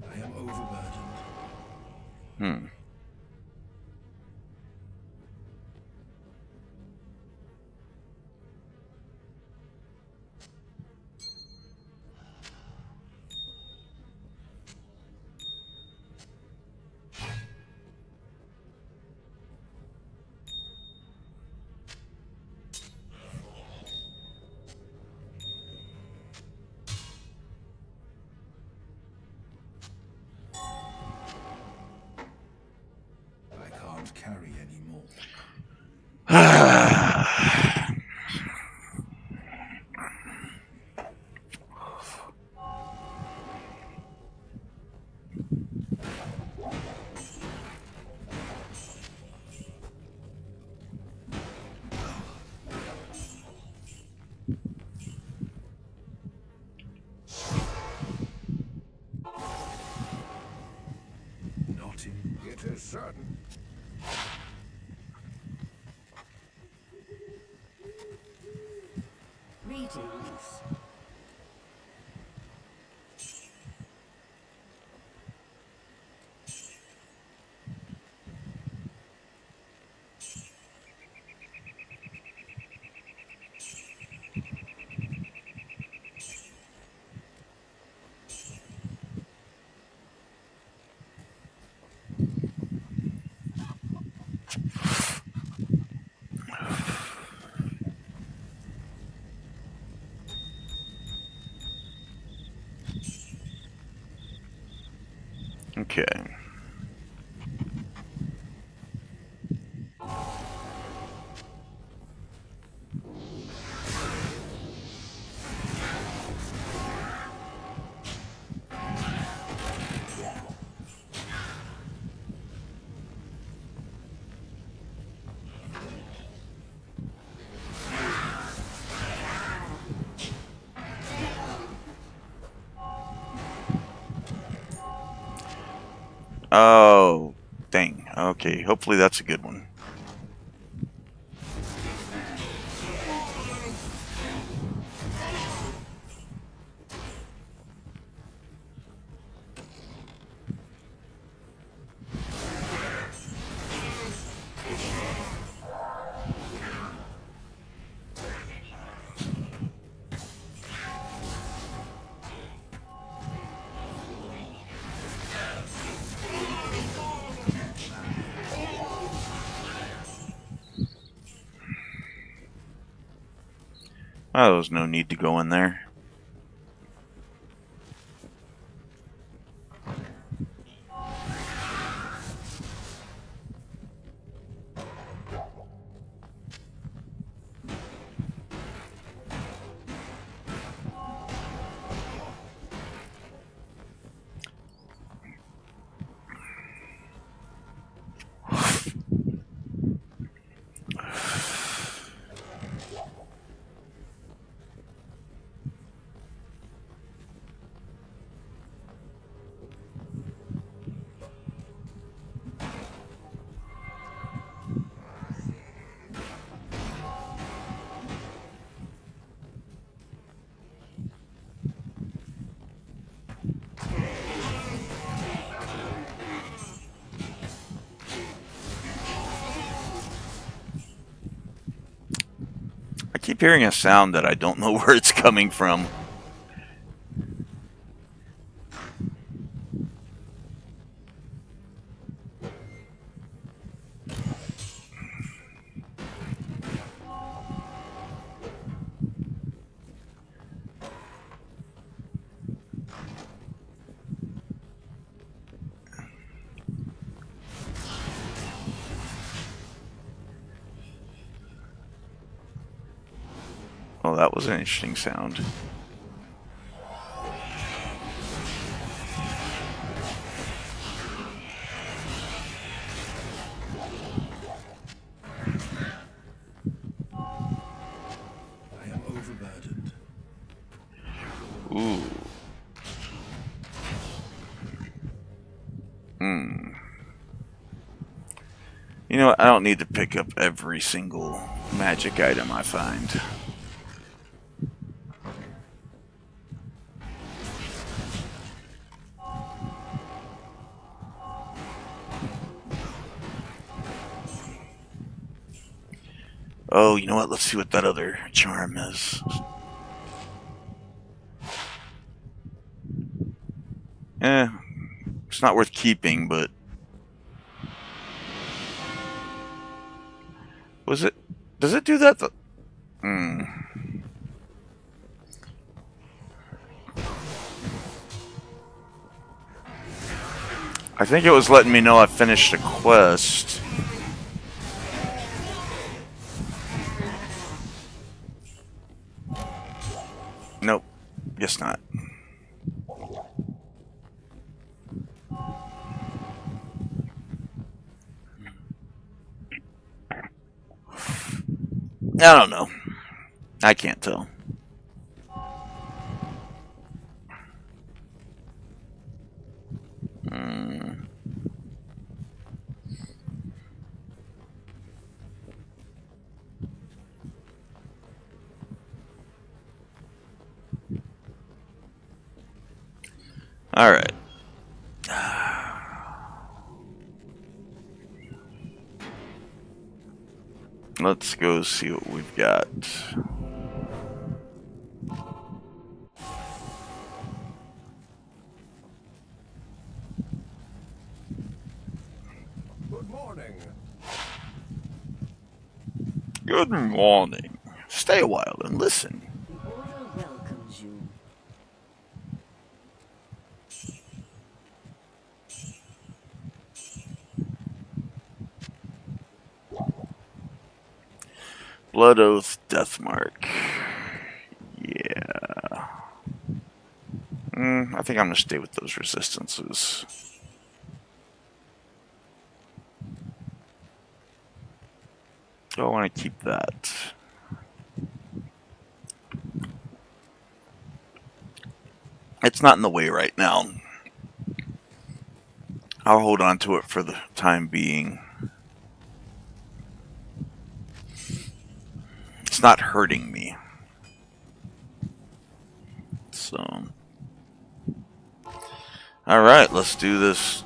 I am overburdened. Hmm. I can't carry anymore. Not in. It is certain. Greetings. Okay. Oh, dang. Okay, hopefully that's a good one. Oh, there was no need to go in there. I keep hearing a sound that I don't know where it's coming from. Oh, that was an interesting sound. I am overburdened. Ooh. You know what? I don't need to pick up every single magic item I find. Oh, you know what? Let's see what that other charm is. It's not worth keeping, but... Was it... Does it do that? I think it was letting me know I finished a quest. Nope. Guess not. I don't know. I can't tell. Alright. Let's go see what we've got. Good morning. Good morning. Stay a while and listen. The Order welcomes you. Blood Oath Deathmark. Yeah. I think I'm going to stay with those resistances. Oh, I want to keep that. It's not in the way right now. I'll hold on to it for the time being. It's not hurting me. So. Alright, let's do this.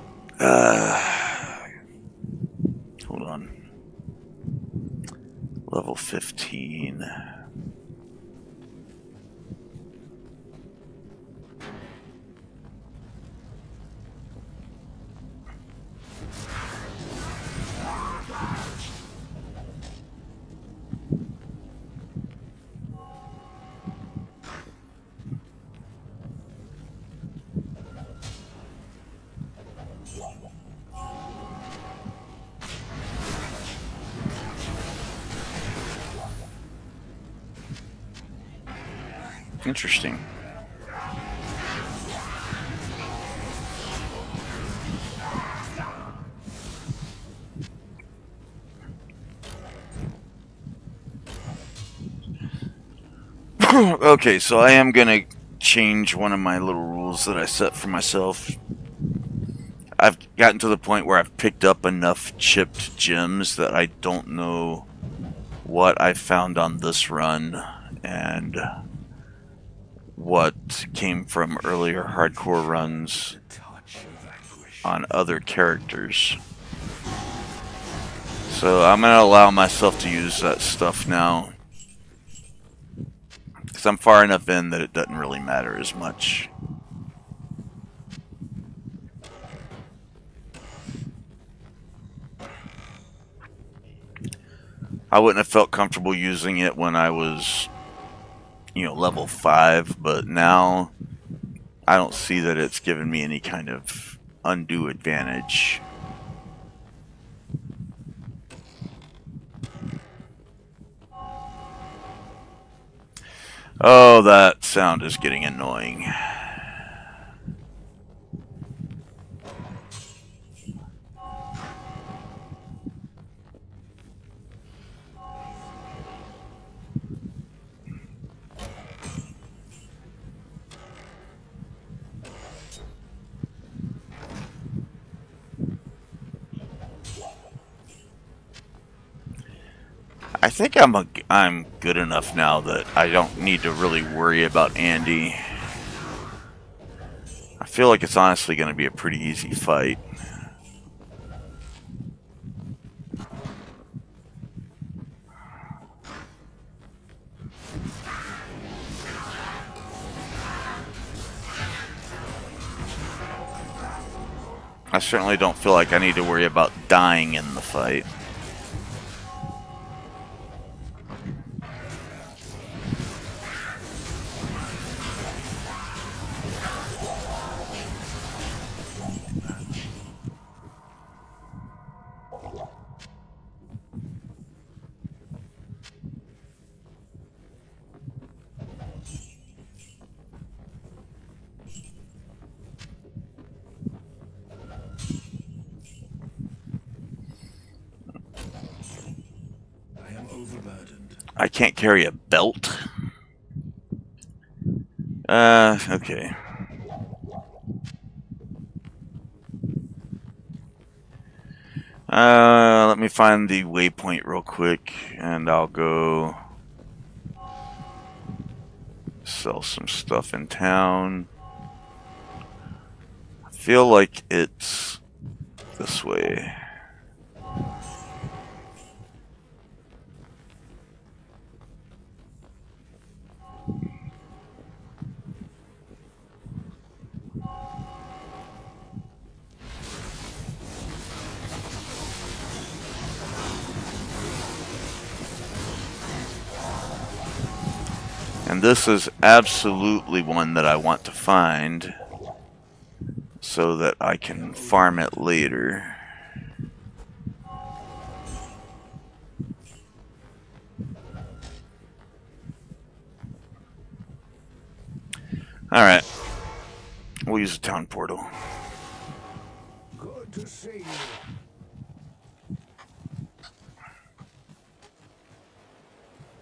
Hold on. Level 15. Interesting. Okay, so I am gonna change one of my little rules that I set for myself. I've gotten to the point where I've picked up enough chipped gems that I don't know what I found on this run and what came from earlier hardcore runs The touch of anguish. on other characters. So I'm gonna allow myself to use that stuff now, because I'm far enough in that it doesn't really matter as much. I wouldn't have felt comfortable using it when I was, level 5, but now I don't see that it's given me any kind of undue advantage. Oh, that sound is getting annoying. I think I'm good enough now that I don't need to really worry about Andy. I feel like it's honestly going to be a pretty easy fight. I certainly don't feel like I need to worry about dying in the fight. I am overburdened. I can't carry a belt. Okay. Let me find the waypoint real quick, and I'll go sell some stuff in town. I feel like it's this way. And this is absolutely one that I want to find so that I can farm it later. Alright. We'll use the town portal. Good to see you.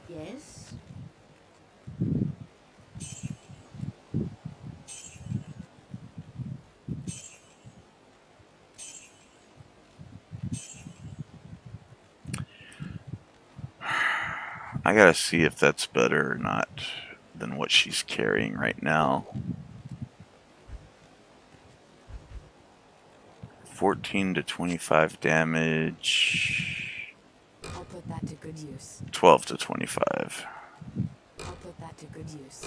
Yes? I gotta see if that's better or not than what she's carrying right now. 14 to 25 damage. I'll put that to good use. 12 to 25. I'll put that to good use.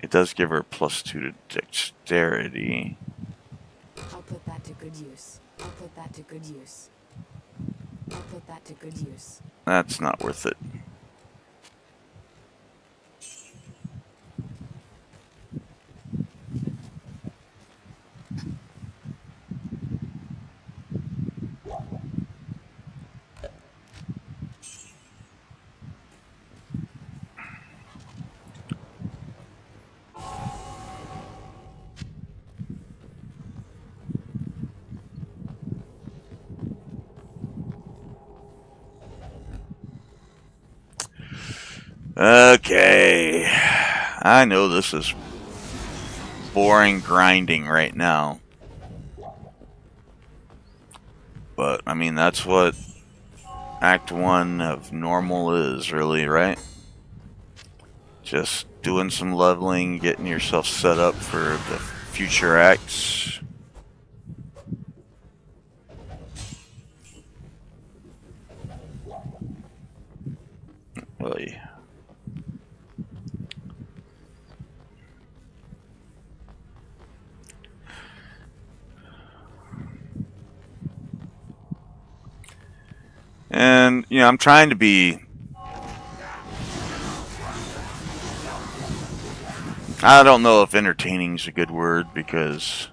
It does give her +2 to dexterity. I'll put that to good use. I'll put that to good use. I'll put that to good use. That's not worth it. Okay. I know this is boring grinding right now. But, I mean, that's what Act 1 of normal is, really, right? Just doing some leveling, getting yourself set up for the future acts. Well, yeah. And, you know, I'm trying to be... I don't know if entertaining is a good word, because...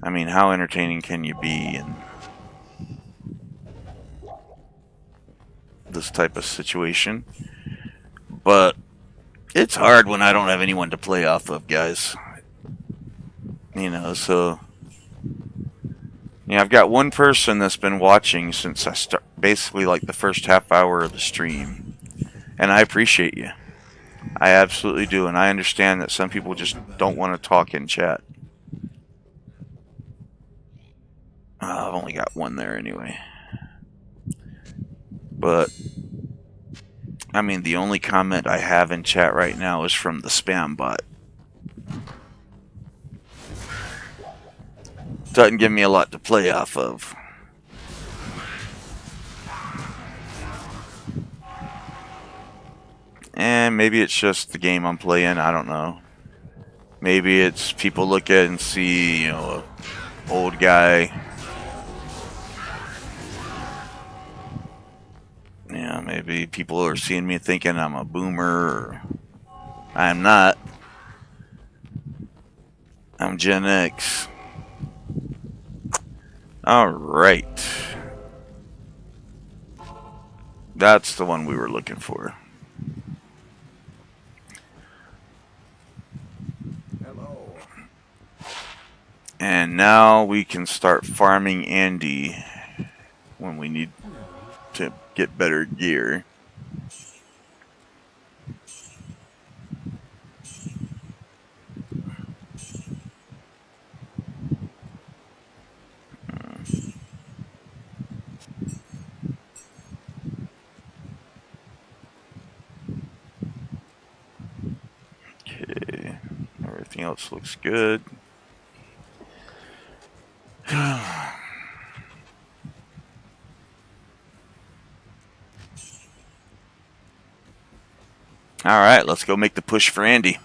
I mean, how entertaining can you be in this type of situation? But it's hard when I don't have anyone to play off of, guys. You know, so... Yeah, I've got one person that's been watching since I start, basically like the first half hour of the stream. And I appreciate you. I absolutely do, and I understand that some people just don't want to talk in chat. I've only got one there anyway. But, I mean, the only comment I have in chat right now is from the spam bot. Doesn't give me a lot to play off of. And maybe it's just the game I'm playing, I don't know. Maybe it's people look at it and see, you know, an old guy. Yeah, maybe people are seeing me thinking I'm a boomer, or I'm not. I'm Gen X. Alright. That's the one we were looking for. Hello. And now we can start farming Andy when we need to get better gear. Okay, everything else looks good. Alright, let's go make the push for Andy.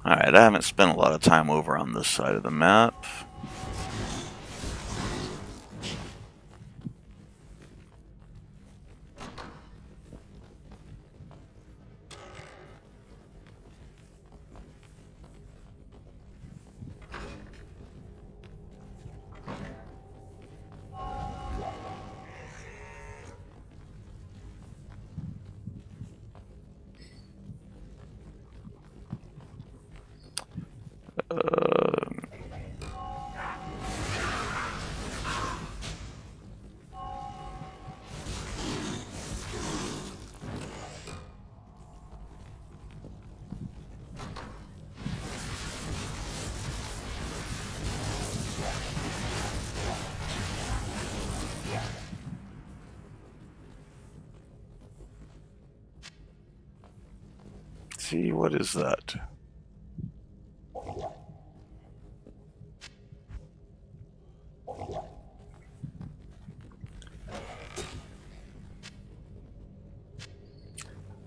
Alright, I haven't spent a lot of time over on this side of the map. See, what is that?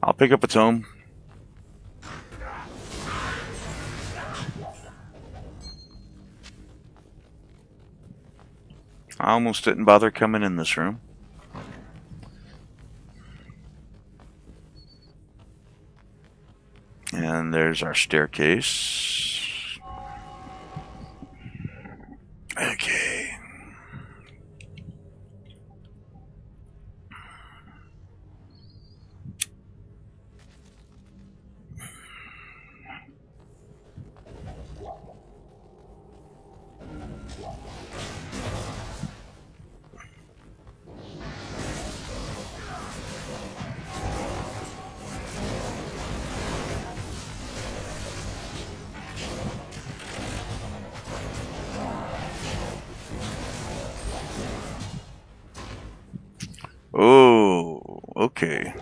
I'll pick up a tome. I almost didn't bother coming in this room. And there's our staircase. Okay. Oh, okay.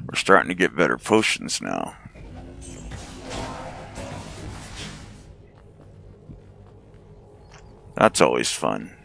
We're starting to get better potions now. That's always fun.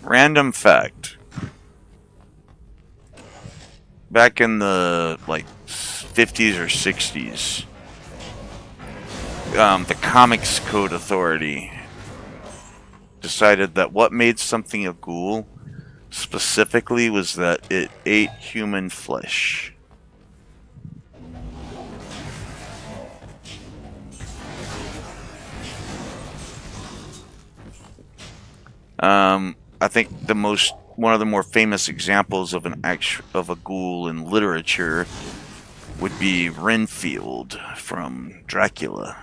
Random fact. Back in the 50s or 60s, the Comics Code Authority decided that what made something a ghoul specifically was that it ate human flesh. I think one of the more famous examples of of a ghoul in literature would be Renfield from Dracula.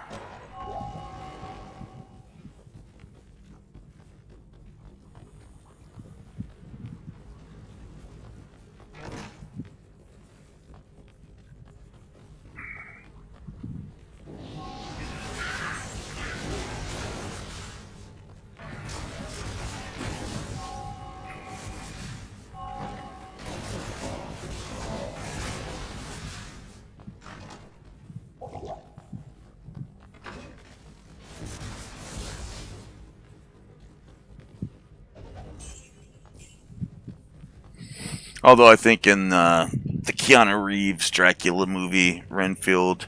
Although I think in the Keanu Reeves Dracula movie, Renfield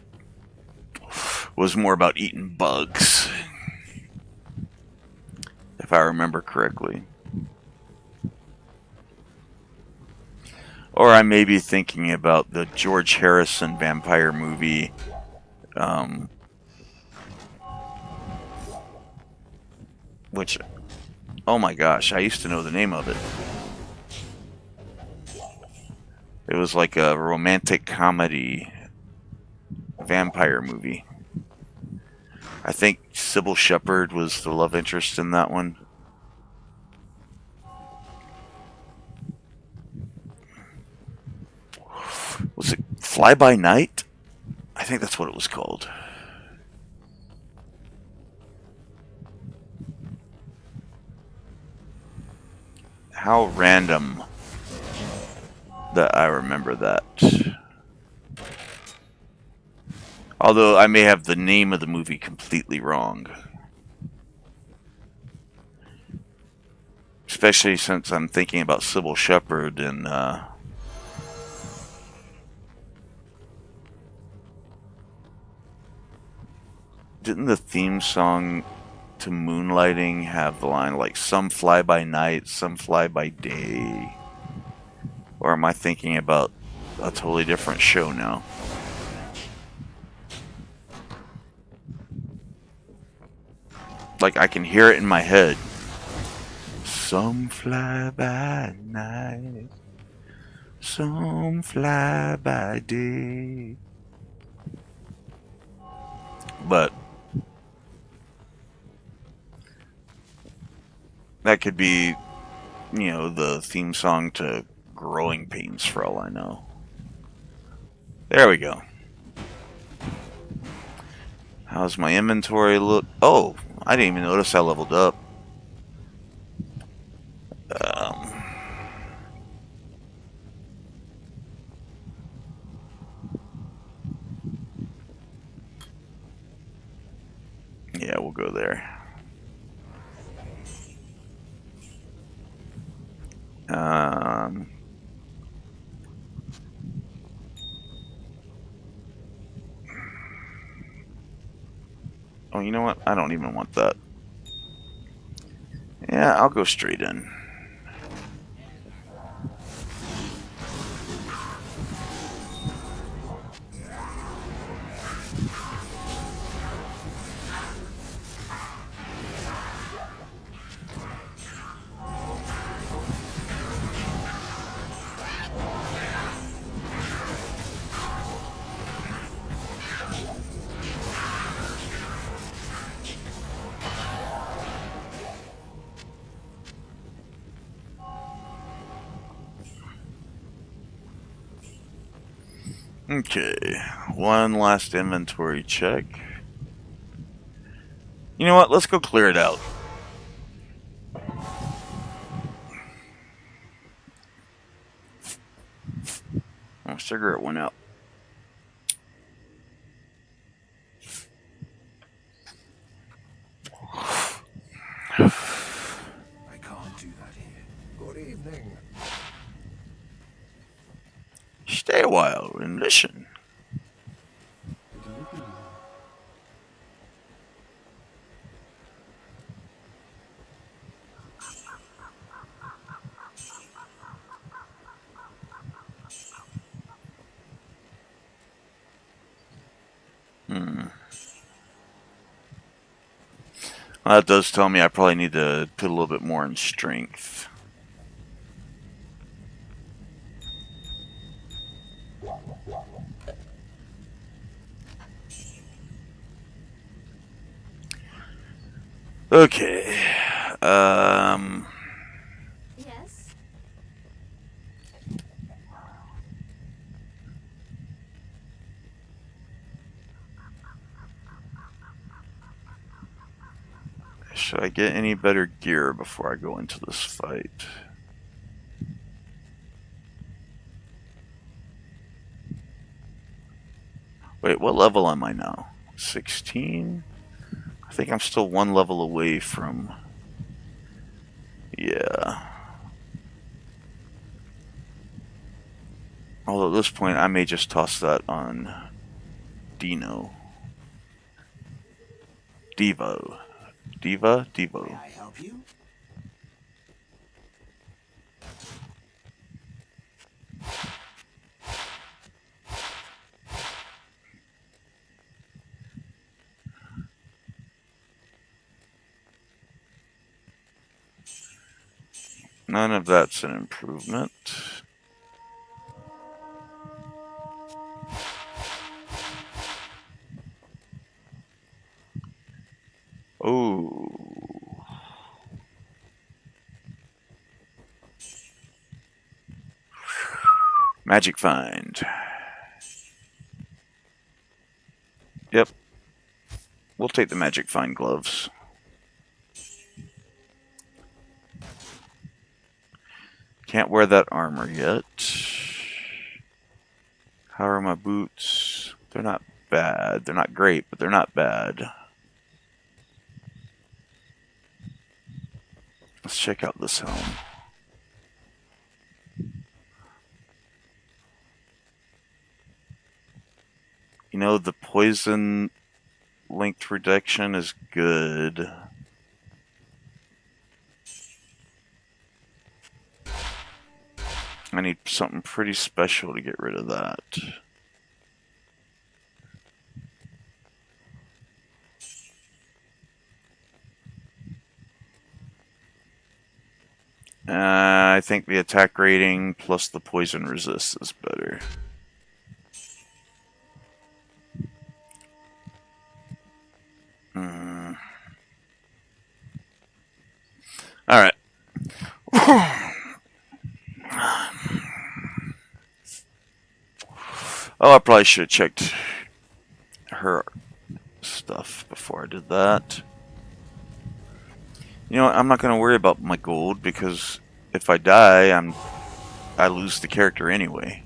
was more about eating bugs, if I remember correctly. Or I may be thinking about the George Harrison vampire movie, which, oh my gosh, I used to know the name of it. It was like a romantic comedy vampire movie. I think Sybil Shepherd was the love interest in that one. Was it Fly By Night? I think that's what it was called. How random that I remember that. Although I may have the name of the movie completely wrong. Especially since I'm thinking about Sybil Shepherd and didn't the theme song to Moonlighting have the line like some fly by night, some fly by day? Or am I thinking about a totally different show now? Like I can hear it in my head. Some fly by night, some fly by day. But that could be, the theme song to growing pains for all I know. There we go. How's my inventory look? Oh, I didn't even notice I leveled up. Yeah, we'll go there. Oh, you know what? I don't even want that. Yeah, I'll go straight in. Okay, one last inventory check. You know what? Let's go clear it out. Oh, cigarette went out. I can't do that here. Good evening. Stay a while and listen. Well, that does tell me I probably need to put a little bit more in strength. Okay. Yes? Should I get any better gear before I go into this fight? Wait, what level am I now? 16? I think I'm still one level away from... Yeah. Although at this point, I may just toss that on Dino. Devo. Diva? May Devo. I help you? None of that's an improvement. Oh. Magic find. Yep. We'll take the magic find gloves. Can't wear that armor yet. How are my boots? They're not bad. They're not great, but they're not bad. Let's check out this helm. You know, the poison length reduction is good. I need something pretty special to get rid of that. I think the attack rating plus the poison resist is better. Alright. Oh, I probably should have checked her stuff before I did that. You know what? I'm not going to worry about my gold because if I die, I lose the character anyway.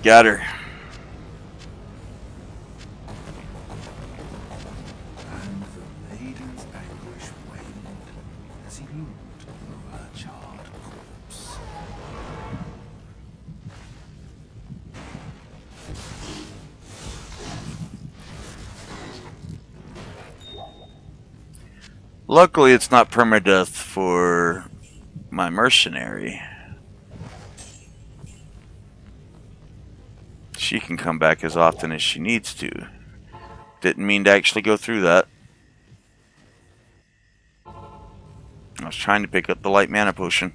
Got her. And the maiden's anguish waned as he looked over her charred corpse. Luckily, it's not permadeath for my mercenary. She can come back as often as she needs to. Didn't mean to actually go through that. I was trying to pick up the light mana potion.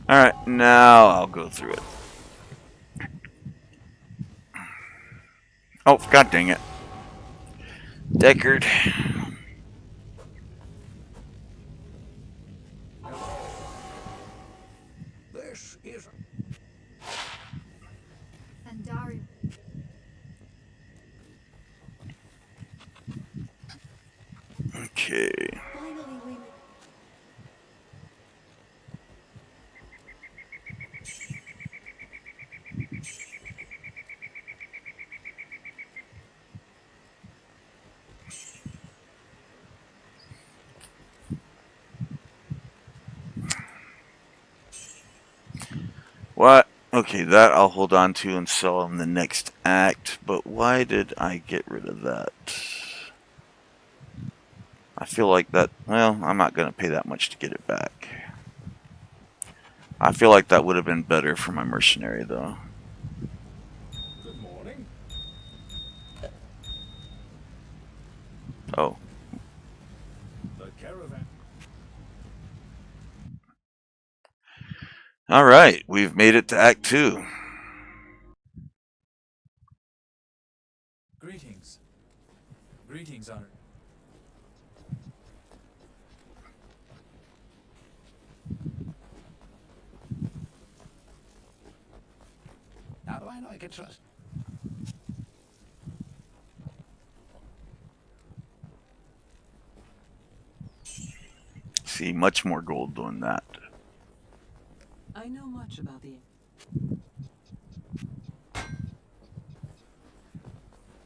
Alright, now I'll go through it. Oh, god dang it. Deckard. This is And Dario. Okay. Finally, we. What? Okay, that I'll hold on to and sell in the next act, but why did I get rid of that? I feel like that, well, I'm not going to pay that much to get it back. I feel like that would have been better for my mercenary, though. good morning. Oh, The caravan. alright, we've made it to Act 2. Greetings. Greetings, Honor. How do I know I can trust? See, much more gold doing that. I know much about the.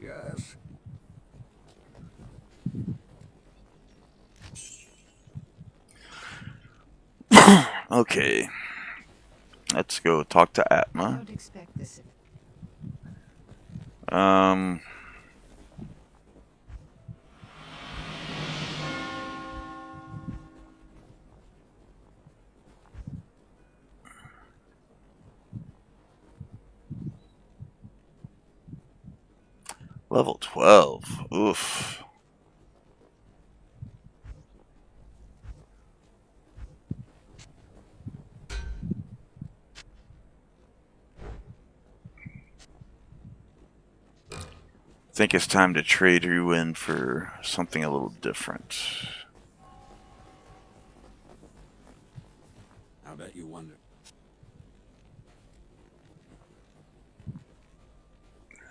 Yes. Okay, let's go talk to I Atma. don't expect this. Um, level 12. Oof. Think it's time to trade you in for something a little different. I bet you wonder.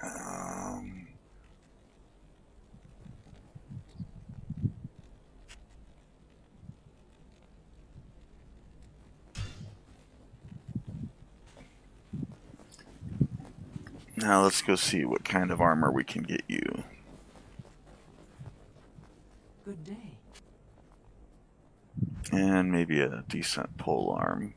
Um, Now let's go see what kind of armor we can get you. Good day. And maybe a decent pole arm.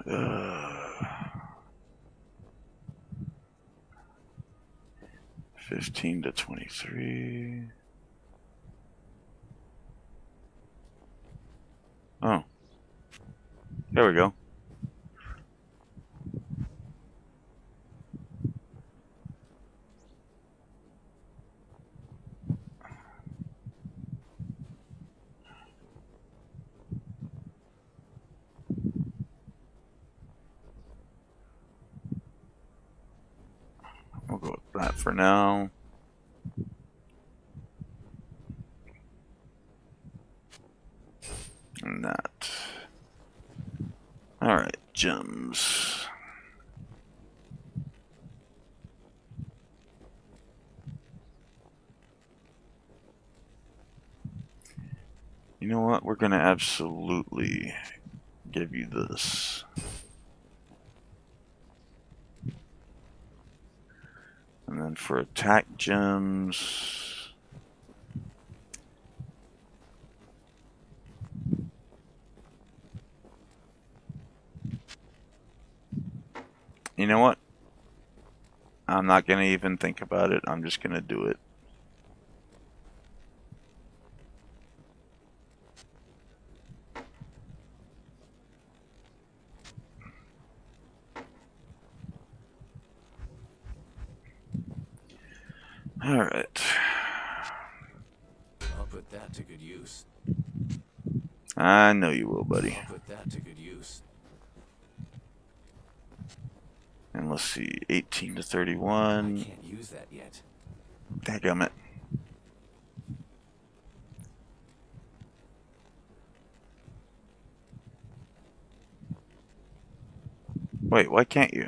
Uh, 15 to 23. Oh. There we go. We'll go with that for now. And that. Alright, gems. You know what? We're going to absolutely give you this. And then for attack gems, you know what? I'm not going to even think about it. I'm just going to do it. Alright. I'll put that to good use. I know you will, buddy. I'll put that to good use. And let's see, 18 to I 31. can't use that yet. Dadgummit. Wait, why can't you?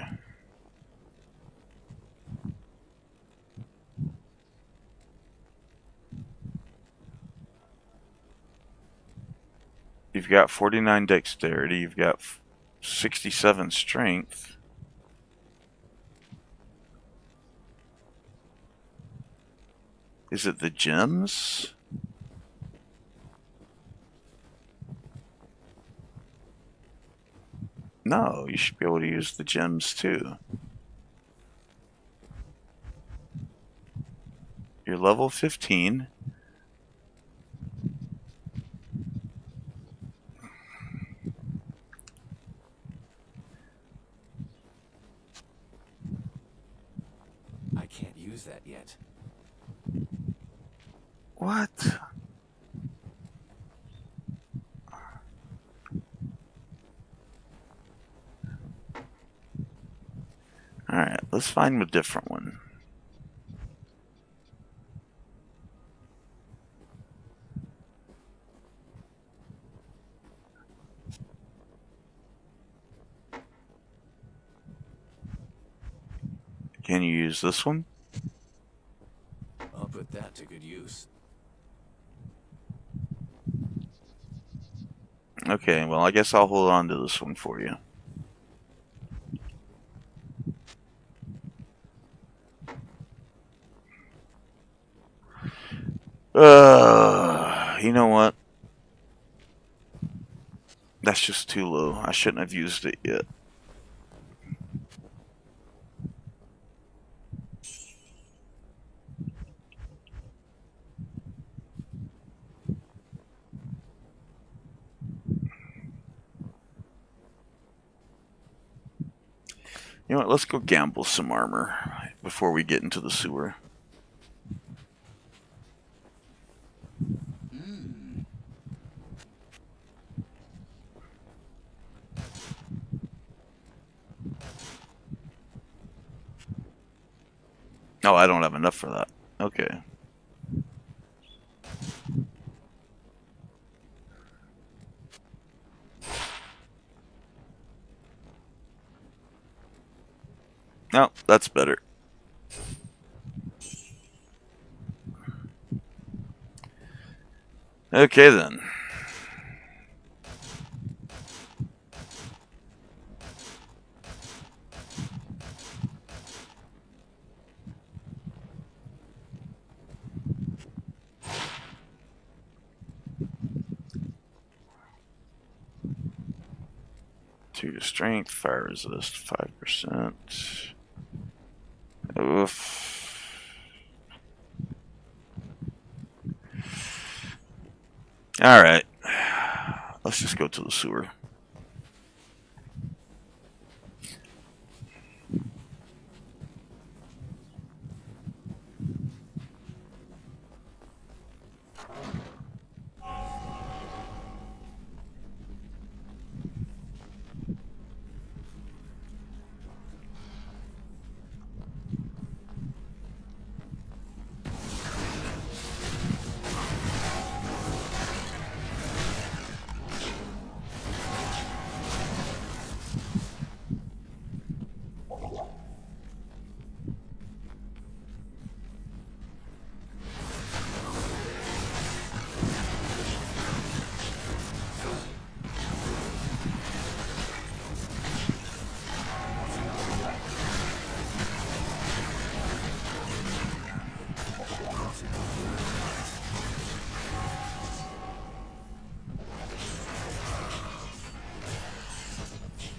You've got 49 dexterity, you've got 67 strength. Is it the gems? No, you should be able to use the gems too. You're level 15. I can't use that yet. What? Alright, let's find a different one. Can you use this one? I'll put that to good use. Okay, well, I guess I'll hold on to this one for you. You know what? That's just too low. I shouldn't have used it yet. You know what? Let's go gamble some armor before we get into the sewer. Oh, I don't have enough for that. Okay. No, that's better. Okay then. Two to strength, fire resist, 5%. Oof. Alright. Let's just go to the sewer.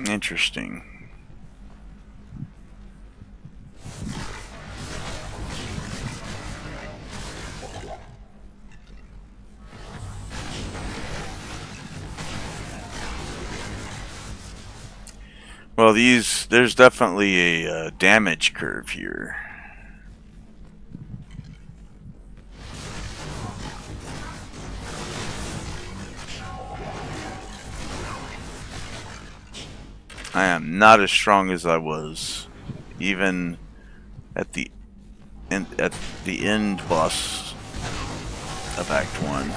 Interesting. Well, there's definitely a damage curve here. I am not as strong as I was, even at the end boss of Act 1.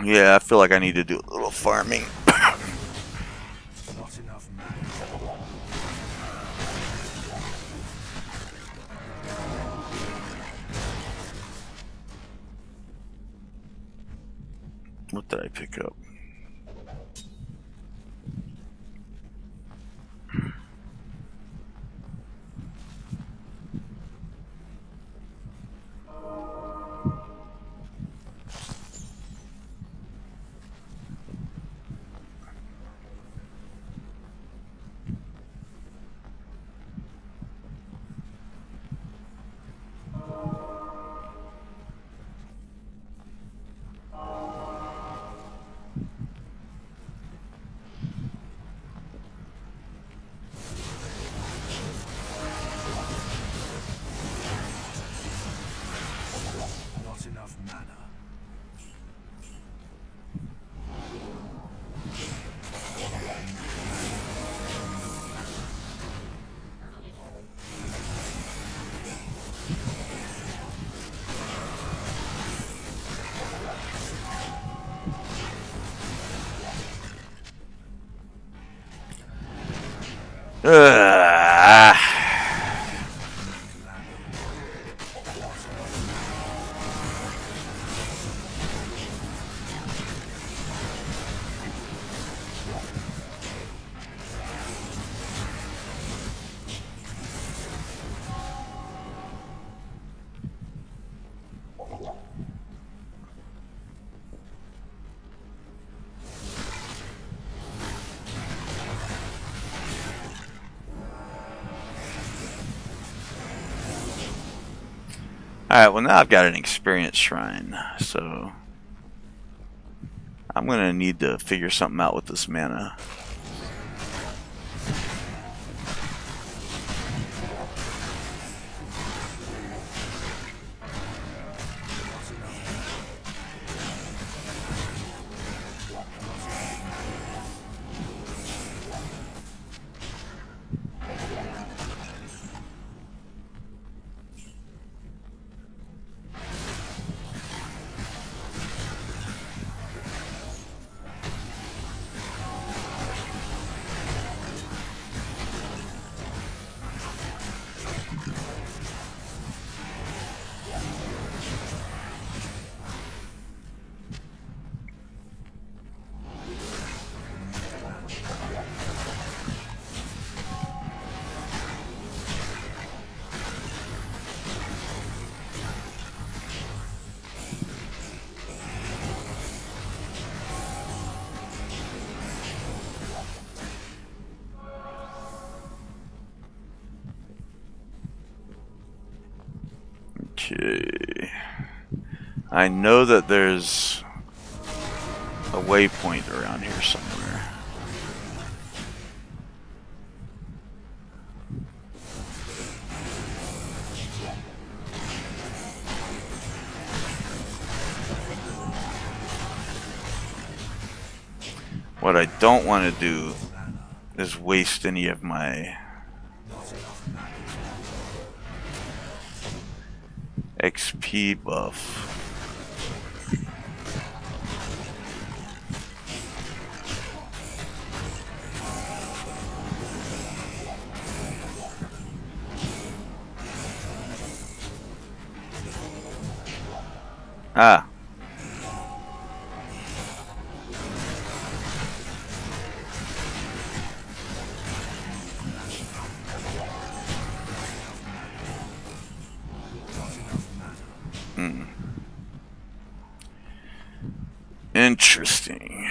Yeah, I feel like I need to do a little farming. Not enough mana. What did I pick up? Not enough mana. Ugh. Alright, well now I've got an experience shrine, so I'm gonna need to figure something out with this mana. Okay. I know that there's a waypoint around here somewhere. What I don't want to do is waste any of my XP buff. Ah. Interesting.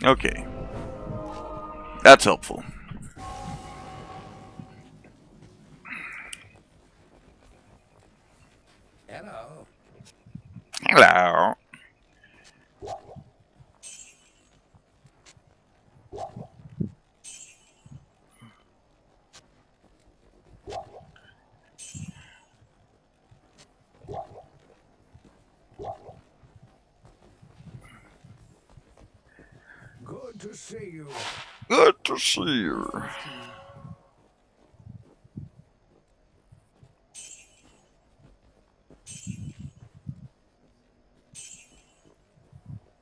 Okay. That's helpful. Hello. Hello. Good to see you. Good to see you.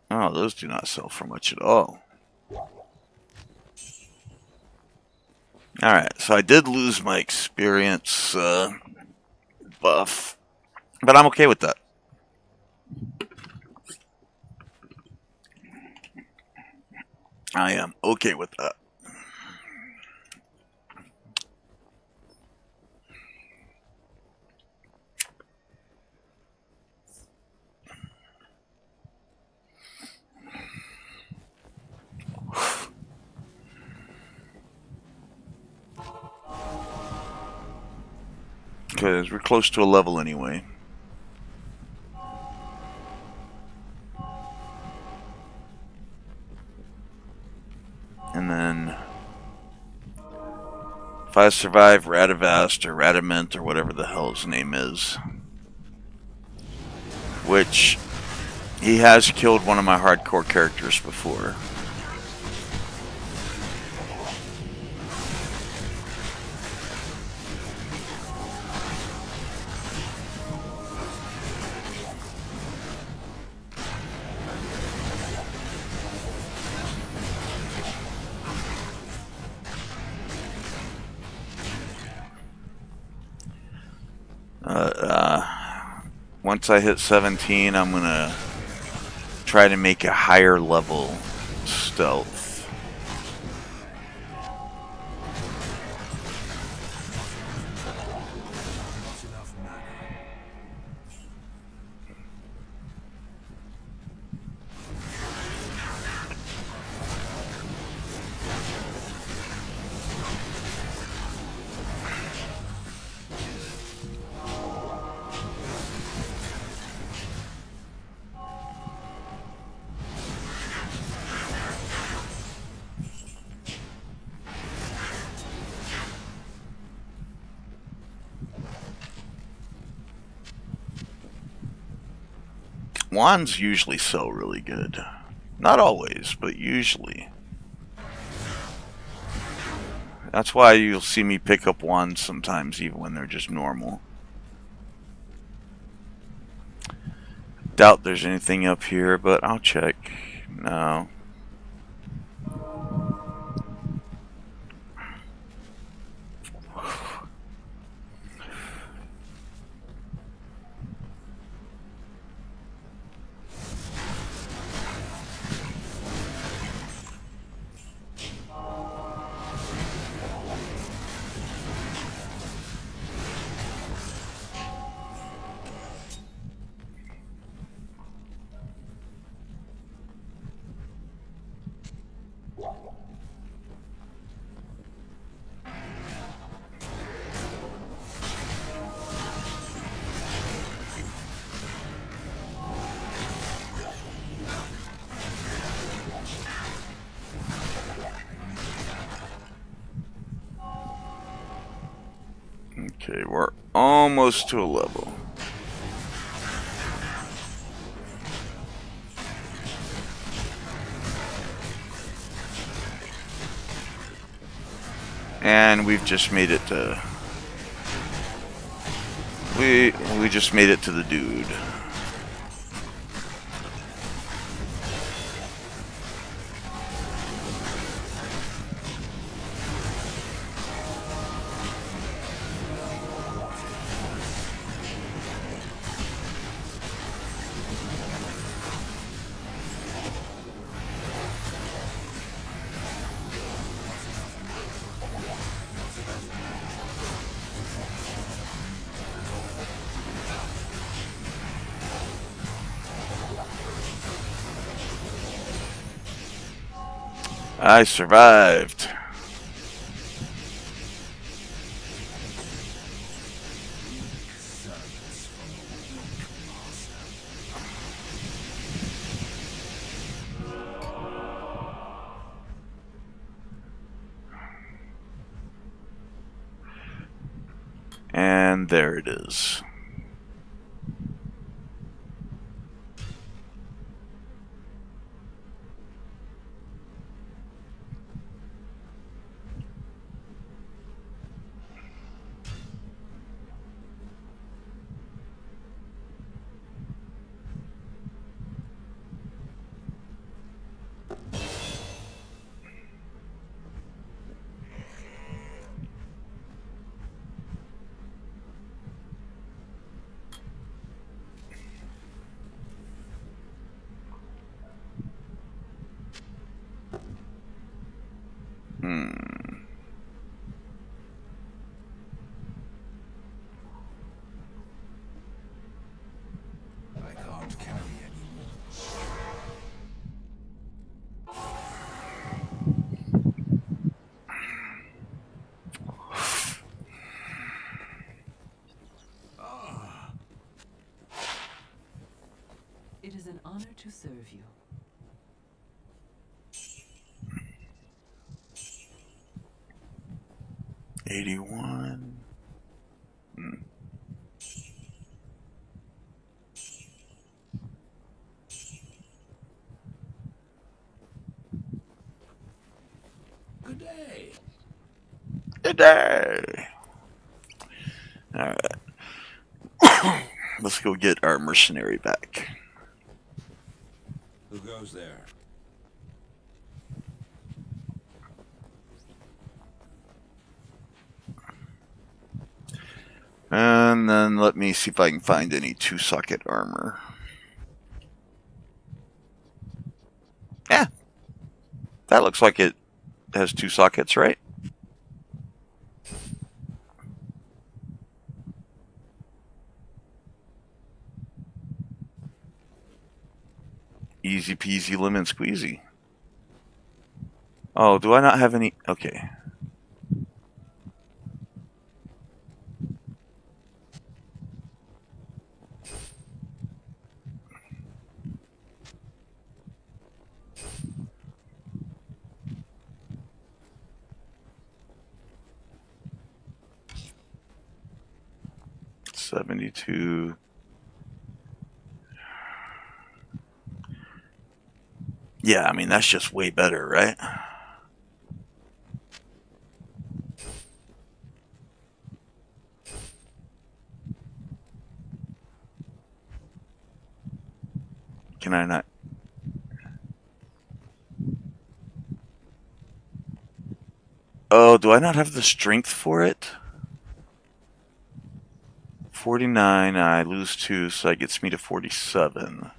Oh, those do not sell for much at all. Alright, so I did lose my experience buff, but I'm okay with that. I am okay with that. Because we're close to a level anyway. And then if I survive Radavast or Radament or whatever the hell his name is, which he has killed one of my hardcore characters before. Once I hit 17, I'm gonna try to make a higher level stealth. Not enough mana. Wands usually sell really good. Not always, but usually. That's why you'll see me pick up wands sometimes, even when they're just normal. Doubt there's anything up here, but I'll check. No. Okay, we're almost to a level. And we've just made it to... We just made it to the dude. I survived. Service from a weak master. And there it is. I can't carry anymore. It is an honor to serve you. $81. Good day. Good day. Alright. Let's go get our mercenary back. Who goes there? And And then let me see if I can find any 2-socket armor. Yeah. That looks like it has 2 sockets, right? Easy peasy lemon squeezy. Oh, do I not have any? Okay. $72. Yeah, I mean, that's just way better, right? Can I not? Oh, do I not have the strength for it? 49, I lose 2, so that gets me to 47.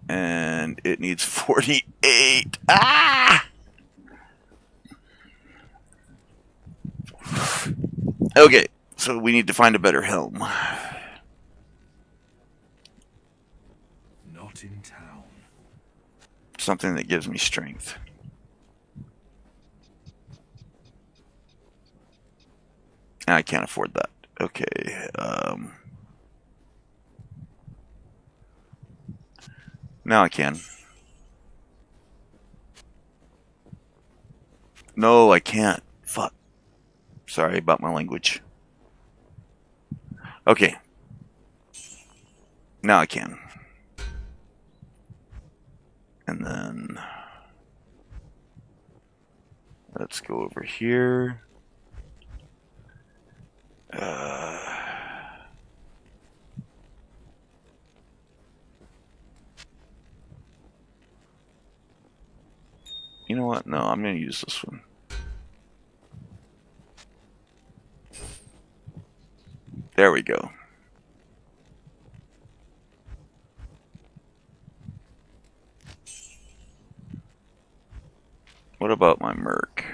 And it needs 48. Ah! Okay, so we need to find a better helm. Not in town. Something that gives me strength. I can't afford that. Okay. Now I can. No, I can't. Fuck. Sorry about my language. Okay. Now I can. And then let's go over here. You know what? No, I'm going to use this one. There we go. What about my merc?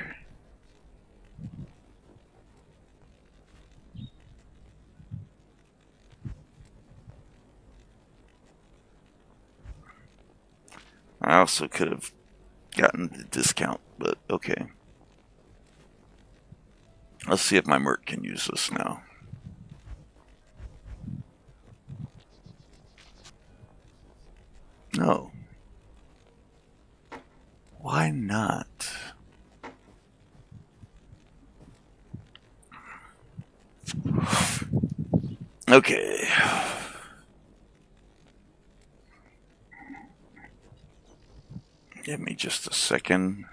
I also could have gotten the discount, but okay. Let's see if my merc can use this now. No. Why not? Okay. Give me just a second.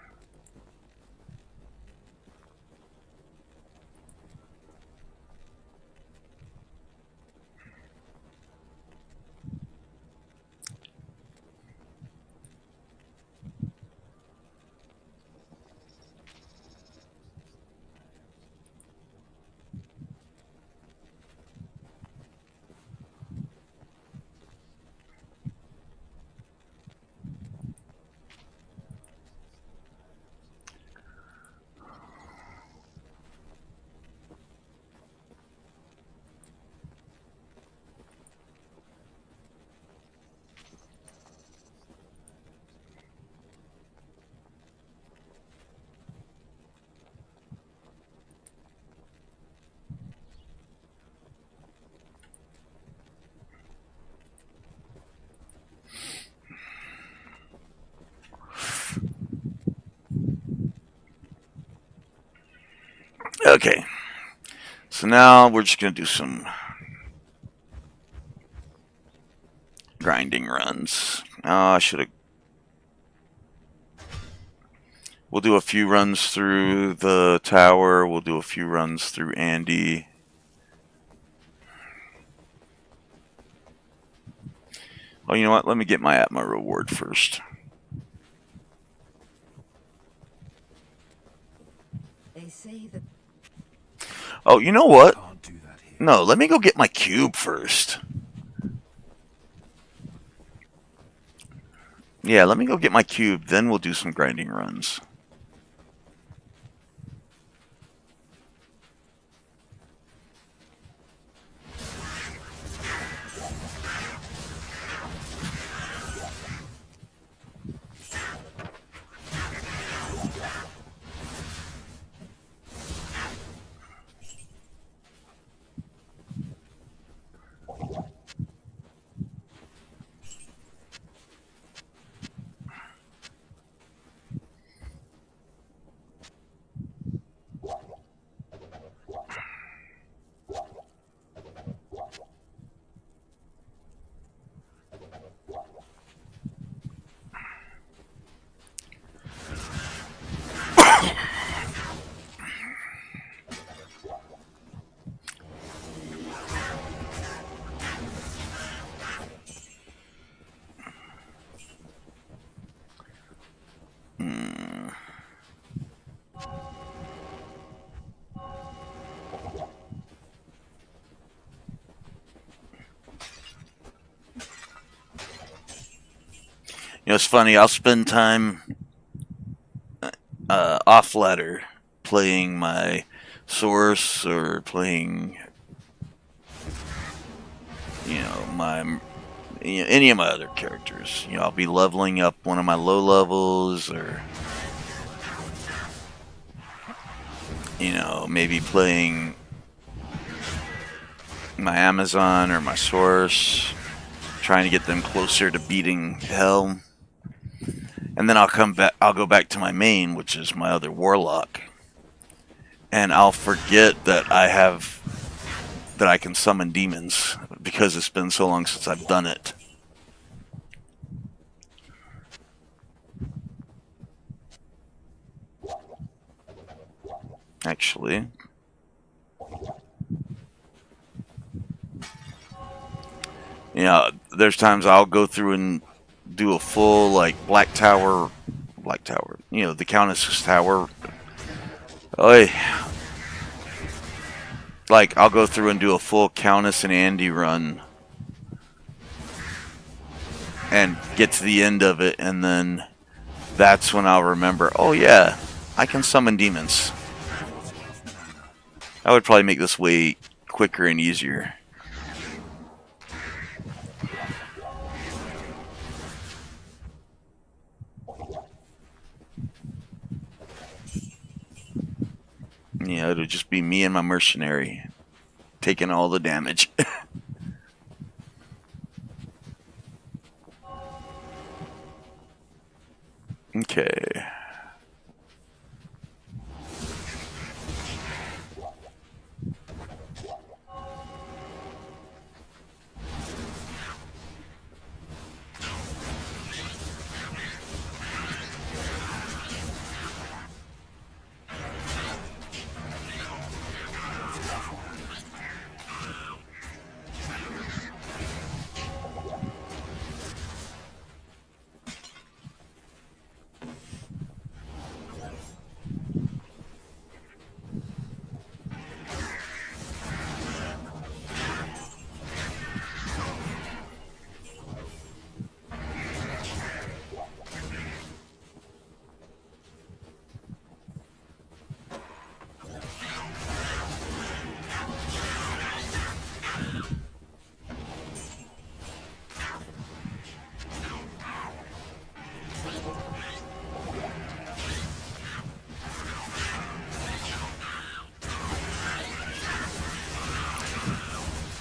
Okay. So now we're just going to do some grinding runs. I should have. We'll do a few runs through the tower. We'll do a few runs through Andy. Oh, you know what? Let me get my Atma reward first. They say that Oh, you know what? Can't do that here. No, let me go get my cube first. Yeah, let me go get my cube, then we'll do some grinding runs. You know, it's funny. I'll spend time off ladder playing my source or playing, any of my other characters. I'll be leveling up one of my low levels, or maybe playing my Amazon or my source, trying to get them closer to beating hell. And then I'll come back. I'll go back to my main, which is my other Warlock, and I'll forget that I can summon demons because it's been so long since I've done it. Actually, there's times I'll go through and do a full Black Tower, the Countess's Tower. Oy. I'll go through and do a full Countess and Andy run and get to the end of it, and then that's when I'll remember, oh yeah, I can summon demons. I would probably make this way quicker and easier. Yeah, it'll just be me and my mercenary taking all the damage. Okay.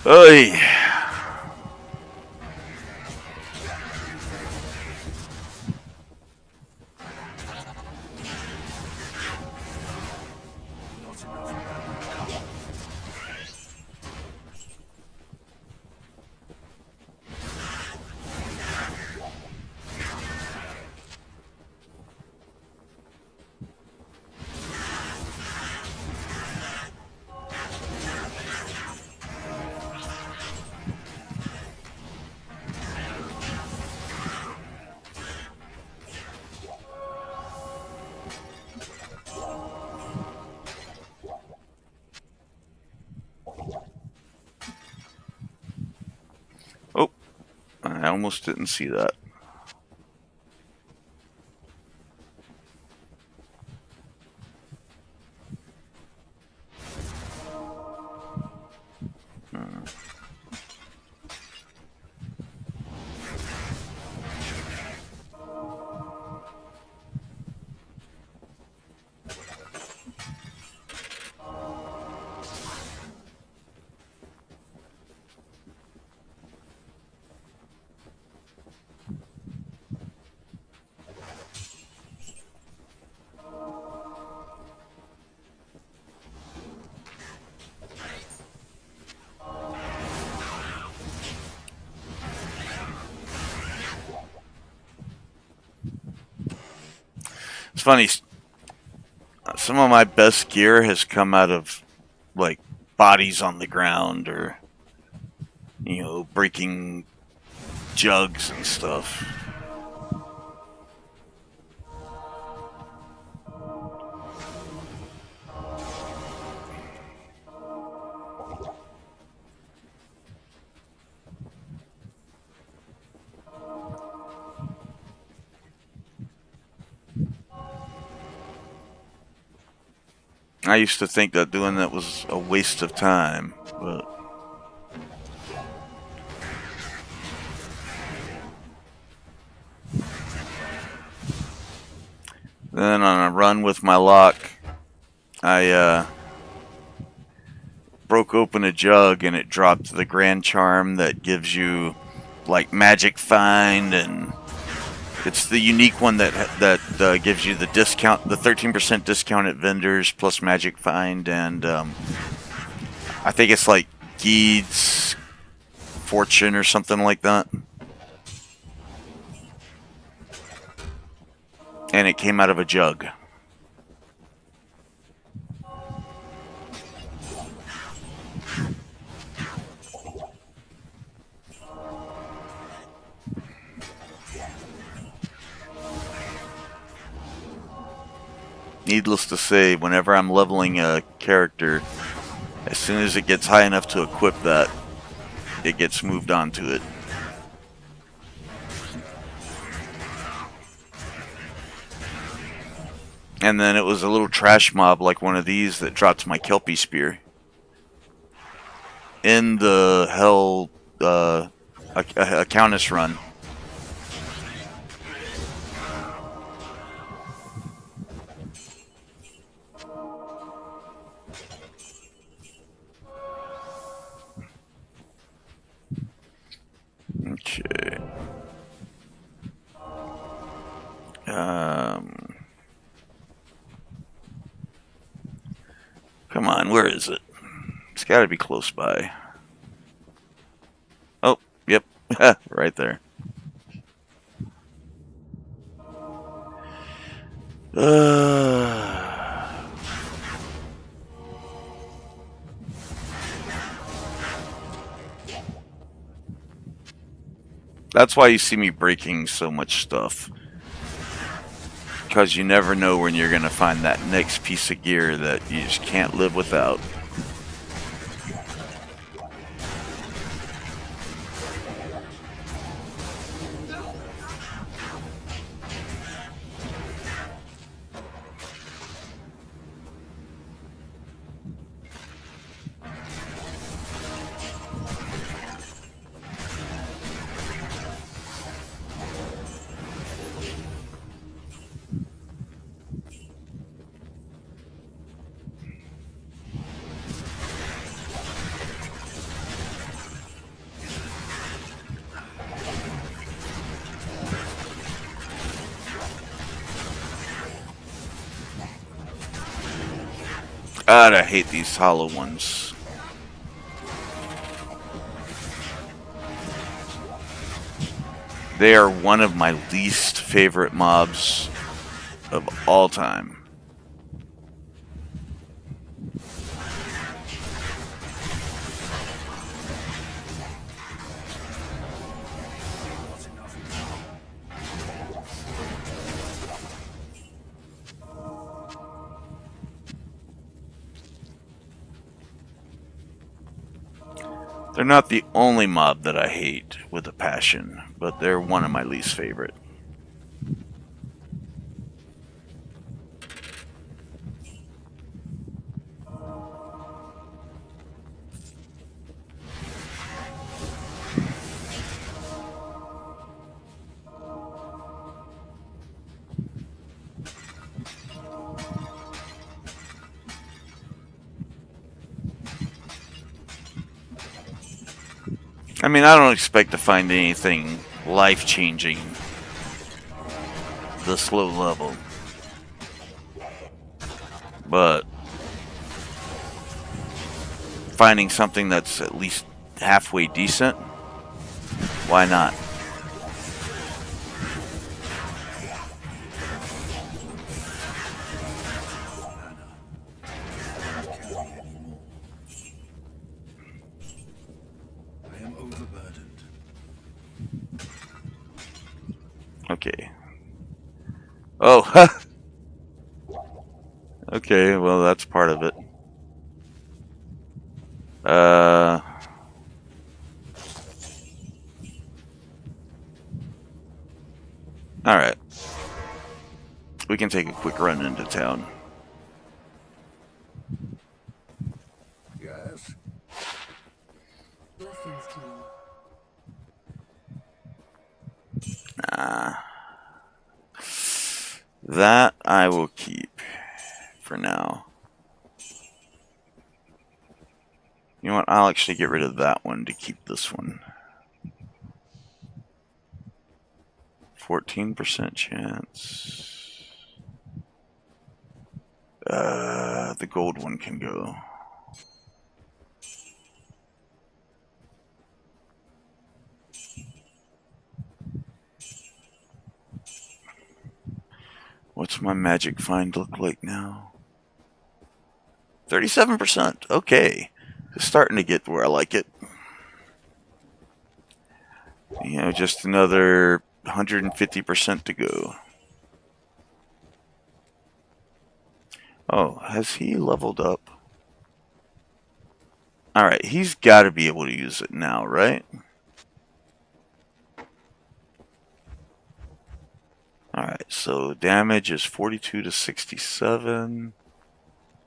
Oy. almost didn't see that. It's funny. Some of my best gear has come out of like bodies on the ground, or breaking jugs and stuff. I used to think that doing that was a waste of time, but then on a run with my lock, I broke open a jug and it dropped the grand charm that gives you like magic find, and it's the unique one that gives you the discount, the 13% discount at vendors plus magic find, and I think it's like Geed's fortune or something like that. And it came out of a jug. Needless to say, whenever I'm leveling a character, as soon as it gets high enough to equip that, it gets moved on to it. And then it was a little trash mob like one of these that dropped my Kelpie Spear in the Hell a Countess run. Okay. Come on, where is it? It's got to be close by. Oh, yep, right there. That's why you see me breaking so much stuff. Because you never know when you're going to find that next piece of gear that you just can't live without. God, I hate these hollow ones. They are one of my least favorite mobs of all time. They're not the only mob that I hate with a passion, but they're one of my least favorite. I mean, I don't expect to find anything life-changing this low level. But finding something that's at least halfway decent, why not? I am overburdened. Okay. Oh, okay, well, that's part of it. Alright. We can take a quick run into town. Yes. Blessings to you. That I will keep for now. You know what? I'll actually get rid of that one to keep this one. 14% chance. The gold one can go. What's my magic find look like now? 37%. Okay. It's starting to get where I like it. You know, just another 150% to go. Oh, has he leveled up? Alright, he's got to be able to use it now, right? Alright, so damage is 42 to 67.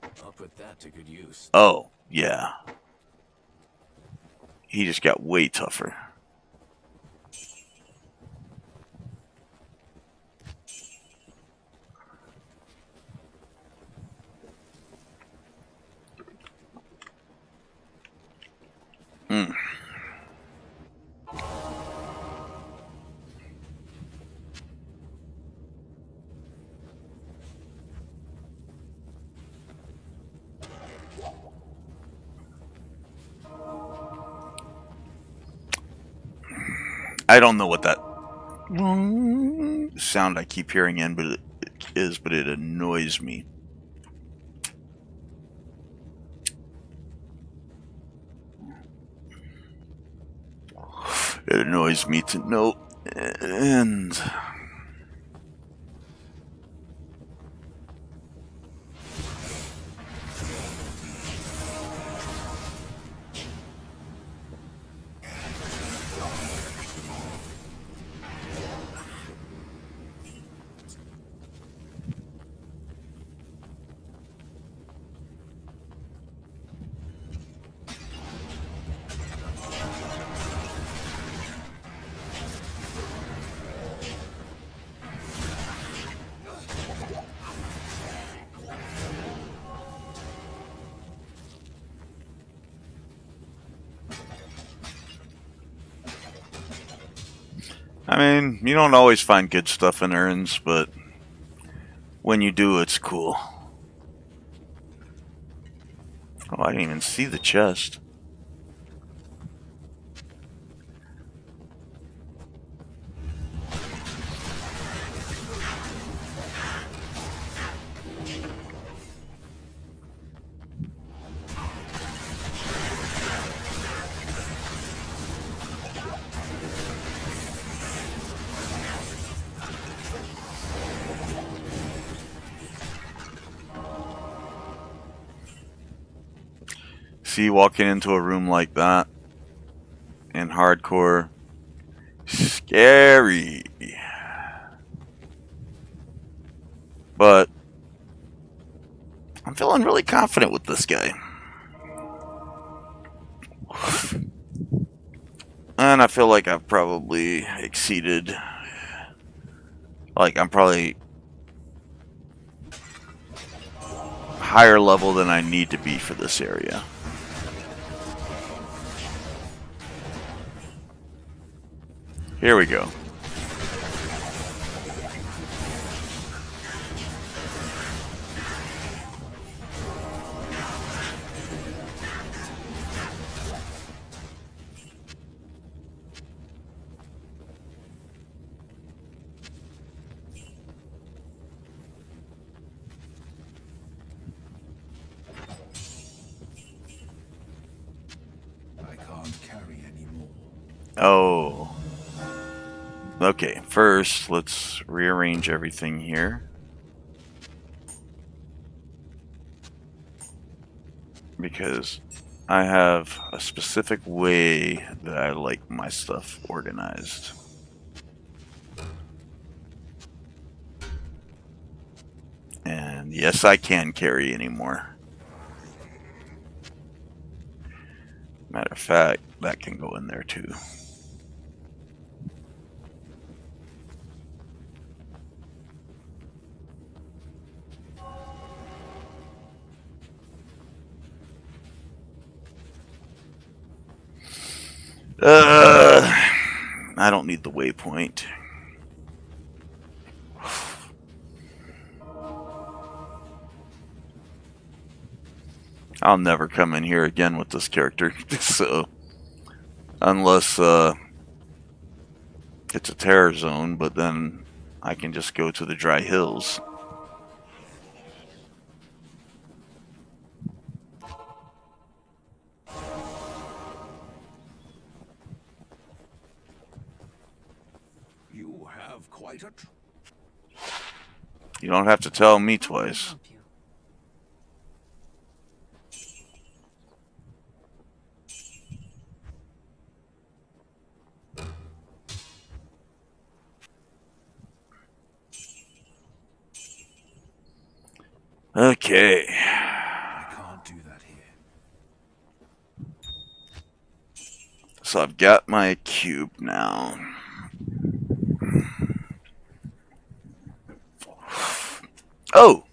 I'll put that to good use. Oh, yeah. He just got way tougher. Hmm. I don't know what that sound I keep hearing in, but it annoys me. It annoys me to no end. I mean, you don't always find good stuff in urns, but when you do, it's cool. Oh, I didn't even see the chest. See, walking into a room like that, in hardcore. Scary. But I'm feeling really confident with this guy. And I feel like I've probably exceeded. Like, I'm probably higher level than I need to be for this area. Here we go. I can't carry anymore. Oh. Okay, first let's rearrange everything here. Because I have a specific way that I like my stuff organized. And yes, I can carry anymore. Matter of fact, that can go in there too. I don't need the waypoint. I'll never come in here again with this character. So, unless it's a terror zone, but then I can just go to the dry hills. You have quite a You don't have to tell me How can I twice. help you? Okay. I can't do that here. So I've got my cube now. Oh!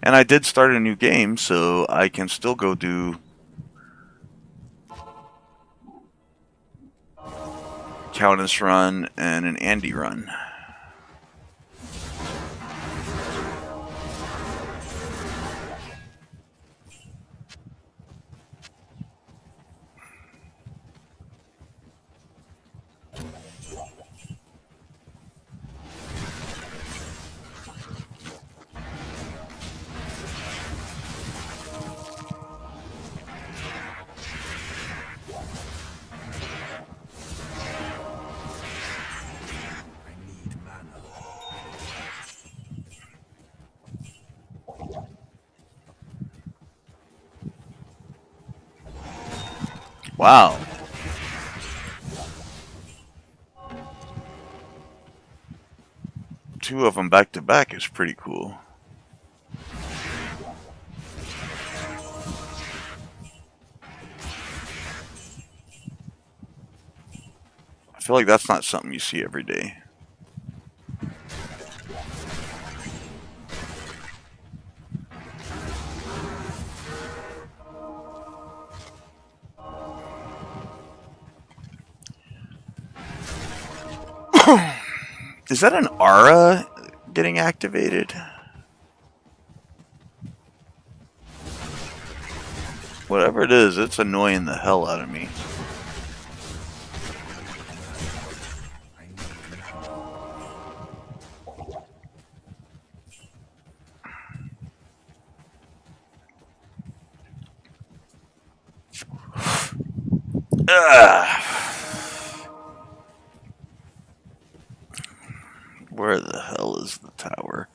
And I did start a new game, so I can still go do Countess run and an Andy run. I need mana. Wow. Two of them back to back is pretty cool. I feel like that's not something you see every day. Is that an aura getting activated? Whatever it is, it's annoying the hell out of me. I need mana. Ugh. Where the hell is the tower?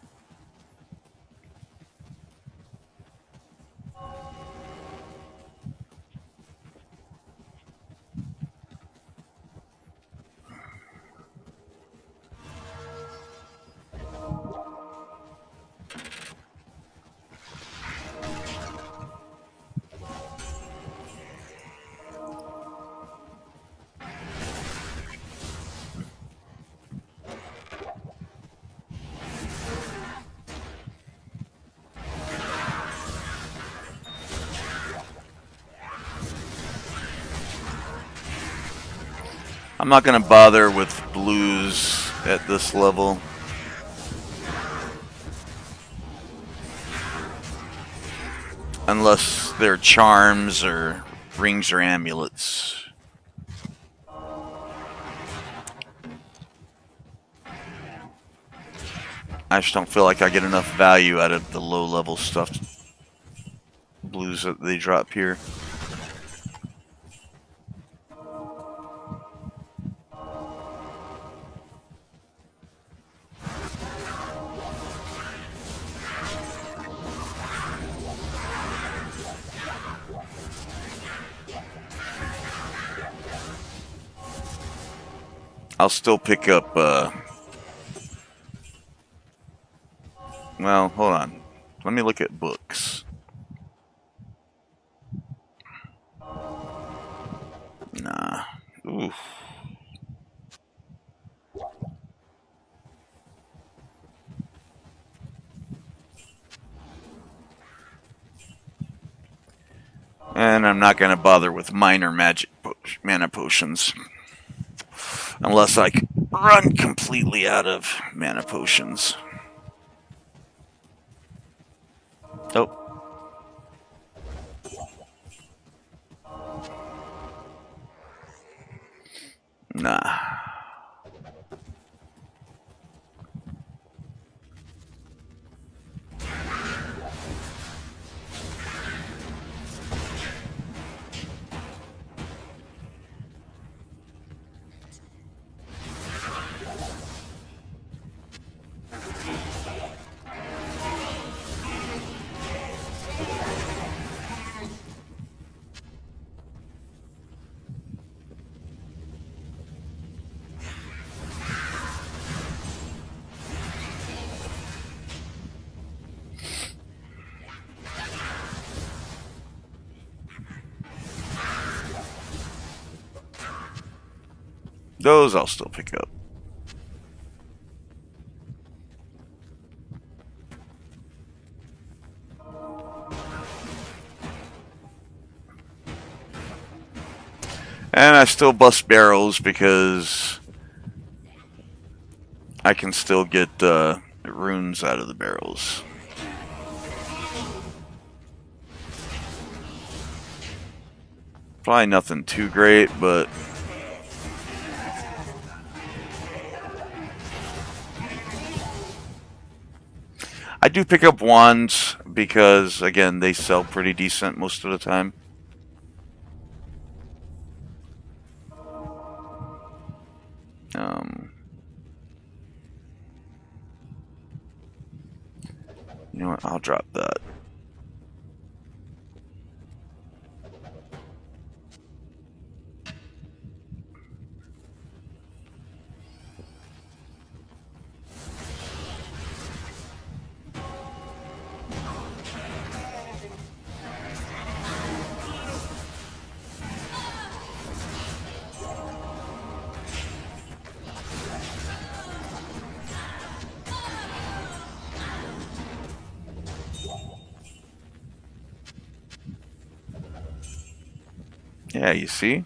I'm not gonna bother with blues at this level. Unless they're charms or rings or amulets. I just don't feel like I get enough value out of the low level stuff. Blues that they drop here. I'll still pick up, well, hold on. Let me look at books. Nah. Oof. And I'm not going to bother with minor magic mana potions. Unless I run completely out of mana potions. Oh. Nah. Those I'll still pick up. And I still bust barrels because I can still get runes out of the barrels. Probably nothing too great, but I do pick up wands because, again, they sell pretty decent most of the time. You know what? I'll drop that. Yeah, you see?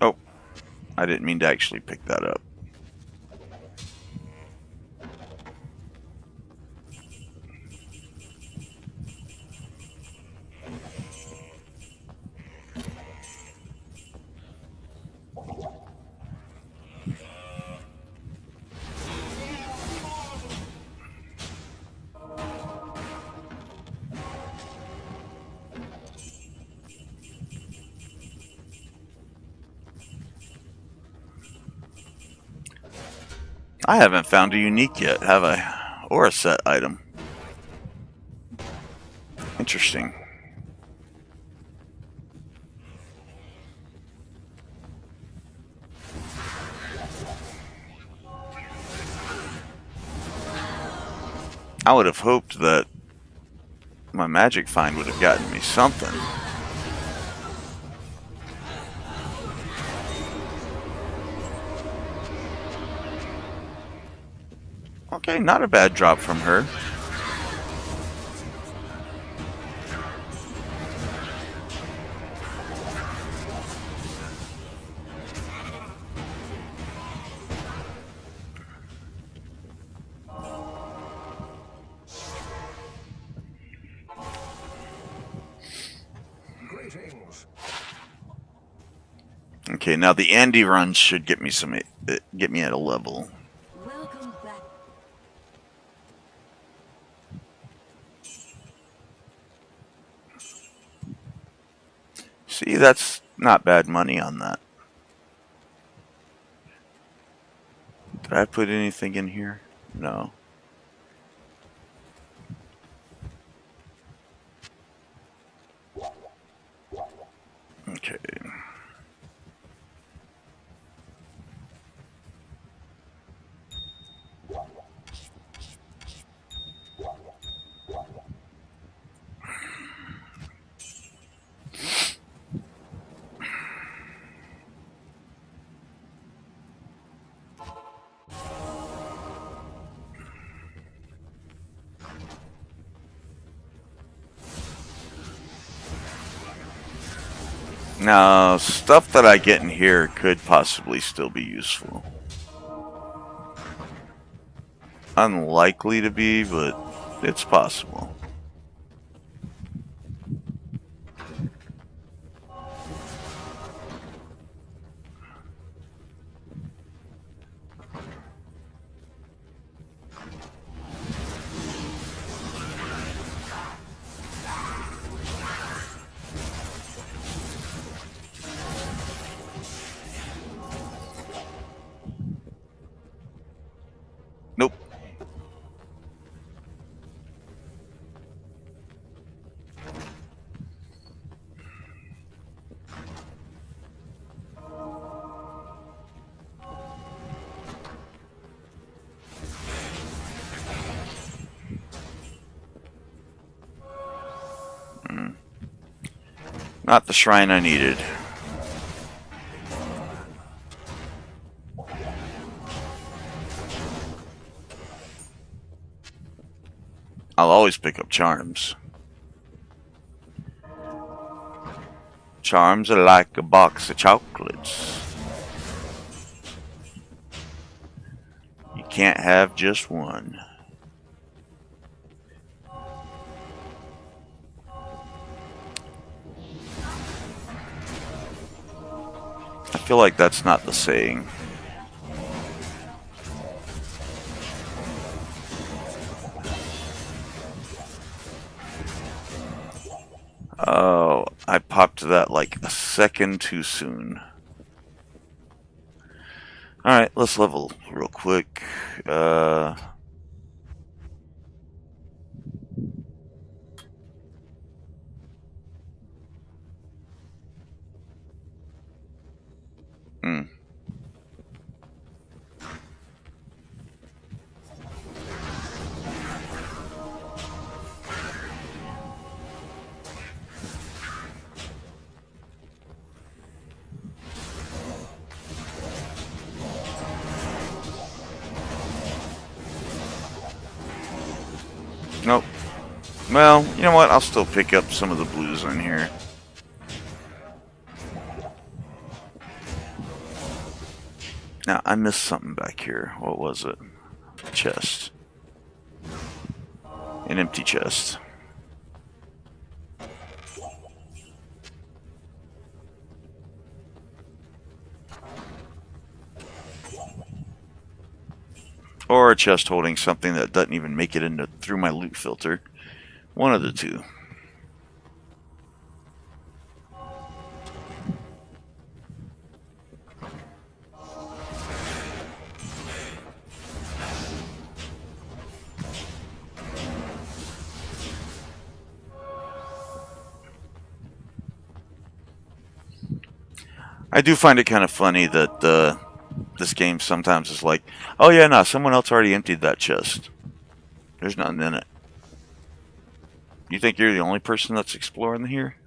Oh, I didn't mean to actually pick that up. I haven't found a unique yet, have I? Or a set item. Interesting. I would have hoped that My magic find would have gotten me something. Okay, not a bad drop from her. Greetings. Okay, now the Andy run should get me get me at a level. Welcome back. See, that's not bad money on that. Did I put anything in here? No. Okay. Now, stuff that I get in here could possibly still be useful. Unlikely to be, but it's possible. Nope. Not the shrine I needed. I'll always pick up charms. Charms are like a box of chocolates. You can't have just one. I feel like that's not the saying. Oh, I popped that like a second too soon. Alright, let's level real quick. Hmm. Nope. Well, you know what? I'll still pick up some of the blues on here. Now, I missed something back here. What was it? Chest. An empty chest. Or a chest holding something that doesn't even make it into through my loot filter. One of the two. I do find it kind of funny that this game sometimes is like, oh yeah, no, someone else already emptied that chest. There's nothing in it. You think you're the only person that's exploring here?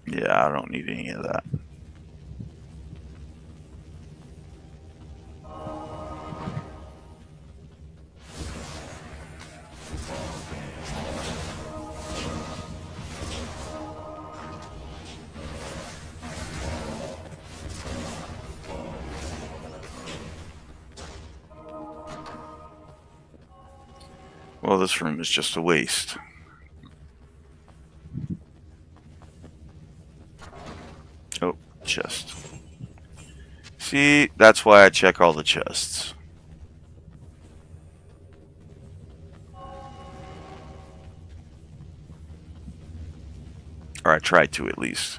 Yeah, I don't need any of that. Well, this room is just a waste. Oh, chest. See, that's why I check all the chests. Or I try to, at least.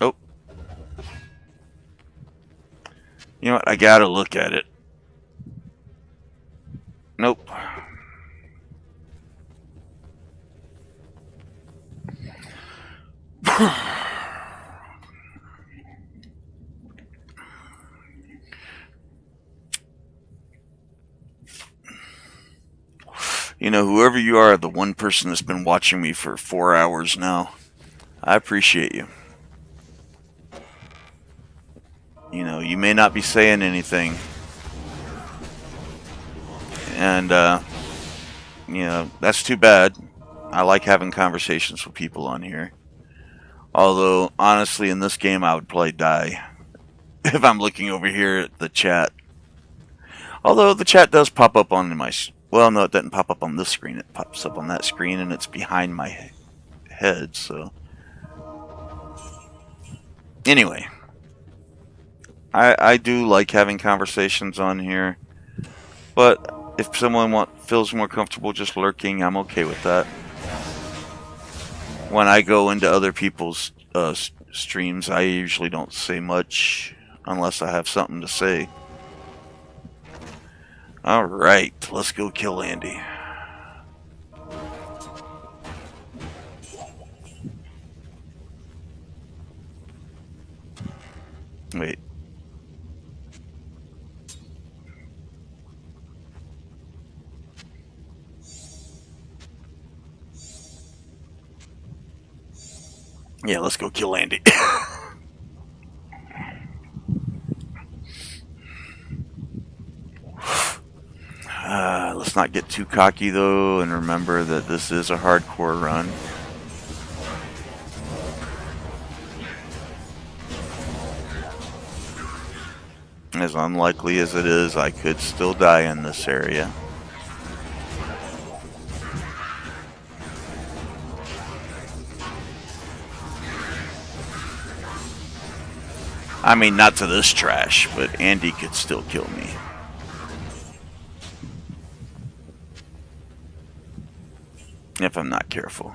Oh. You know what? I gotta look at it. Nope. You know, whoever you are, the one person that's been watching me for 4 hours now, I appreciate you. You know, you may not be saying anything. And, you know, that's too bad. I like having conversations with people on here. Although, honestly, in this game, I would probably die if I'm looking over here at the chat. Although the chat does pop up on my... Well, no, it doesn't pop up on this screen. It pops up on that screen, and it's behind my head, so... Anyway. I do like having conversations on here. But if someone feels more comfortable just lurking, I'm okay with that. When I go into other people's streams, I usually don't say much unless I have something to say. Alright, let's go kill Andy. Wait. Yeah, let's go kill Andy. Let's not get too cocky though, and remember that this is a hardcore run. As unlikely as it is, I could still die in this area. I mean, not to this trash, but Andy could still kill me. If I'm not careful.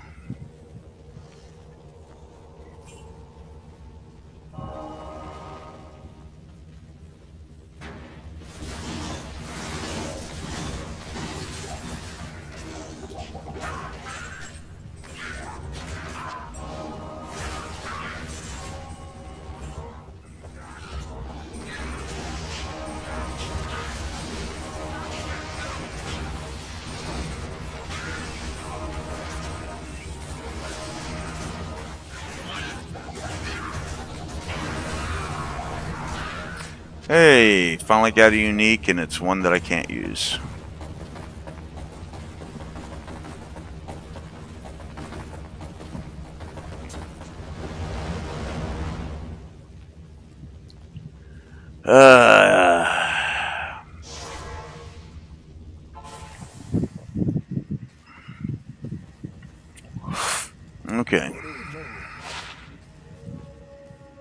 Hey, finally got a unique, and it's one that I can't use. Okay.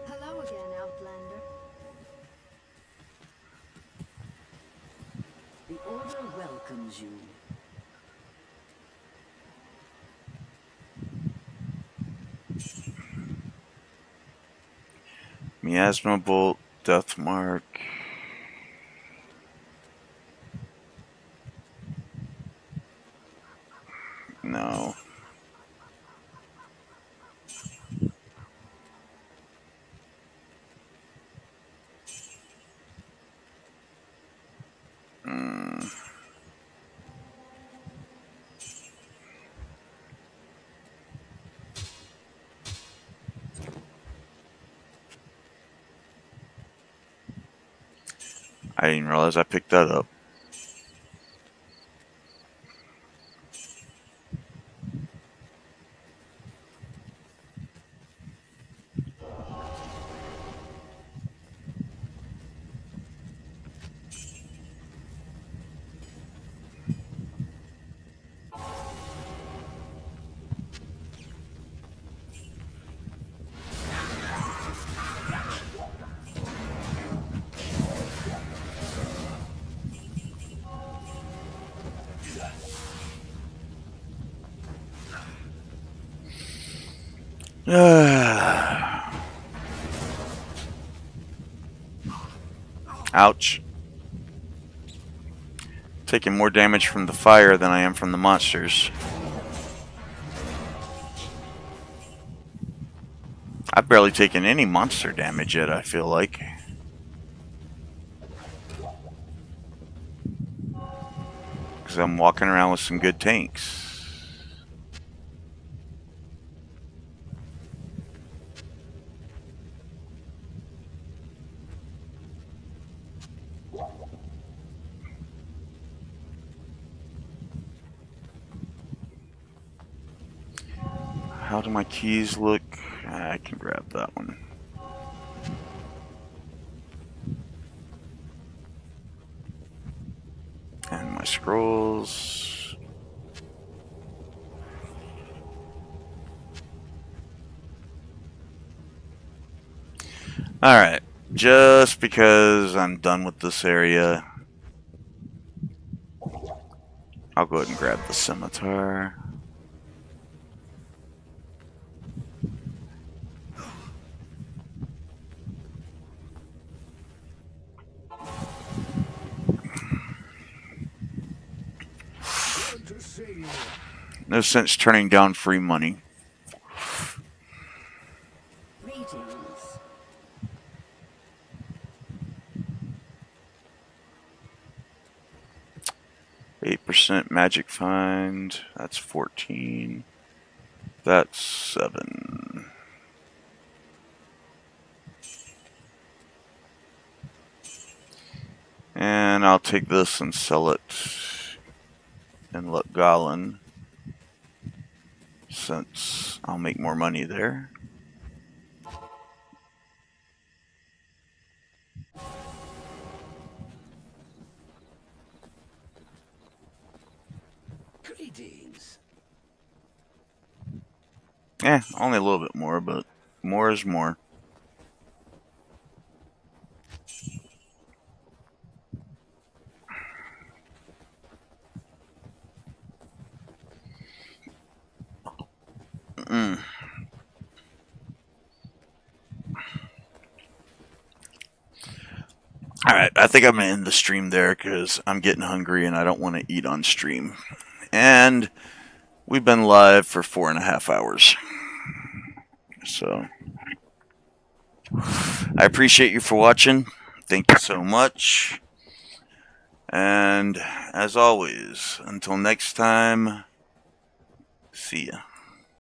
Hello again, Outlander. The Order welcomes you. Miasma Bolt, Death Mark. No. Mm. I didn't realize I picked that up. Ouch. Taking more damage from the fire than I am from the monsters. I've barely taken any monster damage yet, I feel like. Because I'm walking around with some good tanks. How do my keys look? I can grab that one. And my scrolls. Alright. Just because I'm done with this area, I'll go ahead and grab the scimitar. Good to see you. No sense turning down free money. Greetings. 8% magic find. That's 14. That's 7. And I'll take this and sell it in Lutgalen, since I'll make more money there. Greetings. Only a little bit more, but more is more. Alright, I think I'm going to end the stream there because I'm getting hungry and I don't want to eat on stream. And we've been live for 4.5 hours. So, I appreciate you for watching. Thank you so much. And as always, until next time, see ya.